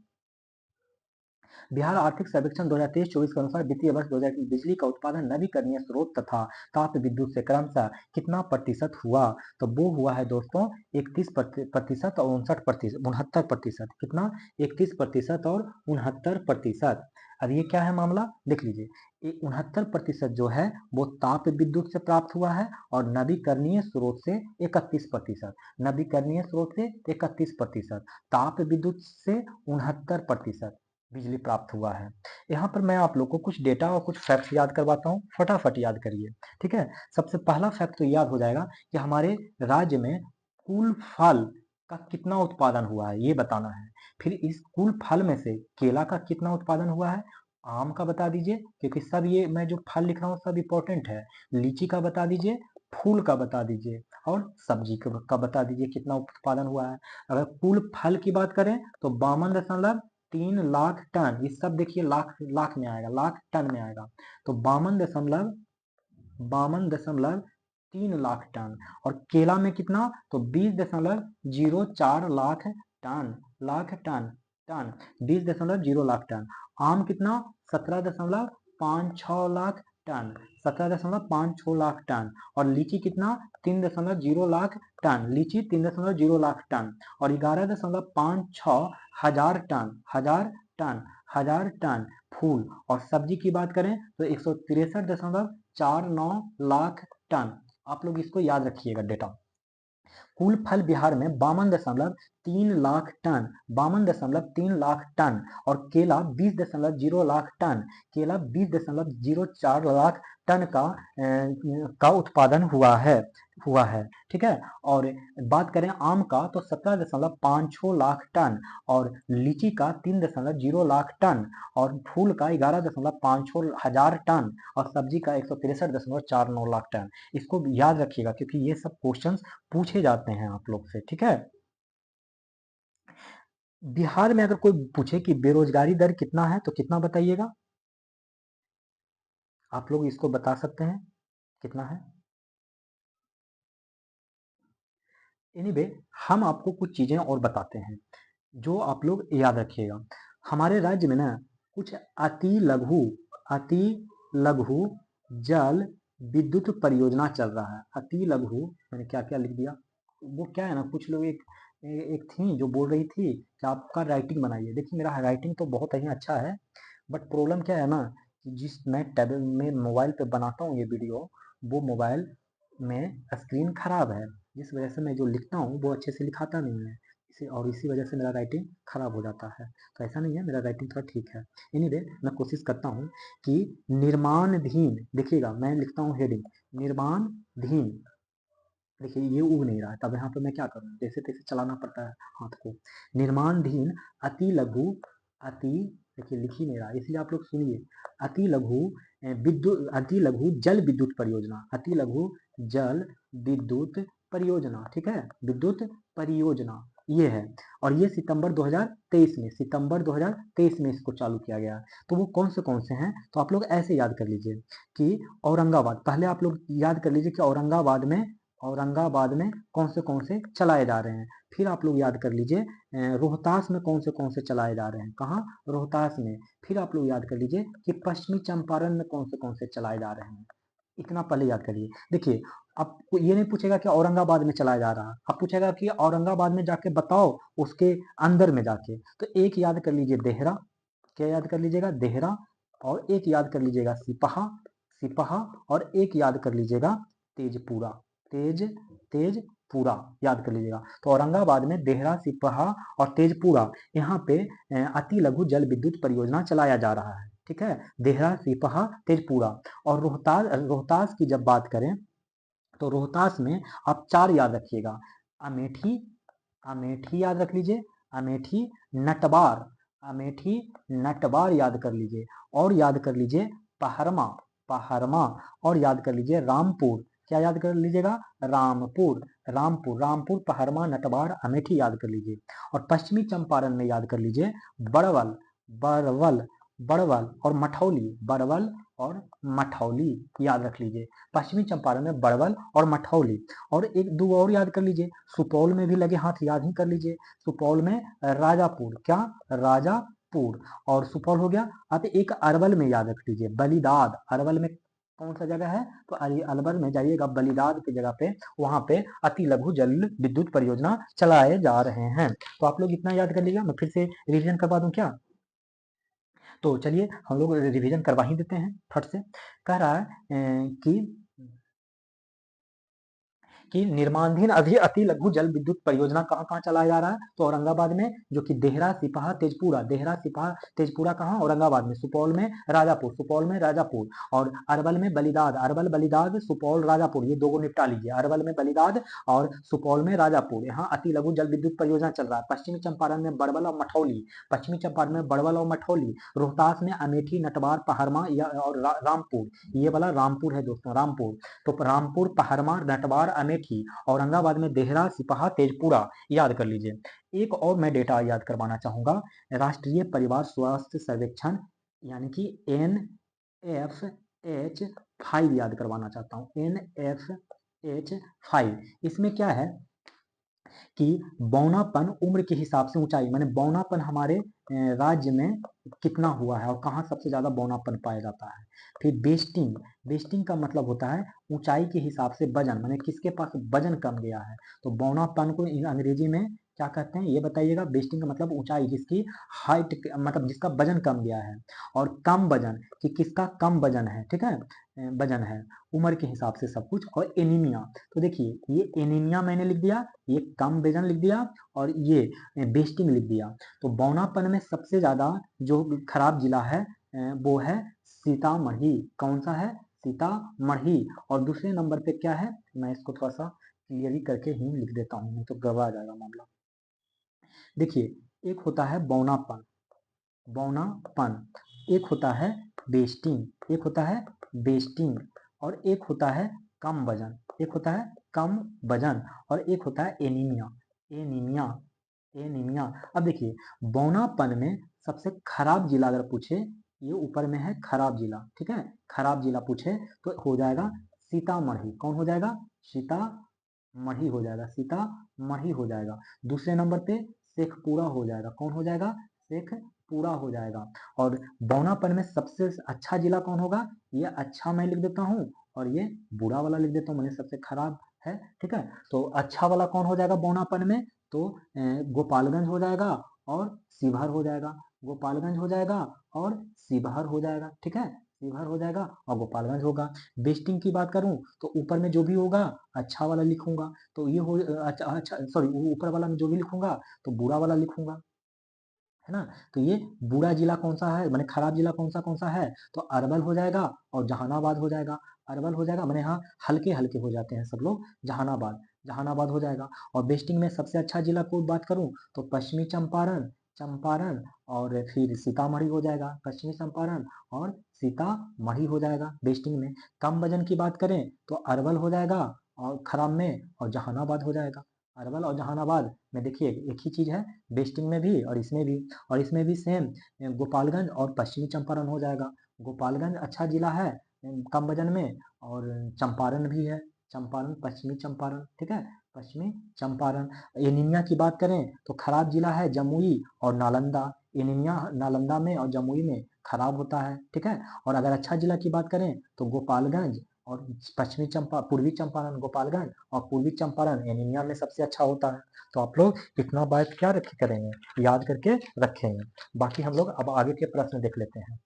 बिहार आर्थिक सर्वेक्षण 2023-24 के अनुसार वित्तीय वर्ष 2021 बिजली का उत्पादन नवीकरणीय स्रोत तथा ताप विद्युत से क्रमशः कितना प्रतिशत हुआ? तो वो हुआ है दोस्तों 31% और 69%। कितना? 31% और 69%। अब ये क्या है मामला देख लीजिए। 69% जो है वो ताप विद्युत से प्राप्त हुआ है और नवीकरणीय स्रोत से 31%। नवीकरणीय स्रोत से 31%, ताप विद्युत से 69%। बिजली प्राप्त हुआ है। यहाँ पर मैं आप लोग को कुछ डेटा और कुछ फैक्ट्स याद करवाता हूँ, फटाफट याद करिए। ठीक है, सबसे पहला फैक्ट तो याद हो जाएगा कि हमारे राज्य में कुल फल का कितना उत्पादन हुआ है, ये बताना है। फिर इस कुल फल में से केला का कितना उत्पादन हुआ है, आम का बता दीजिए, क्योंकि सब ये मैं जो फल लिख रहा हूँ सब इंपॉर्टेंट है। लीची का बता दीजिए, फूल का बता दीजिए, और सब्जी का बता दीजिए कितना उत्पादन हुआ है। अगर कुल फल की बात करें तो 52.3 लाख टन, ये सब देखिए लाख लाख में आएगा, लाख टन में आएगा। तो 52.3 लाख टन। और केला में कितना, तो 20.04 lakh tonne, lakh tonne 20.0 lakh tonne. आम कितना, 17.56 लाख टन, 17.56 लाख टन। और लीची कितना, 3.0 लाख टन, लीची 3.0 लाख टन। और 11.56 हजार टन, हजार टन फूल। और सब्जी की बात करें तो 163.49 लाख टन। आप लोग इसको याद रखिएगा डेटा। कुल फल बिहार में 52.3 लाख टन, 52.3 लाख टन। और केला 20.0 लाख टन, केला 20.04 लाख टन का उत्पादन हुआ है। ठीक है। और बात करें आम का तो 17.56 लाख टन, और लीची का 3.0 लाख टन, और फूल का 11.56 हजार टन, और सब्जी का 163.49 लाख टन। इसको याद रखिएगा क्योंकि ये सब क्वेश्चन पूछे जाते हैं आप लोग से। ठीक है। बिहार में अगर कोई पूछे कि बेरोजगारी दर कितना है तो कितना बताइएगा, आप लोग इसको बता सकते हैं कितना है। एनीवे, हम आपको कुछ चीजें और बताते हैं जो आप लोग याद रखिएगा। हमारे राज्य में ना कुछ अति लघु जल विद्युत परियोजना चल रहा है। अति लघु, मैंने क्या क्या लिख दिया, वो क्या है ना, कुछ लोग एक थी जो बोल रही थी कि आपका राइटिंग बनाइए। देखिए मेरा राइटिंग तो बहुत ही अच्छा है, बट प्रॉब्लम क्या है ना कि जिस मैं टैब में मोबाइल पे बनाता हूँ ये वीडियो, वो मोबाइल में स्क्रीन खराब है, जिस वजह से मैं जो लिखता हूँ वो अच्छे से लिखाता नहीं है। इसी वजह से मेरा राइटिंग खराब हो जाता है। तो ऐसा नहीं है, मेरा राइटिंग थोड़ा ठीक है। एनीवे, मैं कोशिश करता हूँ कि निर्माणधीन, देखिएगा मैं लिखता हूँ हेडिंग निर्माणधीन। देखिए ये उग नहीं रहा है, तब यहाँ पे मैं क्या करूँ, जैसे तैसे चलाना पड़ता है हाथ को। निर्माणधीन अति लघु अति, देखिए लिख ही नहीं रहा, इसलिए आप लोग सुनिए। अति लघु अति लघु जल विद्युत परियोजना, अति लघु जल विद्युत परियोजना। ठीक है, विद्युत परियोजना ये है। और ये सितंबर 2023 में इसको चालू किया गया। तो वो कौन से हैं, तो आप लोग ऐसे याद कर लीजिए कि औरंगाबाद, पहले आप लोग याद कर लीजिए कि औरंगाबाद में कौन से चलाए जा रहे हैं। फिर आप लोग याद कर लीजिए रोहतास में कौन से चलाए जा रहे हैं, कहाँ, रोहतास में। फिर आप लोग याद कर लीजिए कि पश्चिमी चंपारण में कौन से चलाए जा रहे हैं। इतना पहले याद करिए। देखिए, आपको ये नहीं पूछेगा कि औरंगाबाद में चलाया जा रहा है, अब पूछेगा कि औरंगाबाद में जाके बताओ उसके अंदर में जाके। तो एक याद कर लीजिए देहरा, क्या याद कर लीजिएगा, देहरा। और एक याद कर लीजिएगा सिपहा, और एक याद कर लीजिएगा तेजपुरा, तेज तेजपुरा याद कर लीजिएगा। तो औरंगाबाद में देहरा, सिपहा और तेजपुरा, यहाँ पे अति लघु जल विद्युत परियोजना चलाया जा रहा है। ठीक है, देहरा, सिपहा, तेजपुरा। और रोहतास की जब बात करें तो रोहतास में आप 4 याद रखिएगा। अमेठी, अमेठी याद रख लीजिए, अमेठी, नटवार, अमेठी नटवार याद कर लीजिए। और याद कर लीजिए पहरमा, पहरमा। और याद कर लीजिए रामपुर, क्या याद कर लीजिएगा, रामपुर, रामपुर, पहरमा, नटवार, अमेठी याद कर लीजिए। और पश्चिमी चंपारण में याद कर लीजिए बड़वल, बड़वल, बड़वल और मठौली, बड़वल और मठौली याद रख लीजिए। पश्चिमी चंपारण में बड़वल और मठौली। और एक दो और याद कर लीजिए, सुपौल में भी लगे हाथ याद ही कर लीजिए। सुपौल में राजापुर, क्या, राजापुर। और सुपौल हो गया। अब एक अरवल में याद रख लीजिए बलिदाद, अरवल में कौन सा जगह है, तो अरवल में जाइएगा बलिदाद की जगह पे, वहां पे अति लघु जल विद्युत परियोजना चलाए जा रहे हैं। तो आप लोग इतना याद कर लीजिएगा, मैं फिर से रिवीजन करवा दूं क्या। तो चलिए हम लोग रिवीजन करवा ही देते हैं फट से। कह रहा है कि निर्माणाधीन अति लघु जल विद्युत परियोजना कहाँ कहाँ चलाया जा रहा है, तो औरंगाबाद में, जो कि देहरा सिपाहा तेजपुरा, देहरा सिपाहा तेजपुरा कहाँ, औरंगाबाद में, सुपौल में राजापुर, सुपौल में राजापुर, और अरवल में बलिदाद, अरवल बलिदाद सुपौल राजापुर, ये दो को निपटा लीजिए, अरवल में बलिदाद और सुपौल में राजापुर, यहाँ अति लघु जल विद्युत परियोजना चल रहा है। पश्चिमी चंपारण में बड़बल और मठौली, पश्चिमी चंपारण में बड़बल और मठौली, रोहतास में अमेठी नटवार पहाड़मा और रामपुर, ये वाला रामपुर है दोस्तों, रामपुर, तो रामपुर पहाड़मा नटवार अमेठी, औरंगाबाद में देहरा सिपाहा तेजपुरा, याद कर लीजिए। एक और मैं डेटा याद करवाना चाहूंगा, राष्ट्रीय परिवार स्वास्थ्य सर्वेक्षण यानी कि NFH5 याद करवाना चाहता हूँ, NFH5, इसमें क्या है कि बौनापन उम्र के हिसाब से ऊंचाई, माने बौनापन हमारे राज्य में कितना हुआ है और कहाँ सबसे ज्यादा बौनापन पाया जाता है। फिर बेस्टिंग, बेस्टिंग का मतलब होता है ऊंचाई के हिसाब से वजन, माने किसके पास वजन कम गया है, तो बौनापन को अंग्रेजी में क्या कहते हैं ये बताइएगा। बेस्टिंग का मतलब ऊंचाई, जिसकी हाइट मतलब जिसका वजन कम गया है, और कम वजन कि किसका कम वजन है, ठीक है, वजन है, उम्र के हिसाब से सब कुछ। और एनीमिया, तो देखिए ये एनीमिया मैंने लिख दिया, ये कम वजन लिख दिया, और ये बेस्टिंग लिख दिया। तो बौनापन में सबसे ज्यादा जो खराब जिला है वो है सीतामढ़ी, कौन सा है, सीतामढ़ी। और दूसरे नंबर पे क्या है, मैं इसको थोड़ा सा क्लियरली करके ही लिख देता हूँ, नहीं तो गड़बड़ा जाएगा मामला। देखिए एक होता है बौनापन, बौनापन, एक होता है बेस्टिंग, एक होता है बेस्टिंग, और एक होता है कम वजन, एक होता है कम वजन, और एक होता है एनीमिया, एनीमिया, एनीमिया। अब देखिए बौनापन में सबसे खराब जिला अगर पूछे, ये ऊपर में है खराब जिला, ठीक है, खराब जिला पूछे तो हो जाएगा सीतामढ़ी, कौन हो जाएगा, सीतामढ़ी हो जाएगा, सीतामढ़ी हो जाएगा। दूसरे नंबर पे शेखपुरा हो जाएगा, कौन हो जाएगा, शेखपुरा हो जाएगा। और बौनापन में सबसे अच्छा जिला कौन होगा, ये अच्छा मैं लिख देता हूँ, और ये बुरा वाला लिख देता हूँ, मैंने सबसे खराब है, ठीक है। तो अच्छा वाला कौन हो जाएगा बौनापन में, तो गोपालगंज हो जाएगा और शिवहर हो जाएगा, गोपालगंज हो जाएगा और शिवहर हो जाएगा, ठीक है, शिवहर हो जाएगा और गोपालगंज होगा। बेस्टिंग की बात करूं तो ऊपर में जो भी होगा अच्छा वाला लिखूंगा, तो ये हो अच्छा, अच्छा सॉरी, ऊपर वाला में जो भी लिखूंगा तो बुरा वाला लिखूंगा, है ना। तो ये बुरा जिला कौन सा है, माने खराब जिला कौन सा है, तो अरवल हो जाएगा और जहानाबाद हो जाएगा, अरवल हो जाएगा, माने यहाँ हल्के हल्के हो जाते हैं सब लोग, जहानाबाद, जहानाबाद हो जाएगा। और बेस्टिंग में सबसे अच्छा जिला को बात करूं तो पश्चिमी चंपारण, चंपारण और फिर सीतामढ़ी हो जाएगा, पश्चिमी चंपारण और सीतामढ़ी हो जाएगा बेस्टिंग में। कम वजन की बात करें तो अरवल हो जाएगा और खराब में, और जहानाबाद हो जाएगा, अरवल और जहानाबाद में। देखिए एक ही चीज है, बेस्टिंग में भी और इसमें भी, और इसमें भी सेम गोपालगंज और पश्चिमी चंपारण हो जाएगा। गोपालगंज अच्छा जिला है कम वजन में, और चंपारण भी है, चंपारण पश्चिमी चंपारण, ठीक है, पश्चिमी चंपारण। एनीमिया की बात करें तो खराब जिला है जमुई और नालंदा, एनीमिया नालंदा में और जमुई में खराब होता है, ठीक है। और अगर अच्छा जिला की बात करें तो गोपालगंज और पश्चिमी चंपा पूर्वी चंपारण गोपालगंज, और पूर्वी चंपारण एनीमिया में सबसे अच्छा होता है। तो आप लोग इतना बात क्या रखे करेंगे, याद करके रखेंगे। बाकी हम लोग अब आगे के प्रश्न देख लेते हैं।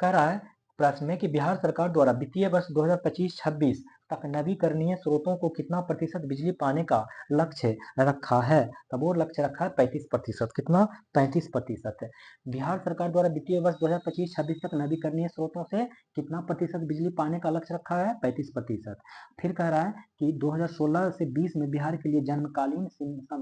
कह रहा है प्रश्न में कि बिहार सरकार द्वारा वित्तीय वर्ष 2025-26 तक नवीकरणीय स्रोतों को कितना प्रतिशत बिजली पाने का लक्ष्य रखा है, तब वो लक्ष्य रखा है 35%, कितना, 35%। बिहार सरकार द्वारा वित्तीय वर्ष 2025-26 तक नवीकरणीय स्रोतों से कितना प्रतिशत बिजली पाने का लक्ष्य रखा है, 35%। फिर कह रहा है कि 2016 से 20 में बिहार के लिए जन्मकालीन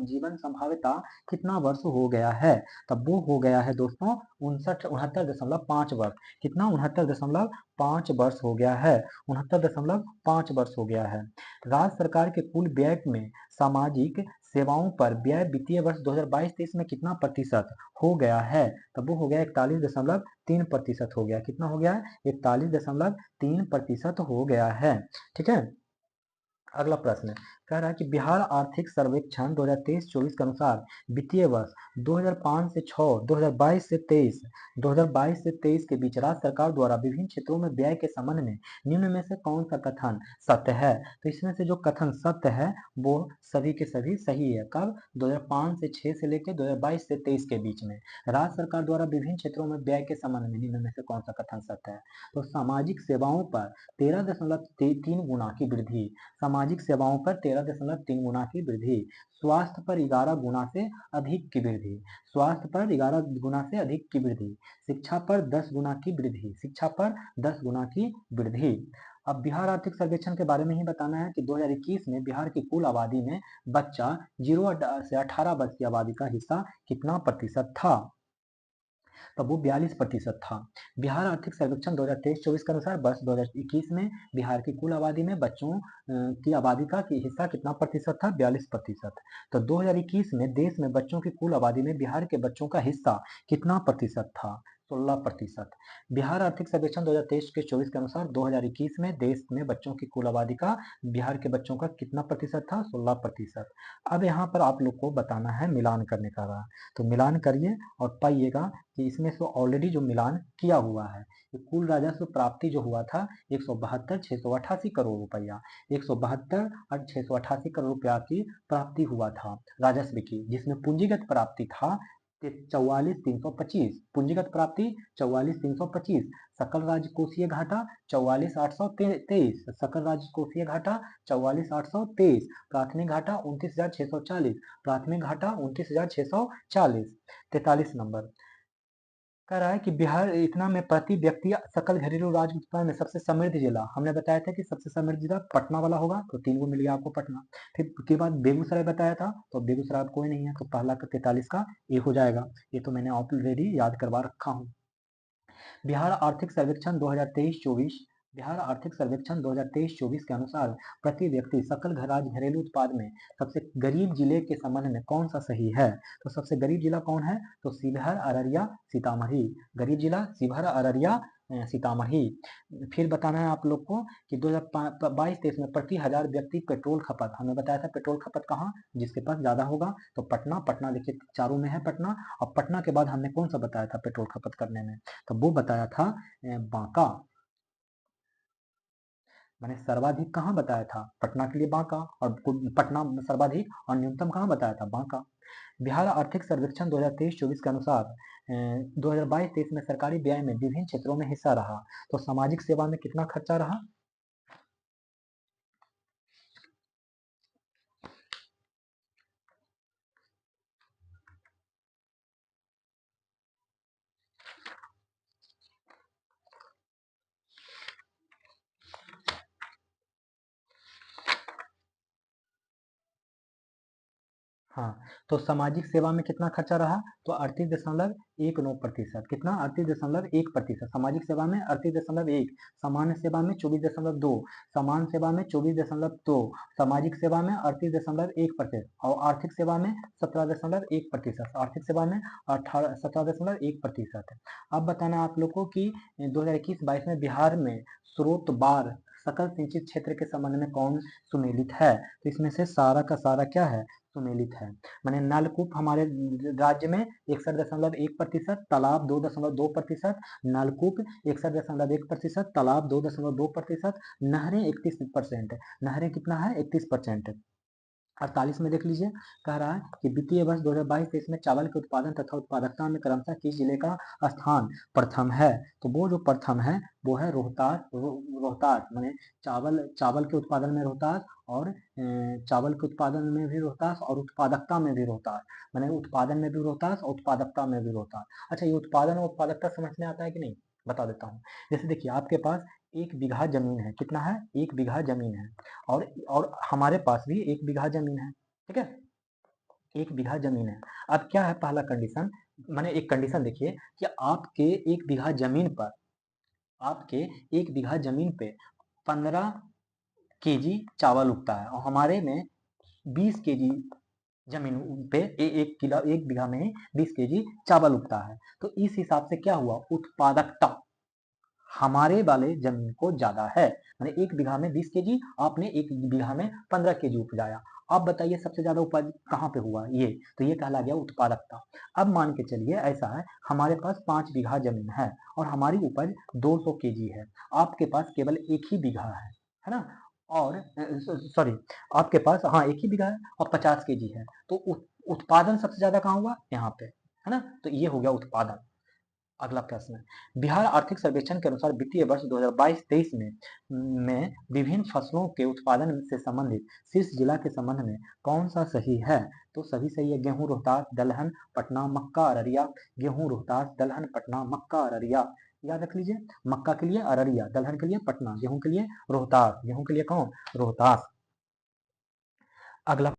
जीवन संभाव्यता कितना वर्ष हो गया है, तब वो हो गया है दोस्तों 69 वर्ष, कितना, 69.5 वर्ष हो गया है, 69.5 वर्ष हो गया है। राज्य सरकार के कुल व्यय में सामाजिक सेवाओं पर व्यय वित्तीय वर्ष 2022-23 में कितना प्रतिशत हो गया है, तब वो हो गया 41.3% हो गया, कितना हो गया है, 41.3% हो गया है, ठीक है। अगला प्रश्न, कह रहा है कि बिहार आर्थिक सर्वेक्षण 2023-24 के अनुसार वित्तीय वर्ष 2005 से 6, 2022 से 23, 2022 से 23 के बीच राज्य सरकार द्वारा विभिन्न क्षेत्रों में व्यय के संबंध में निम्न में से कौन सा कथन सत्य है? तो इसमें से जो कथन सत्य है वो सभी के सभी सही है। कब? 2005 से 6 से लेकर 2022 से 23 के बीच में राज्य सरकार द्वारा विभिन्न क्षेत्रों में व्यय के संबंध में निम्न में से कौन सा कथन सत्य है? तो सामाजिक सेवाओं पर 13.3 गुना की वृद्धि, सामाजिक सेवाओं पर 13.3 गुना की वृद्धि, स्वास्थ्य पर 11 गुना से अधिक की वृद्धि, स्वास्थ्य पर 11 गुना से अधिक की वृद्धि, शिक्षा पर 10 गुना की वृद्धि, शिक्षा पर 10 गुना की वृद्धि। अब बिहार आर्थिक सर्वेक्षण के बारे में ही बताना है कि 2021 में बिहार की कुल आबादी में बच्चा 0 से 18 वर्ष की आबादी का हिस्सा कितना प्रतिशत था? तब वो 42% था। बिहार आर्थिक सर्वेक्षण 2023-24 के अनुसार वर्ष 2021 में बिहार की कुल आबादी में बच्चों की आबादी का हिस्सा कितना प्रतिशत था? 42%। तो 2021 में देश में बच्चों की कुल आबादी में बिहार के बच्चों का हिस्सा कितना प्रतिशत था? 16%। बिहार आर्थिक सर्वेक्षण 2023-24 के अनुसार 2021 में देश में बच्चों की कुल आबादी का बिहार के बच्चों का कितना प्रतिशत था? 16%। अब यहाँ पर आप लोग को बताना है, मिलान करने का रहा, तो मिलान करिए और पाइएगा कि इसमें से ऑलरेडी जो मिलान किया हुआ है, कुल राजस्व प्राप्ति जो हुआ था 172,688 करोड़ रुपया, 172 और 688 करोड़ रुपया की प्राप्ति हुआ था राजस्व की, जिसमें पूंजीगत प्राप्ति था 44,325, पूंजीगत प्राप्ति 44,325, सकल राजकोषीय घाटा 44,823, सकल राजकोषीय घाटा 44,823, प्राथमिक घाटा 29,640, प्राथमिक घाटा 29,640। 43 नंबर कह रहा है कि बिहार इतना में प्रति व्यक्ति सकल घरेलू राज्य उत्पादन में सबसे समृद्ध जिला, हमने बताया था कि सबसे समृद्ध जिला पटना वाला होगा, तो 3 को मिल गया आपको पटना। फिर उसके बाद बेगूसराय बताया था, तो बेगूसराय अब कोई नहीं है, तो पहला का 43 का ये हो जाएगा। ये तो मैंने ऑलरेडी याद करवा रखा हूँ। बिहार आर्थिक सर्वेक्षण 2023-24, बिहार आर्थिक सर्वेक्षण 2023-24 के अनुसार प्रति व्यक्ति सकल घरेलू उत्पाद में सबसे गरीब जिले के संबंध में कौन सा सही है? तो सबसे गरीब जिला कौन है? तो शिवहर, अररिया, सीतामढ़ी। गरीब जिला शिवहर, अररिया, सीतामढ़ी। फिर बताना है आप लोग को कि 2022-23 में प्रति हजार व्यक्ति पेट्रोल खपत, हमने बताया था पेट्रोल खपत कहाँ जिसके पास ज्यादा होगा, तो पटना, पटना देखिए चारों में है पटना, और पटना के बाद हमने कौन सा बताया था पेट्रोल खपत करने में? तो वो बताया था बांका। मैंने सर्वाधिक कहाँ बताया था? पटना के लिए बांका, और पटना सर्वाधिक, और न्यूनतम कहाँ बताया था? बांका। बिहार आर्थिक सर्वेक्षण 2023-24 के अनुसार 2022-23 में सरकारी व्यय में विभिन्न क्षेत्रों में हिस्सा रहा, तो सामाजिक सेवा में कितना खर्चा रहा? हाँ, तो सामाजिक सेवा में कितना खर्चा रहा? तो 38.19%। कितना? 38.1%। सामाजिक सेवा में 38.1, सामान्य सेवा में 24.2, समान सेवा में 24.2, सामाजिक सेवा में 38.1%, और आर्थिक सेवा में 17.1%, आर्थिक सेवा में 17.1%। अब बताना आप लोग को कि 2021-22 में बिहार में स्रोत बार सकल सिंचित क्षेत्र के संबंध में कौन सुमेलित है? तो इसमें से सारा का सारा क्या है? सुमेलित है। माने नलकूप हमारे राज्य में 61.1%, तालाब 2.2%, नलकूप 61.1%, तालाब 2.2%, नहरें 31%, नहरें कितना है? 31%। 48 में देख लीजिए, कह रहा है कि वित्तीय वर्ष 2022-23 में चावल के उत्पादन तथा उत्पादकता में क्रमशः किस जिले का स्थान प्रथम है? तो वो जो प्रथम है वो है रोहतास। रोहतास माने चावल, चावल के उत्पादन में रोहतास, और चावल के उत्पादन में भी रोहतास, और उत्पादकता में भी रोहतास, माने उत्पादन में भी रोहतास और उत्पादकता में भी रोहतास। अच्छा, ये उत्पादन और उत्पादकता समझ में आता है कि नहीं? बता देता हूँ। जैसे देखिए, आपके पास 1 बीघा जमीन है, कितना है? 1 बीघा जमीन है, और हमारे पास भी 1 बीघा जमीन है, ठीक है? 1 बीघा जमीन है। अब क्या है पहला कंडीशन? मैंने एक कंडीशन देखिए कि आपके 1 बीघा जमीन पे 15 केजी चावल उगता है, और हमारे में 20 केजी जमीन पे 1 किलो 1 बीघा में 20 केजी चावल उगता है। तो इस हिसाब से क्या हुआ? उत्पादकता हमारे वाले जमीन को ज्यादा है, माने 1 बीघा में 20 केजी, आपने 1 बीघा में 15 केजी उपजाया। अब बताइए सबसे ज्यादा उपज कहाँ पे हुआ, ये तो ये कहला गया उत्पादकता। अब मान के चलिए ऐसा है, हमारे पास 5 बीघा जमीन है और हमारी उपज 200 केजी है, आपके पास केवल 1 ही बीघा है ना, और सॉरी, आपके पास हाँ 1 ही बीघा है और 50 केजी है, तो उत्पादन सबसे ज्यादा कहाँ हुआ, यहाँ पे, है ना, तो ये हो गया उत्पादन। अगला प्रश्न है, बिहार आर्थिक सर्वेक्षण के अनुसार वित्तीय वर्ष 2022-23 में विभिन्न फसलों के उत्पादन से संबंधित शीर्ष जिला के संबंध में कौन सा सही है, तो सभी सही है, गेहूं रोहतास दलहन पटना मक्का अररिया, गेहूं रोहतास दलहन पटना मक्का अररिया, याद रख लीजिए, मक्का के लिए अररिया, दलहन के लिए पटना, गेहूं के लिए रोहतास, गेहूं के लिए कौन, रोहतास। अगला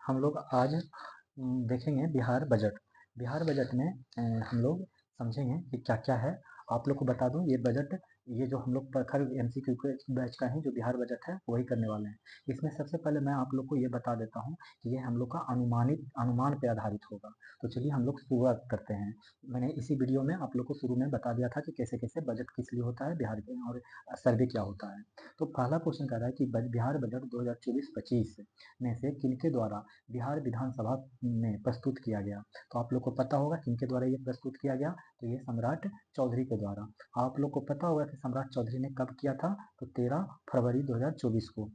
हम लोग आज देखेंगे बिहार बजट। बिहार बजट में हम लोग समझेंगे कि क्या क्या है। आप लोग को बता दूं, ये बजट, ये जो हम लोग प्रखर एमसीक्यू के बैच का है, जो बिहार बजट है वही करने वाले हैं। इसमें सबसे पहले मैं आप लोग को ये बता देता हूँ कि ये हम लोग का अनुमान पे आधारित होगा। तो चलिए हम लोग शुरुआत करते हैं। मैंने इसी वीडियो में आप लोग को शुरू में बता दिया था कि कैसे कैसे बजट किस लिए होता है बिहार के, और सर्वे क्या होता है। तो पहला क्वेश्चन कह रहा है कि बिहार बजट 2024-25 में से किनके द्वारा बिहार विधानसभा में प्रस्तुत किया गया। तो आप लोग को पता होगा किनके द्वारा ये प्रस्तुत किया गया, तो ये सम्राट चौधरी के द्वारा। आप लोग को पता होगा कि सम्राट चौधरी ने कब किया था, तो 13 फरवरी 2024 को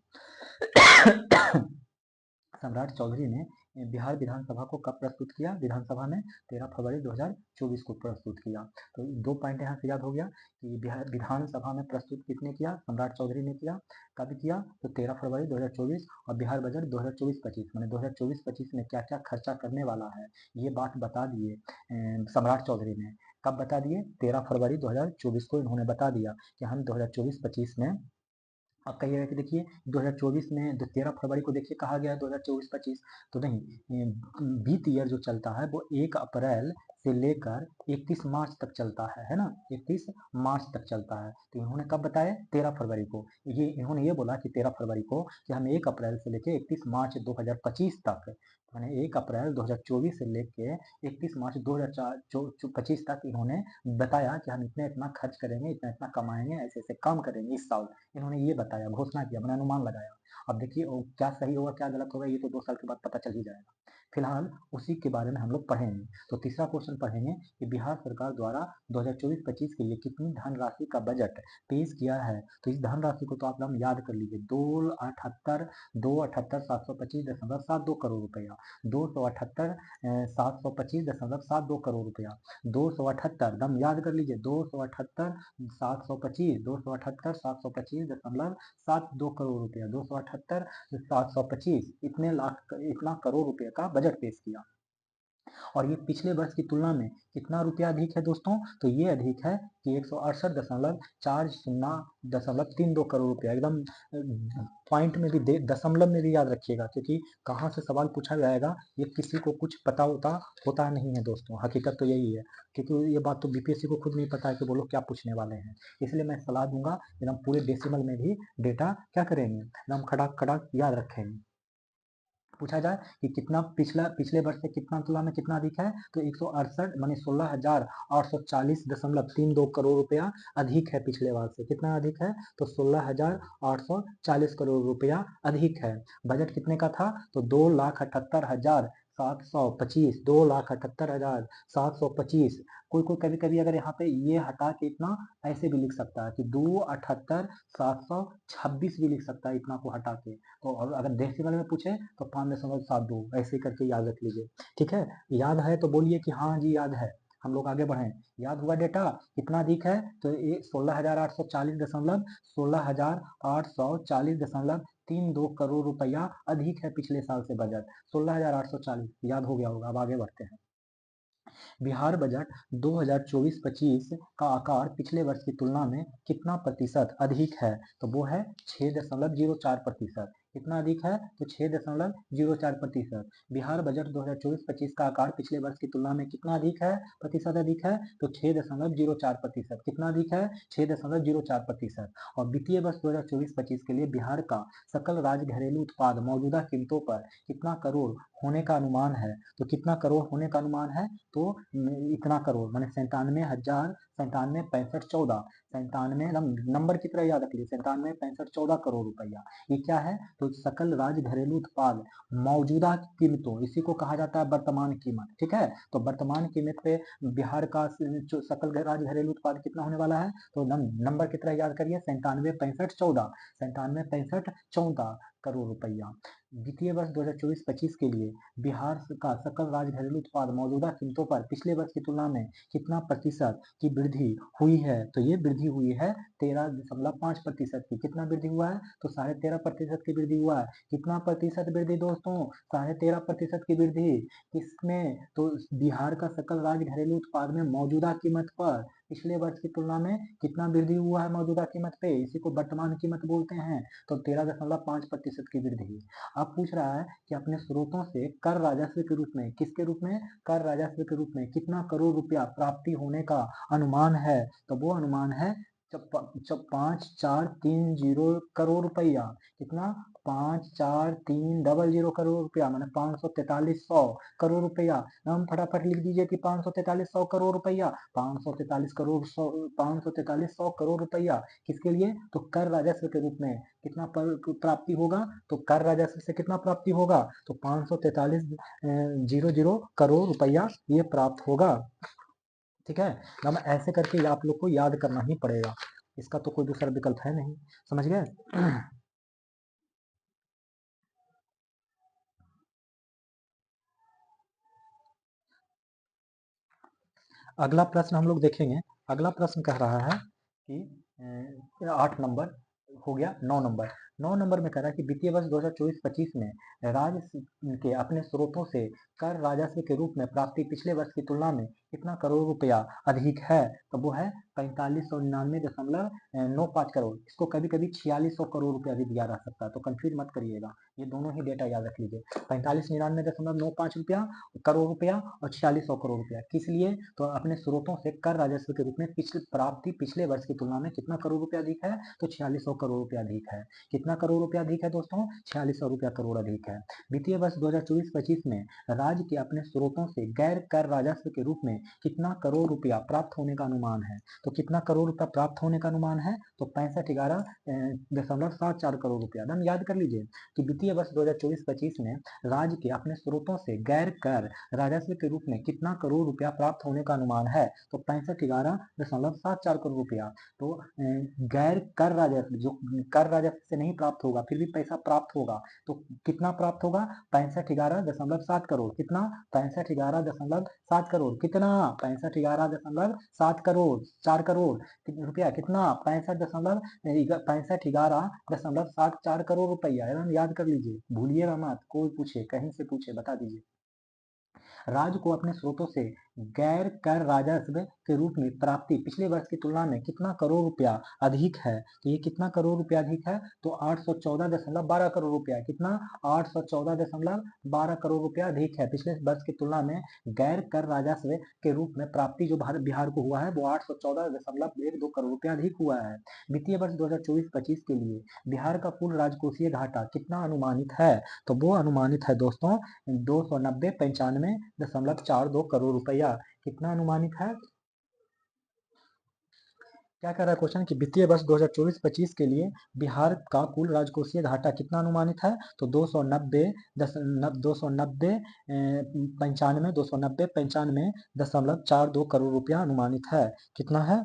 सम्राट चौधरी ने बिहार विधानसभा को कब प्रस्तुत किया, विधानसभा में 13 फरवरी 2024 को प्रस्तुत किया। तो 2 पॉइंट यहाँ से याद हो गया कि बिहार विधानसभा में प्रस्तुत किसने किया, सम्राट चौधरी ने किया। कब किया, तो 13 फरवरी 2024। और बिहार बजट 2024-25 मैंने 2024-25 में क्या क्या खर्चा करने वाला है, ये बात बता दिए सम्राट चौधरी ने। कब बता दिए, 13 फरवरी 2024 को इन्होंने बता दिया कि हम 2024-25 में, आप कहिएगा कि देखिए 2024 में 13 फरवरी को देखिए कहा गया है 2024-25, तो नहीं, बीत ईयर जो चलता है वो 1 अप्रैल से लेकर 31 मार्च तक चलता है ना, 31 मार्च तक चलता है। तो इन्होंने कब बताया, 13 फरवरी को, ये इन्होंने ये बोला कि 13 फरवरी को कि हम 1 अप्रैल से लेकर 31 मार्च 2025 तक, मैंने 1 अप्रैल 2024 से लेके 31 मार्च 2025 तक इन्होंने बताया कि हम इतना इतना खर्च करेंगे, इतना इतना कमाएंगे, ऐसे ऐसे काम करेंगे इस साल। इन्होंने ये बताया, घोषणा किया, मैंने अनुमान लगाया। अब देखिए क्या सही होगा क्या गलत होगा, ये तो 2 साल के बाद पता चल ही जाएगा। फिलहाल उसी के बारे में हम लोग पढ़ेंगे। तो तीसरा क्वेश्चन पढ़ेंगे कि बिहार सरकार द्वारा 2024-25 के लिए कितनी धनराशि का बजट पेश किया है। तो इस धनराशि को तो आप लोग याद कर लीजिए, 2,78,725.72 करोड़ रुपया, 2,78,725.72 करोड़ रुपया, 278, दम याद कर लीजिए, 278,725, 278,725.72 करोड़ रुपया, 278,725, इतने लाख, इतना करोड़ रुपए का बजट पेश किया। और ये पिछले वर्ष की तुलना में कितना रुपया अधिक है दोस्तों, तो ये अधिक है कि 168,402.32 करोड़ रुपया। एकदम पॉइंट में भी दशमलव में भी याद रखिएगा, क्योंकि कहाँ से सवाल पूछा जाएगा ये किसी को कुछ पता होता नहीं है दोस्तों, हकीकत तो यही है। क्योंकि ये बात तो बीपीएससी को खुद नहीं पता है कि वो लोग क्या पूछने वाले हैं। इसलिए मैं सलाह दूंगा एकदम पूरे डेसिमल में भी डेटा क्या करेंगे, एकदम खड़ाक खड़ाक याद रखेंगे। पूछा जाए कि कितना पिछले वर्ष से कितना तुलना में कितना अधिक है, तो 168 माने 16,840.32 करोड़ रुपया अधिक है पिछले वर्ष से। कितना अधिक है, तो 16,840 करोड़ रुपया अधिक है। बजट कितने का था, तो 2,78,725, 2,78,725। कोई कोई कभी कभी अगर यहाँ पे ये हटा के इतना ऐसे भी लिख सकता है कि 2,78,726 भी लिख सकता है, इतना को हटा के। तो अगर डेसिमल में पूछे तो 5.72 ऐसे करके याद रख लीजिए। ठीक है, याद है तो बोलिए कि हाँ जी याद है। हम लोग आगे बढ़े, याद हुआ डेटा कितना अधिक है, तो ये 16,840 दशमलव 3.32 करोड़ रुपया अधिक है पिछले साल से बजट 16,840। याद हो गया होगा। अब आगे बढ़ते हैं। बिहार बजट 2024-25 का आकार पिछले वर्ष की तुलना में कितना प्रतिशत अधिक है? तो वो है 6.04%। कितना अधिक है? तो 6.04%। बिहार बजट 2024-25 का आकार पिछले वर्ष की तुलना में कितना अधिक है? प्रतिशत अधिक है तो 6.04%। कितना अधिक है? 6.04%। और वित्तीय वर्ष 2024-25 के लिए बिहार का सकल राज्य घरेलू उत्पाद मौजूदा कीमतों पर कितना करोड़ होने का अनुमान है? तो कितना करोड़ होने का अनुमान है? तो इतना करोड़ माने 97,000 97 65 14 97 नंबर की तरह याद रख लीजिए 97 65 14 करोड़ रुपया। ये क्या है? तो सकल राज्य घरेलू उत्पाद मौजूदा कीमतों, इसी को कहा जाता है वर्तमान कीमत। ठीक है, तो वर्तमान कीमत पे बिहार का सकल राज्य घरेलू उत्पाद कितना होने वाला है? तो नंबर की तरह याद करिए 97 65 14 97 65 14 करोड़ रुपया। वित्तीय वर्ष 2024-25 के लिए बिहार का सकल राज्य घरेलू उत्पाद मौजूदा कीमतों पर पिछले वर्ष की तुलना में कितना प्रतिशत की वृद्धि हुई है? तो ये वृद्धि हुई है 13.5% की। कितना वृद्धि हुआ है? तो 13.5% की वृद्धि हुआ है। कितना प्रतिशत वृद्धि दोस्तों? 13.5% की वृद्धि। किसमें? तो बिहार का सकल राज्य घरेलू उत्पाद में मौजूदा कीमत पर पिछले वर्ष की तुलना में कितना वृद्धि हुआ है मौजूदा कीमत पे? इसी को वर्तमान कीमत बोलते हैं। तो 13.5% की वृद्धि। अब पूछ रहा है कि अपने स्रोतों से कर राजस्व के रूप में, किसके रूप में? कर राजस्व के रूप में कितना करोड़ रुपया प्राप्ति होने का अनुमान है? तो वो अनुमान है 5,430 करोड़ रुपया। कितना? 5,430 करोड़ रुपया माने 543,100 करोड़ रुपया। हम फटाफट लिख दीजिए कि 543,100 करोड़ रुपया। 543,100 करोड़ रुपया किसके लिए? तो कर राजस्व के रूप में कितना प्राप्ति होगा? तो कर राजस्व से कितना प्राप्ति होगा? तो 543,000 करोड़ रुपया ये प्राप्त होगा। ठीक है, अब ऐसे करके आप लोग को याद करना ही पड़ेगा, इसका तो कोई दूसरा विकल्प है नहीं। समझ गए? अगला प्रश्न हम लोग देखेंगे। अगला प्रश्न कह रहा है कि 8 नंबर हो गया। 9 नंबर में कह रहा है कि वित्तीय वर्ष 2024-25 में राज्य के अपने स्रोतों से कर राजस्व के रूप में प्राप्ति पिछले वर्ष की तुलना में कितना करोड़ रुपया अधिक है? तो वो है 4599.95 करोड़। इसको कभी कभी 4600 करोड़ रुपया भी दिया जा सकता है, तो कंफ्यूज मत करिएगा, ये दोनों ही डेटा याद रख लीजिए। 4599.95 रुपया करोड़ रुपया और 4600 करोड़ रुपया। किस लिए? तो अपने स्रोतों से कर राजस्व के रूप में प्राप्ति पिछले वर्ष की तुलना में कितना करोड़ रुपया अधिक है? तो 4600 करोड़ रुपया अधिक है। कितना करोड़ रुपया अधिक है दोस्तों? 4600 रुपया करोड़ अधिक है। वित्तीय वर्ष 2024-25 में राज्य के अपने स्रोतों से गैर कर राजस्व के रूप में कितना करोड़ रुपया प्राप्त होने का अनुमान है? तो कितना करोड़ रुपया प्राप्त होने का अनुमान है? तो 65,11.74 करोड़ रुपया। दम याद कर लीजिए कि वित्तीय वर्ष 2024-25 में राज्य के अपने स्रोतों से गैर कर राजस्व के रूप में कितना करोड़ रुपया प्राप्त होने का अनुमान है? तो 65,11.74 करोड़ रुपया। तो गैर कर राजस्व, जो कर राजस्व से नहीं प्राप्त होगा फिर भी पैसा प्राप्त होगा, तो कितना प्राप्त होगा? 65,11.7 करोड़। कितना? 65,11.7 करोड़। कितना? 65,11.7 करोड़, 4 करोड़ रुपया। कितना? 65,11.74 करोड़ रुपया। याद कर लीजिए, भूलिएगा मत, कोई पूछे कहीं से पूछे बता दीजिए। राज्य को अपने स्रोतों से गैर कर राजस्व के रूप में प्राप्ति पिछले वर्ष की तुलना में कितना करोड़ रुपया अधिक है? तो ये कितना करोड़ रुपया अधिक है? तो 814.12 करोड़ रुपया। कितना? 814.12 करोड़ रुपया अधिक है पिछले वर्ष की तुलना में। गैर कर राजस्व के रूप में प्राप्ति जो बिहार को हुआ है वो 814.12 करोड़ रुपया अधिक हुआ है। वित्तीय वर्ष 2024-25 के लिए बिहार का कुल राजकोषीय घाटा कितना अनुमानित है? तो वो अनुमानित है दोस्तों 290,95.42 करोड़ रुपया। कितना अनुमानित है? क्या कह रहा है क्वेश्चन कि वित्तीय वर्ष 2024-25 के लिए बिहार का कुल राजकोषीय घाटा कितना अनुमानित है? तो 290,95.42 करोड़ रुपया अनुमानित है। कितना है?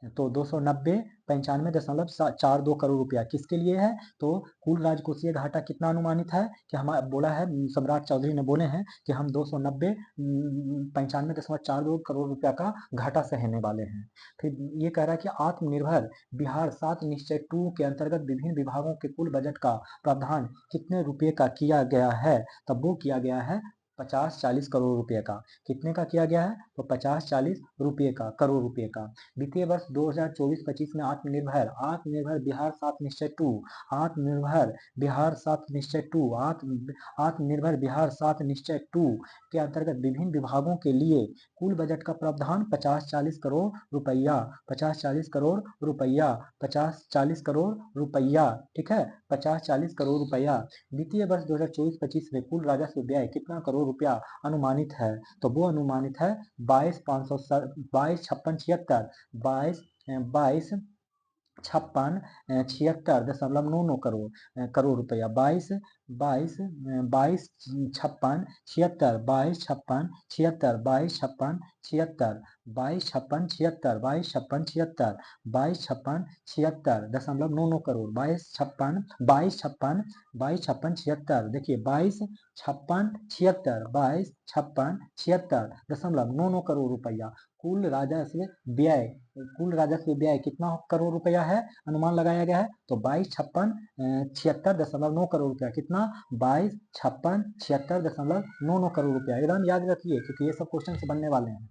तो 290 95.42 करोड़ रुपया किसके लिए है? तो कुल राजकोषीय घाटा कितना अनुमानित है कि हम बोला है, सम्राट चौधरी ने बोले हैं कि हम 290 95.42 करोड़ रुपया का घाटा सहने वाले हैं। फिर ये कह रहा है कि आत्मनिर्भर बिहार 7 निश्चय 2 के अंतर्गत विभिन्न विभागों के कुल बजट का प्रावधान कितने रुपए का किया गया है? तब वो किया गया है 50-40 करोड़ रुपए का। कितने का किया गया है? तो 50-40 रुपए का, करोड़ रुपए का। वित्तीय वर्ष 2024-25 में आत्मनिर्भर आत्मनिर्भर बिहार 7 निश्चय 2 आत्मनिर्भर बिहार 7 निश्चय 2 आत्मनिर्भर बिहार 7 निश्चय 2 के अंतर्गत विभिन्न विभागों के लिए कुल बजट का प्रावधान 50-40 करोड़ रुपया, 50-40 करोड़ रुपया, 50-40 करोड़ रुपया, ठीक है, 50-40 करोड़ रुपया। वित्तीय वर्ष 2024-25 में कुल राजस्व व्यय कितना करोड़ रुपया अनुमानित है? तो वो अनुमानित है 22,500 22 बाईस 56,76.99 करोड़ रुपया। 22 56 76 करोड़, 22 56 देखिए, 22 56 76 करोड़ रुपया। कुल राजस्व व्यय कुल राजस्व व्यय कितना करोड़ रुपया है अनुमान लगाया गया है? तो 22 56 76.9 करोड़ रुपया। कितना? 22 56 76.9 करोड़ रुपया। एकदम याद रखिए क्योंकि ये सब क्वेश्चन बनने वाले हैं।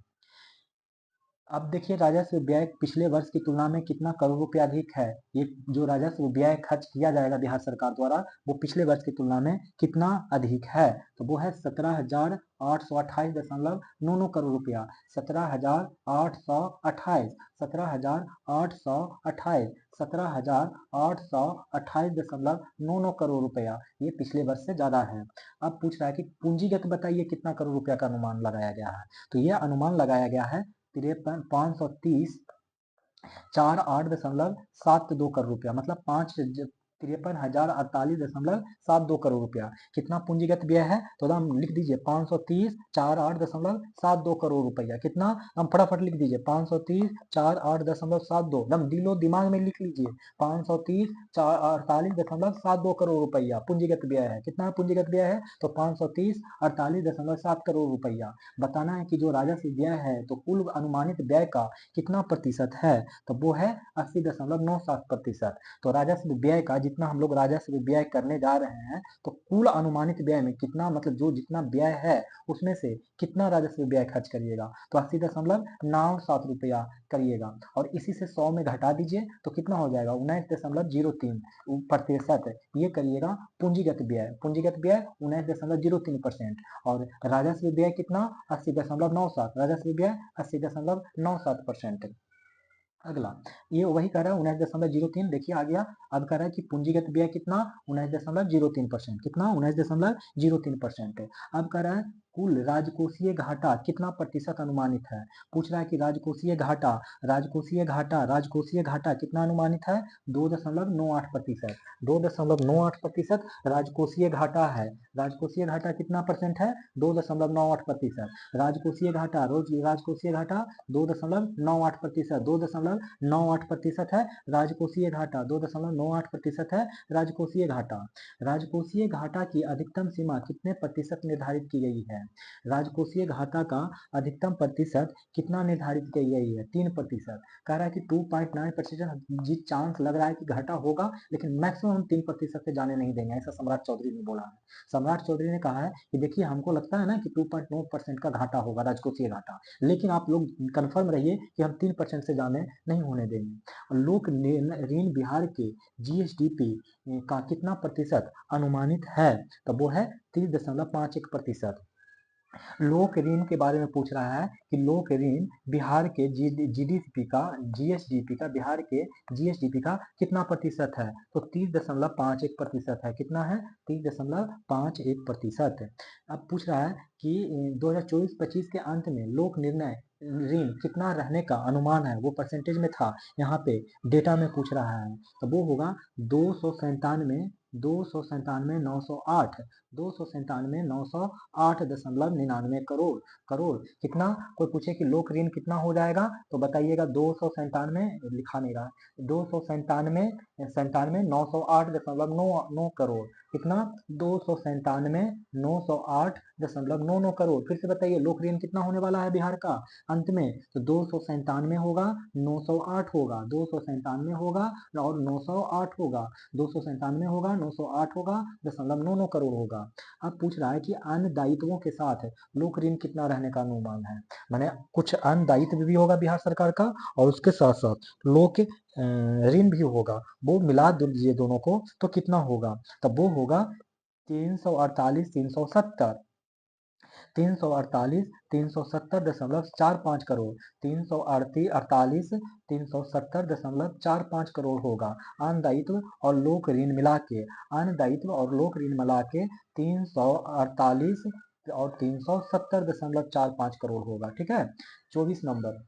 अब देखिए, राजस्व व्यय पिछले वर्ष की तुलना में कितना करोड़ रुपया अधिक है। ये जो राजस्व व्यय खर्च किया जाएगा बिहार सरकार द्वारा, वो पिछले वर्ष की तुलना में कितना अधिक है? तो वो है 17,828.99 करोड़ रुपया। 17,828 17,828 17,828.99 करोड़ रुपया, ये पिछले वर्ष से ज्यादा है। अब पूछ रहा है कि पूंजीगत बताइए कितना करोड़ रुपया का अनुमान लगाया गया है। तो यह अनुमान लगाया गया है 53,530,408.72 करोड़ रुपया, मतलब 53,048.72 करोड़ रुपया। कितना पूंजीगत व्यय है? तो हम लिख दीजिए 530,408.72 करोड़ रुपया। कितना? हम फटाफट लिख दीजिए 530,408.72, एकदम दिलो दिमाग में लिख लीजिए। 530,448.72 करोड़ रुपया पूंजीगत व्यय है। कितना पूंजीगत व्यय है? तो 530,48.7 करोड़ रुपया। बताना है कि जो राजस्व व्यय है तो कुल अनुमानित व्यय का कितना प्रतिशत है? तो वो है 80.97%। तो राजस्व व्यय का जितना हम लोग राजस्व व्यय करने जा रहे हैं, तो कुल अनुमानित व्यय में कितना, मतलब जो जितना व्यय है उसमें से कितना राजस्व व्यय खर्च करिएगा? तो 80.97 रुपया करिएगा। और इसी से 100 में घटा दीजिए तो कितना हो जाएगा? 19.03%। ये करिएगा पूंजीगत व्यय। पूंजीगत व्यय 19.03%। और राजस्व व्यय कितना? 80.97। राजस्व व्यय 80.97%। अगला, ये वही कह रहा है 19.03। देखिए आ गया। अब कह रहा है कि पूंजीगत व्यय कितना? 19.03%। कितना? 19.03%। अब कह रहा है कुल राजकोषीय घाटा कितना प्रतिशत अनुमानित है। पूछ रहा है कि राजकोषीय घाटा कितना अनुमानित है? 2.98%। 2.98% राजकोषीय घाटा है। राजकोषीय घाटा कितना परसेंट है? 2.98%। राजकोषीय घाटा 2.98%। 2.98% है राजकोषीय घाटा। 2.98% है राजकोषीय घाटा। राजकोषीय घाटा की अधिकतम सीमा कितने प्रतिशत निर्धारित की गई है? राजकोषीय घाटा का अधिकतम प्रतिशत कितना निर्धारित की गई है? 3%। कह रहा है कि 2.9% जी चांस लग रहा है कि घाटा होगा, लेकिन मैक्सिमम हम 3% से जाने नहीं देंगे, ऐसा सम्राट चौधरी ने बोला है। सम्राट चौधरी ने कहा है कि देखिए, हमको लगता है ना कि 2.9% का घाटा होगा, राजकोषीय घाटा, लेकिन आप लोग कंफर्म रहिए कि हम 3% से जाने नहीं होने देंगे। लोक ऋण बिहार के जीएसडीपी का कितना प्रतिशत अनुमानित है? तो वो है 30.51%। लोक ऋण के बारे में पूछ रहा है कि लोक ऋण बिहार के जीडीपी का जीएसडीपी का बिहार के जीएसडीपी का कितना प्रतिशत है? तो 30.51% है। कितना है? 30.51%। अब पूछ रहा है कि 2024-25 के अंत में लोक निर्णय ऋण कितना रहने का अनुमान है। वो परसेंटेज में था, यहाँ पे डेटा में पूछ रहा है। तो वो होगा 297 297,908, 297,908.99 करोड़ कितना। कोई पूछे कि लोक ऋण कितना हो जाएगा तो बताइएगा 297, लिखा नहीं रहा, 297,908.99 करोड़ कितना, 297,908.99 करोड़। फिर से बताइए लोक ऋण कितना होने वाला है बिहार का अंत में, तो 297 होगा, 908 होगा, 297 होगा और 908 होगा, 297 होगा, 908 होगा, 0.99 करोड़ होगा। अब पूछ रहा है कि अन्य दायित्वों के साथ लोक ऋण कितना रहने का अनुमान है, माने कुछ अन्य दायित्व भी होगा बिहार सरकार का और उसके साथ साथ लोक ऋण भी होगा, वो मिला दीजिए दोनों को तो कितना होगा, तब वो होगा 348, 370, 348, 370.45 करोड़, 348, 370.45 करोड़ होगा। आन दायित्व और लोक ऋण मिला के, आन दायित्व और लोक ऋण मिला के 348 और 370.45 करोड़ होगा। ठीक है, 24 नंबर।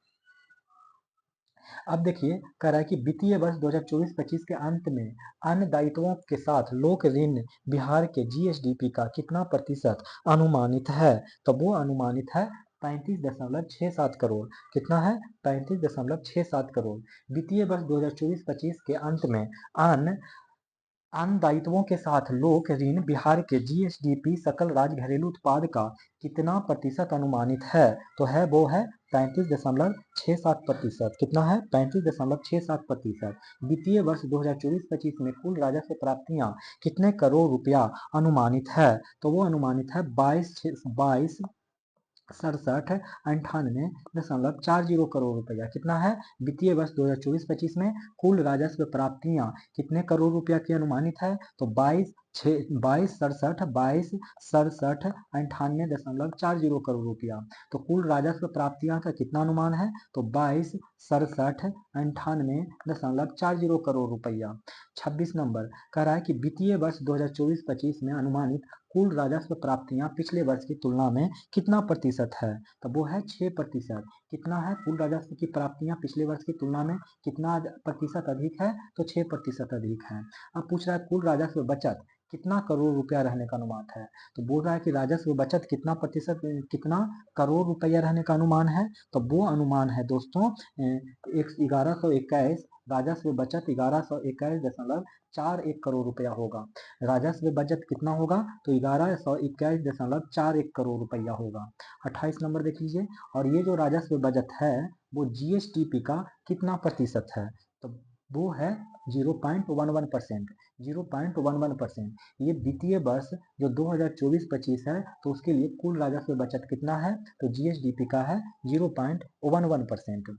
अब देखिए कह रहा है कि वित्तीय वर्ष 2024-25 के अंत में अन्य दायित्वों के साथ लोक ऋण बिहार के जीएसडीपी का कितना प्रतिशत अनुमानित है, तो वो अनुमानित है 35.67 करोड़। कितना है, 35.67 करोड़। वित्तीय वर्ष 2024-25 के अंत में अन्य दायित्वों के साथ लोक ऋण बिहार के जीएसडीपी सकल राज्य घरेलू उत्पाद का कितना प्रतिशत अनुमानित है, तो है वो है 35.67%। कितना है, 35.67%। वित्तीय वर्ष 2024-25 में कुल राजस्व प्राप्तियां कितने करोड़ रुपया अनुमानित है, तो वो अनुमानित है 22 67 98.40 करोड़ रुपया। कितना है, वित्तीय वर्ष 2024-25 में कुल राजस्व प्राप्तियां कितने करोड़ रुपया की अनुमानित है, तो 22 67 करोड़ रुपया। तो कुल राजस्व प्राप्तियां का कितना अनुमान है, तो 22 67 98.40 करोड़ रुपया। 26 नंबर कह रहा है कि वित्तीय वर्ष 2024-25 में अनुमानित कुल राजस्व प्राप्तियां पिछले वर्ष की तुलना में कितना प्रतिशत है, तो वो है 6%। कितना है, कुल राजस्व की प्राप्तियां पिछले वर्ष की तुलना में कितना प्रतिशत अधिक है, तो 6% अधिक है। अब पूछ रहा है कुल राजस्व बचत कितना करोड़ रुपया रहने का अनुमान है, तो बोल रहा है कि राजस्व बचत कितना प्रतिशत, कितना करोड़ रुपया रहने का अनुमान है, तो वो अनुमान है दोस्तों 1121, राजस्व बचत 1121.41 करोड़ रुपया होगा। राजस्व बचत कितना होगा, तो 1121.41 करोड़ रुपया होगा। 28 नंबर देख लीजिए, और ये जो राजस्व बचत है वो जीएसटीपी का कितना प्रतिशत है, तो वो है 0.11%, 0.11%। ये वित्तीय वर्ष जो 2024-25 है तो उसके लिए कुल राजस्व बचत कितना है, तो जीएसडीपी का है 0.11%।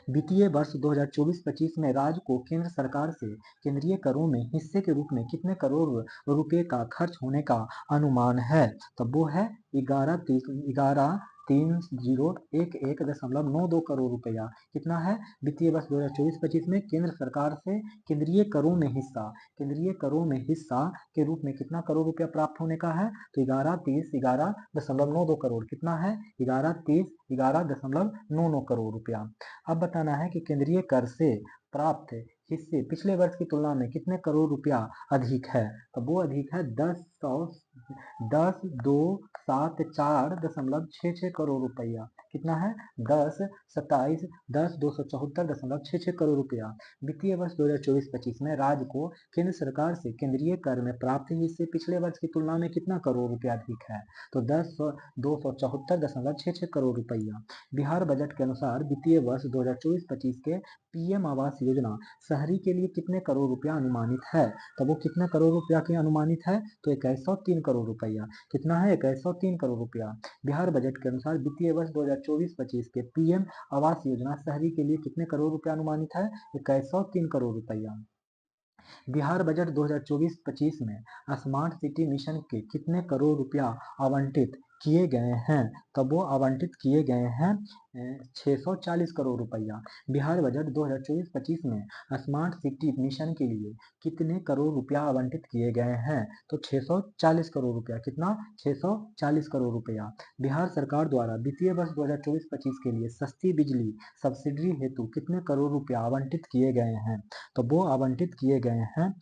वित्तीय वर्ष 2024-25 में राज्य को केंद्र सरकार से केंद्रीय करों में हिस्से के रूप में कितने करोड़ रुपए का खर्च होने का अनुमान है, तो वो है 11,30,11.92 करोड़ रुपया। कितना है, वित्तीय वर्ष 2024-25 में केंद्र सरकार से केंद्रीय करों में हिस्सा, केंद्रीय करों में हिस्सा के रूप में कितना करोड़ रुपया प्राप्त होने का है, तो 11,30,11.92 करोड़। कितना है, 11,30,11.92 करोड़ रुपया। अब बताना है कि केंद्रीय कर से प्राप्त हिस्से पिछले वर्ष की तुलना में कितने करोड़ रुपया अधिक है, तो वो अधिक है 10,274.66 करोड़ रुपया। कितना है, 10,274.66 करोड़ रुपया। वित्तीय वर्ष 2024-25 में राज्य को केंद्र सरकार से केंद्रीय कर में प्राप्त हिस्से पिछले वर्ष की तुलना में कितना करोड़ रुपया अधिक है, तो 10,274.66 करोड़ रुपया। बिहार बजट के अनुसार वित्तीय वर्ष 2024-25 के पीएम आवास योजना शहरी के लिए कितने करोड़ रुपया अनुमानित है, तो वो कितने करोड़ रुपया की अनुमानित है, तो 2103 करोड़ रुपया। कितना है, 2103 करोड़ रुपया। बिहार बजट के अनुसार वित्तीय वर्ष 2024-25 के पीएम आवास योजना शहरी के लिए कितने करोड़ रुपया अनुमानित है, 2103 करोड़ रुपया। बिहार बजट 2024-25 में स्मार्ट सिटी मिशन के कितने करोड़ रुपया आवंटित किए गए हैं, तब वो आवंटित किए गए हैं 640 करोड़ रुपया। बिहार बजट 2024-25 में स्मार्ट सिटी मिशन के लिए कितने करोड़ रुपया आवंटित किए गए हैं? तो 640 करोड़ रुपया। कितना? 640 करोड़ रुपया। बिहार सरकार द्वारा वित्तीय वर्ष 2024-25 के लिए सस्ती बिजली सब्सिडी हेतु कितने करोड़ रुपया आवंटित किए गए हैं? तो वो आवंटित किए गए हैं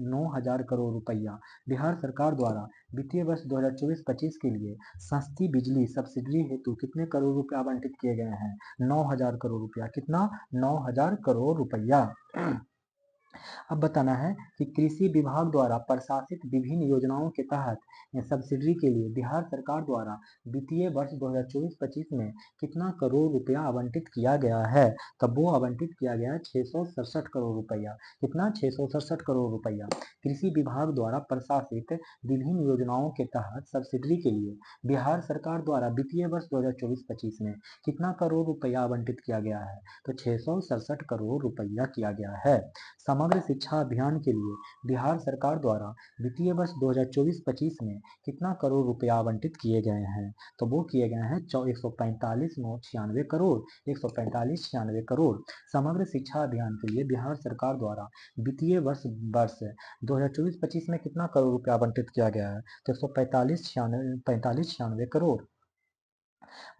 9,000 करोड़ रुपया। बिहार सरकार द्वारा वित्तीय वर्ष 2024-25 के लिए सस्ती बिजली सब्सिडी हेतु कितने करोड़ रुपया आवंटित किए गए हैं? 9,000 करोड़ रुपया। कितना? 9,000 करोड़ रुपया। अब बताना है कि कृषि विभाग द्वारा प्रशासित विभिन्न योजनाओं के तहत सब्सिडी के लिए बिहार सरकार द्वारा वित्तीय वर्ष 2024-25 में कितना करोड़ रुपया आवंटित किया गया है? तब वो आवंटित किया गया है 667 करोड़ रुपया। कितना? 667 करोड़ रुपया। कृषि विभाग द्वारा प्रशासित विभिन्न योजनाओं के तहत सब्सिडी के लिए बिहार सरकार द्वारा वित्तीय वर्ष 2024-25 में कितना करोड़ रुपया आवंटित किया गया है? तो 667 करोड़ रुपया किया गया है। समग्र शिक्षा अभियान के लिए बिहार सरकार द्वारा वित्तीय वर्ष 2024-25 में कितना करोड़ रुपया आवंटित किए गए हैं? तो वो किए गए हैं 145,996 करोड़। 145,96 करोड़। समग्र शिक्षा अभियान के लिए बिहार सरकार द्वारा वित्तीय वर्ष 2024-25 में कितना करोड़ रुपया आवंटित किया गया है? तो 145,96 करोड़।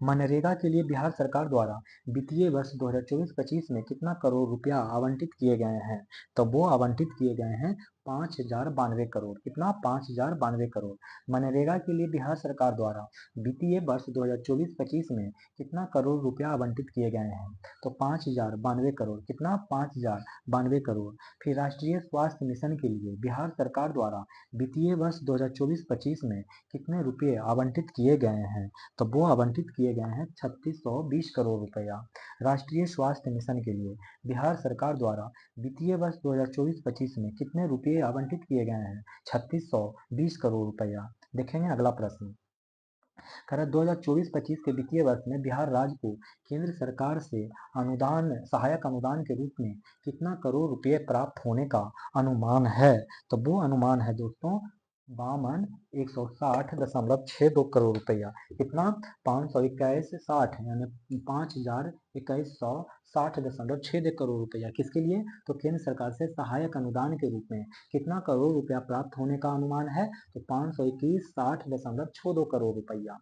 मनरेगा के लिए बिहार सरकार द्वारा वित्तीय वर्ष 2024-25 में कितना करोड़ रुपया आवंटित किए गए हैं? तो वो आवंटित किए गए हैं 5,092 करोड़। कितना? 5,092 करोड़। मनरेगा के लिए बिहार सरकार द्वारा वित्तीय वर्ष 2024-25 में कितना करोड़ रुपया आवंटित किए गए हैं? तो 5,092 करोड़। कितना? 5,092 करोड़। फिर राष्ट्रीय स्वास्थ्य मिशन के लिए बिहार सरकार द्वारा वित्तीय वर्ष 2024-25 में कितने रुपये आवंटित किए गए हैं? तो वो आवंटित किए गए हैं 3,620 करोड़ रुपया। राष्ट्रीय स्वास्थ्य मिशन के लिए बिहार सरकार द्वारा वित्तीय वर्ष 2024-25 में कितने रुपये आवंटित किए गए हैं? 3,620 करोड़ रुपया। देखेंगे अगला प्रश्न। 2024-25 के वित्तीय वर्ष में बिहार राज्य को केंद्र सरकार से अनुदान सहायक अनुदान के रूप में कितना करोड़ रुपये प्राप्त होने का अनुमान है? तो वो अनुमान है दोस्तों 160.62 करोड़ रुपया। कितना? 521.60 यानी 5,2160.62 करोड़ रुपया। किसके लिए? तो केंद्र सरकार से सहायक अनुदान के रूप में कितना करोड़ रुपया प्राप्त होने का अनुमान है? तो 521.60 करोड़ रुपया।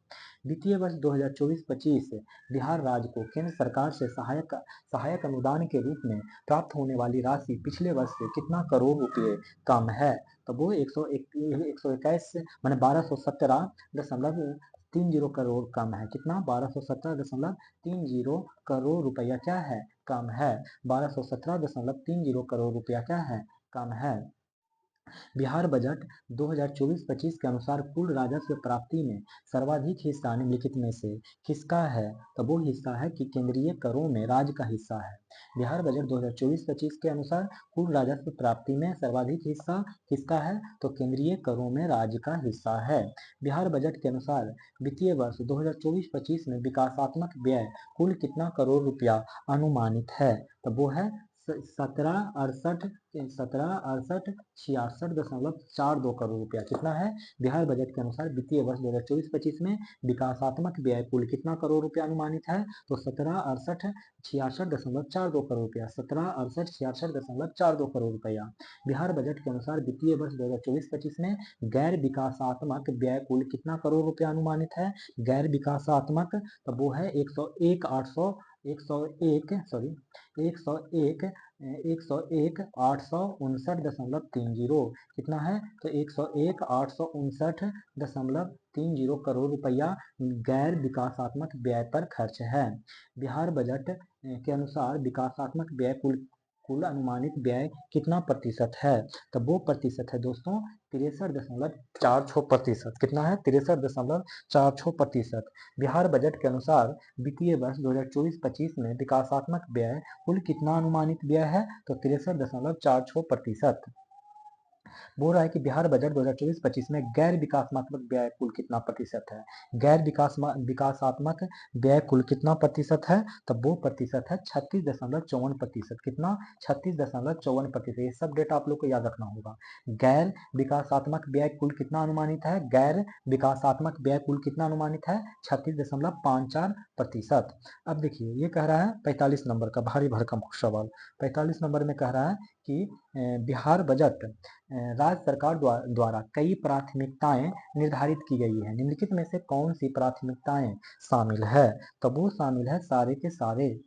वित्तीय वर्ष 2024-25 बिहार राज्य को केंद्र सरकार से सहायक अनुदान के रूप में प्राप्त होने वाली राशि पिछले वर्ष से कितना करोड़ रुपये कम है? तो वो 121 माने 1217.30 करोड़ कम है। कितना? 1217.30 करोड़ रुपया क्या है? कम है। 1217.30 करोड़ रुपया क्या है? कम है। बिहार बजट 2024-25 के अनुसार कुल राजस्व प्राप्ति में सर्वाधिक हिस्सा निम्नलिखित में से किसका है? तो वो हिस्सा है कि केंद्रीय करों में राज्य का हिस्सा है। बिहार बजट 2024-25 के अनुसार कुल राजस्व प्राप्ति में सर्वाधिक हिस्सा किसका है? तो केंद्रीय करों में राज्य का हिस्सा है। बिहार बजट के अनुसार वित्तीय वर्ष 2024-25 में विकासात्मक व्यय कुल कितना करोड़ रुपया अनुमानित है? तो वो है 1768 करोड़ रुपया। कितना है? बिहार बजट के अनुसार वित्तीय वर्ष 2024-25 में विकासात्मक व्यय कुल कितना करोड़ रुपया अनुमानित है? तो 1768.62 करोड़ रुपया। 1768.62 करोड़ रुपया। बिहार बजट के अनुसार वित्तीय वर्ष 2024-25 में गैर विकासात्मक व्यय कुल कितना करोड़ रुपया अनुमानित है? गैर विकासात्मक तो वो है 101,859.30। कितना है? तो 101,859.30 करोड़ रुपया गैर विकासात्मक व्यय पर खर्च है। बिहार बजट के अनुसार विकासात्मक व्यय कुल अनुमानित व्यय कितना प्रतिशत है? तो वो प्रतिशत है दोस्तों 63.46%। कितना है? 63.46%। बिहार बजट के अनुसार वित्तीय वर्ष 2024-25 में विकासात्मक व्यय कुल कितना अनुमानित व्यय है? तो 63.46%। बोल रहा है कि बिहार बजट 2024-25 में गैर विकासात्मक व्यय कुल कितना प्रतिशत है। गैर विकासात्मक व्यय कुल कितना प्रतिशत है, तब वो प्रतिशत है 36.54%। कितना? 36.54%। ये सब डेटा आप लोग को याद रखना होगा। गैर विकासात्मक व्यय कुल कितना अनुमानित है? गैर विकासात्मक व्यय कुल कितना अनुमानित है? 36.54%। अब देखिए ये कह रहा है 45 नंबर का भारी भरकम सवाल। 45 नंबर में कह रहा है कि बिहार बजट राज्य सरकार द्वारा कई प्राथमिकताएं निर्धारित की गई है। निम्नलिखित में से कौन सी प्राथमिकताएं शामिल है? तो वो शामिल है सारे के सारे।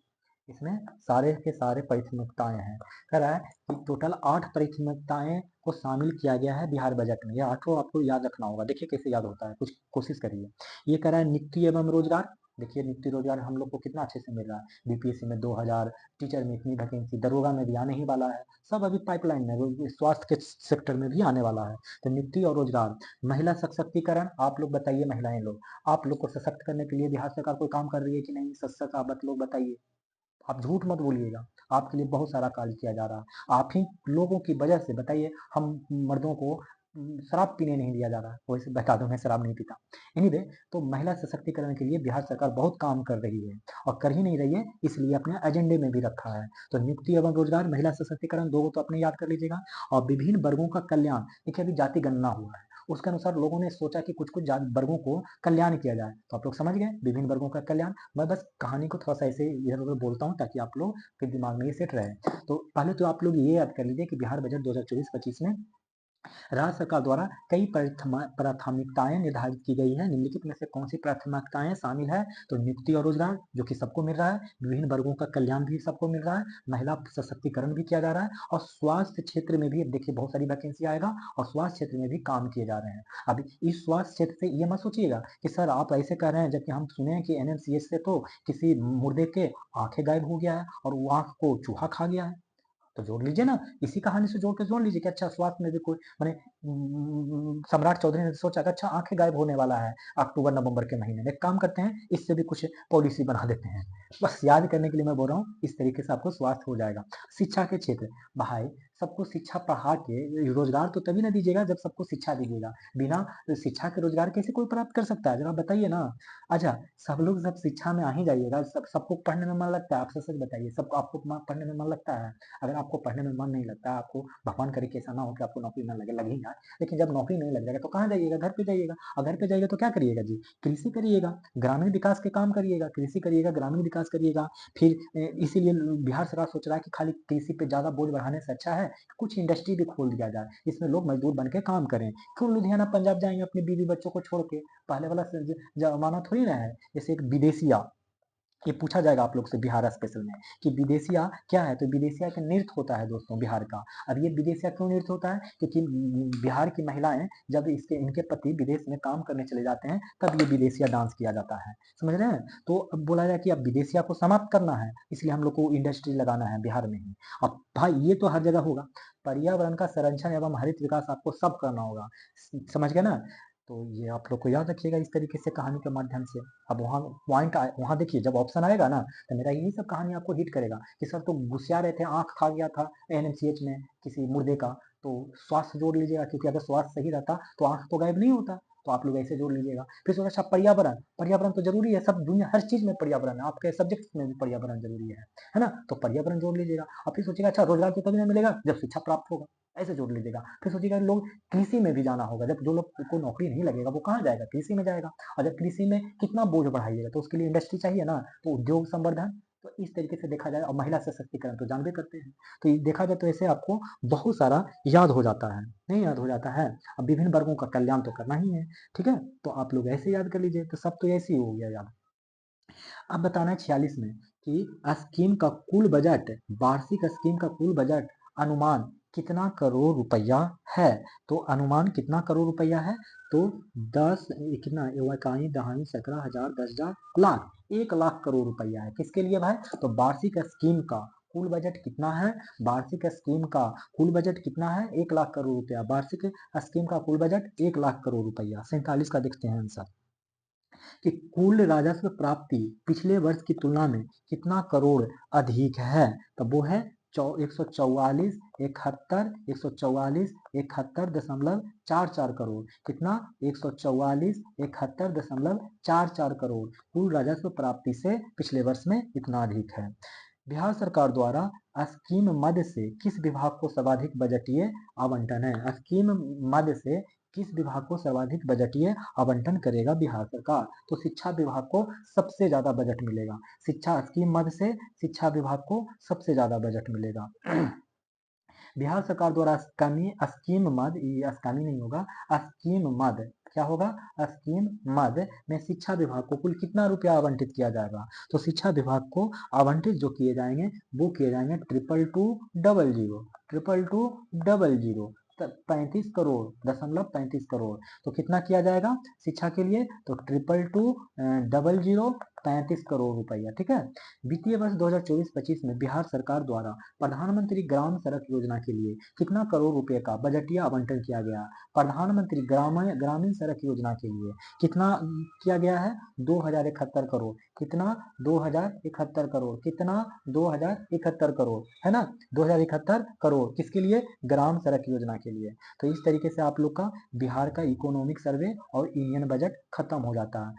इसमें सारे के सारे प्राथमिकताएं हैं। कह रहा है कि टोटल 8 प्राथमिकताएं को शामिल किया गया है बिहार बजट में। ये आठों आपको याद रखना होगा। देखिए कैसे याद होता है, कुछ कोशिश करिए। ये कह रहा है नियुक्ति एवं रोजगार। देखिए नियुक्ति रोजगार हम लोग को कितना अच्छे से मिल रहा है। बीपीएससी में 2000, टीचर में इतनी वैकेंसी, दरोगा में भी आने ही वाला है। सब अभी पाइपलाइन में, स्वास्थ्य के सेक्टर में भी आने वाला है। तो नियुक्ति और रोजगार। महिला सशक्तिकरण, आप लोग बताइए, महिलाएं लोग, आप लोग को सशक्त करने के लिए बिहार सरकार कोई काम कर रही है कि नहीं? सशक्त आप लोग बताइए। आप झूठ मत बोलिएगा, आपके लिए बहुत सारा कार्य किया जा रहा है। आप ही लोगों की वजह से बताइए हम मर्दों को शराब पीने नहीं दिया जा रहा है। वैसे बता दूं मैं शराब नहीं पीता। एनीवे, तो महिला सशक्तिकरण के लिए बिहार सरकार बहुत काम कर रही है, और कर ही नहीं रही है इसलिए अपने एजेंडे में भी रखा है। तो नियुक्ति एवं रोजगार, महिला सशक्तिकरण, दो तो अपने याद कर लीजिएगा। और विभिन्न वर्गों का कल्याण। देखिए अभी जाति गणना हुआ है, उसके अनुसार लोगों ने सोचा कि कुछ कुछ वर्गों को कल्याण किया जाए। तो आप लोग समझ गए, विभिन्न वर्गों का कल्याण। मैं बस कहानी को थोड़ा सा ऐसे इधर उधर बोलता हूँ ताकि आप लोग के दिमाग में ये सेट रहे। तो पहले तो आप लोग ये याद कर लीजिए कि बिहार बजट 2024-25 में राज्य सरकार द्वारा कई प्राथमिकताएं निर्धारित की गई है। निम्नलिखित में से कौन सी प्राथमिकताएं शामिल है? तो नियुक्ति और रोजगार जो कि सबको मिल रहा है, विभिन्न वर्गों का कल्याण भी सबको मिल रहा है, महिला सशक्तिकरण भी किया जा रहा है, और स्वास्थ्य क्षेत्र में भी अब देखिए बहुत सारी वैकेंसी आएगा, और स्वास्थ्य क्षेत्र में भी काम किए जा रहे हैं। अब इस स्वास्थ्य क्षेत्र से ये मत सोचिएगा कि सर आप ऐसे कह रहे हैं, जबकि हम सुने हैं कि एनएमसीएच से तो किसी मुर्दे के आंखें गायब हो गया है और वो आंख को चूहा खा गया है। तो जोड़ लीजिए ना, इसी कहानी से जोड़ के जोड़ लीजिए कि अच्छा स्वास्थ्य में भी कोई माने सम्राट चौधरी ने सोचा कि अच्छा आंखें गायब होने वाला है अक्टूबर नवंबर के महीने में, एक काम करते हैं इससे भी कुछ पॉलिसी बना देते हैं। बस याद करने के लिए मैं बोल रहा हूँ, इस तरीके से आपको स्वास्थ्य हो जाएगा। शिक्षा के क्षेत्र, भाई सबको शिक्षा पढ़ा के रोजगार तो तभी ना दीजिएगा जब सबको शिक्षा दीजिएगा। बिना शिक्षा के रोजगार कैसे कोई प्राप्त कर सकता है, जरा बताइए ना। अच्छा, सब लोग सब शिक्षा में आ ही जाइएगा, सबको पढ़ने में मन लगता है? आप सच सच बताइए, सबको आपको पढ़ने में मन लगता है? अगर आपको पढ़ने में मन नहीं लगता, आपको भगवान करे कि ऐसा ना हो कि आपको नौकरी ना लगे, लग ही जाए, लेकिन जब नौकरी नहीं लग जाएगा तो कहाँ जाइएगा? घर पे जाइएगा। और घर पे जाइएगा तो क्या करिएगा जी? कृषि करिएगा, ग्रामीण विकास के काम करिएगा, कृषि करिएगा, ग्रामीण विकास करिएगा। फिर इसीलिए बिहार सरकार सोच रहा है कि खाली कृषि पे ज्यादा बोझ बढ़ाने से अच्छा है कुछ इंडस्ट्री भी खोल दिया जाए, इसमें लोग मजदूर बन के काम करें। क्यों लुधियाना पंजाब जाएंगे अपनी बीवी बच्चों को छोड़ के? पहले वाला जमाना थोड़ी ना है। जैसे एक विदेशिया, ये पूछा जाएगा आप लोग से बिहार स्पेशल में कि विदेशिया क्या है? तो विदेशिया का नृत्य होता है दोस्तों बिहार का। अब ये विदेशिया क्यों नृत्य होता है? क्योंकि बिहार की महिलाएं जब इनके पति विदेश में काम करने चले जाते हैं तब ये विदेशिया डांस किया जाता है। समझ रहे हैं? तो अब बोला जाए कि अब विदेशिया को समाप्त करना है, इसलिए हम लोग को इंडस्ट्री लगाना है बिहार में ही। अब भाई ये तो हर जगह होगा। पर्यावरण का संरक्षण एवं हरित विकास आपको सब करना होगा। समझ गए ना? तो ये आप लोग को याद रखिएगा इस तरीके से कहानी के माध्यम से। अब वहाँ पॉइंट वहाँ देखिए जब ऑप्शन आएगा ना, तो मेरा यही सब कहानी आपको हिट करेगा कि सर तो गुस्सा रहे थे, आंख खा गया था एनएमसीएच में किसी मुर्दे का। तो स्वास्थ्य जोड़ लीजिएगा, क्योंकि अगर स्वास्थ्य सही रहता तो आंख तो गायब नहीं होता। तो आप लोग ऐसे जोड़ लीजिएगा। फिर सोचा अच्छा पर्यावरण, पर्यावरण तो जरूरी है, सब दुनिया हर चीज में पर्यावरण है, आपके सब्जेक्ट में भी पर्यावरण जरूरी है ना? तो पर्यावरण जोड़ लीजिएगा। और फिर सोचिएगा अच्छा रोजगार तो तभी ना मिलेगा जब शिक्षा प्राप्त होगा, ऐसे जोड़ लीजिएगा। फिर सोचिएगा लोग कृषि में भी जाना होगा, जब जो लोग को नौकरी नहीं लगेगा वो कहाँ जाएगा? कृषि में जाएगा। और जब कृषि में कितना बोझ बढ़ाइएगा, तो उसके लिए इंडस्ट्री चाहिए ना, तो उद्योग संवर्धन। तो इस तरीके से देखा जाए, और महिला सशक्तिकरण तो जानबे करते हैं। तो ये देखा जाए तो ऐसे आपको बहुत सारा याद हो जाता है, नहीं याद हो जाता है? अब विभिन्न वर्गों का कल्याण तो करना ही है, ठीक है? तो आप लोग ऐसे याद कर लीजिए, तो सब तो ऐसे ही हो गया याद। अब बताना है 46 में कि स्कीम का कुल बजट, वार्षिक स्कीम का कुल बजट अनुमान कितना करोड़ रुपया है? तो अनुमान कितना करोड़ रुपया है? तो 10 कितना, इकाई दहाई सैकड़ा हजार 10,000 लाख, 1 लाख करोड़ रुपया है। किसके लिए भाई? तो वार्षिक स्कीम का कुल बजट कितना है? वार्षिक स्कीम का कुल बजट कितना है? 1 लाख करोड़ रुपया। वार्षिक स्कीम का कुल बजट 1 लाख करोड़ रुपया। 47 का देखते हैं आंसर कि कुल राजस्व प्राप्ति पिछले वर्ष की तुलना में कितना करोड़ अधिक है? तो वो है 144 71 144 71.44 करोड़। कितना? 144 71.44 करोड़ कुल राजस्व प्राप्ति से पिछले वर्ष में इतना अधिक है। बिहार सरकार द्वारा स्कीम मद से किस विभाग को सर्वाधिक बजटीय आवंटन है? स्कीम मद से किस विभाग को सर्वाधिक बजटीय आवंटन करेगा बिहार सरकार? तो शिक्षा विभाग को सबसे ज्यादा बजट मिलेगा। शिक्षा स्कीम मद से शिक्षा विभाग को सबसे ज्यादा बजट मिलेगा। बिहार सरकार द्वारा स्कीम मद, ये स्कीम नहीं होगा, स्कीम मद क्या होगा? स्कीम मद में शिक्षा विभाग को कुल कितना रुपया आवंटित किया जाएगा? तो शिक्षा विभाग को आवंटित जो किए जाएंगे वो किए जाएंगे 22200 35 करोड़। तो कितना किया जाएगा शिक्षा के लिए? तो 22200 35 करोड़ रुपया। ठीक है। वित्तीय वर्ष 2024-25 में बिहार सरकार द्वारा प्रधानमंत्री ग्राम सड़क योजना के लिए कितना करोड़ रुपए का बजटीय आवंटन किया गया? प्रधानमंत्री ग्रामीण सड़क योजना के लिए कितना किया गया है? 2071 करोड़। कितना? 2071 करोड़। कितना? 2071 करोड़, है ना? 2071 करोड़ किसके लिए? ग्राम सड़क योजना के लिए। तो इस तरीके से आप लोग का बिहार का इकोनॉमिक सर्वे और इंडियन बजट खत्म हो जाता है।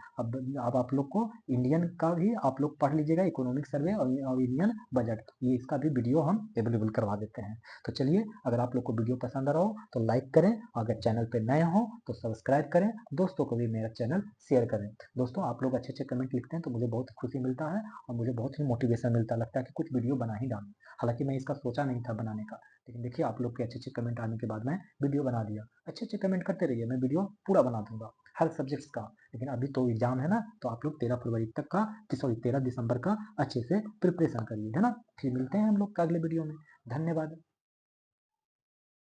अब आप लोग को इंडियन का भी आप लोग पढ़ लीजिएगा, इकोनॉमिक सर्वे और इंडियन बजट, ये इसका भी वीडियो हम अवेलेबल करवा देते हैं। तो चलिए, अगर आप लोग को वीडियो पसंद आ रहा हो तो लाइक करें, अगर चैनल पे नए हो तो सब्सक्राइब करें, दोस्तों को भी मेरा चैनल शेयर करें। दोस्तों, आप लोग अच्छे अच्छे कमेंट लिखते हैं तो मुझे बहुत खुशी मिलता है और मुझे बहुत ही मोटिवेशन मिलता, लगता है कि कुछ वीडियो बना ही डालूं। हालांकि मैं इसका सोचा नहीं था बनाने का, लेकिन देखिए आप लोग के अच्छे अच्छे कमेंट आने के बाद मैं वीडियो बना दिया। अच्छे अच्छे कमेंट करते रहिए, मैं वीडियो पूरा बना दूंगा हर सब्जेक्ट्स का। लेकिन अभी तो एग्जाम है ना, तो आप लोग 13 फरवरी तक का, सॉरी 13 दिसंबर का अच्छे से प्रिपरेशन करिए, है ना। फिर मिलते हैं हम लोग का अगले वीडियो में। धन्यवाद।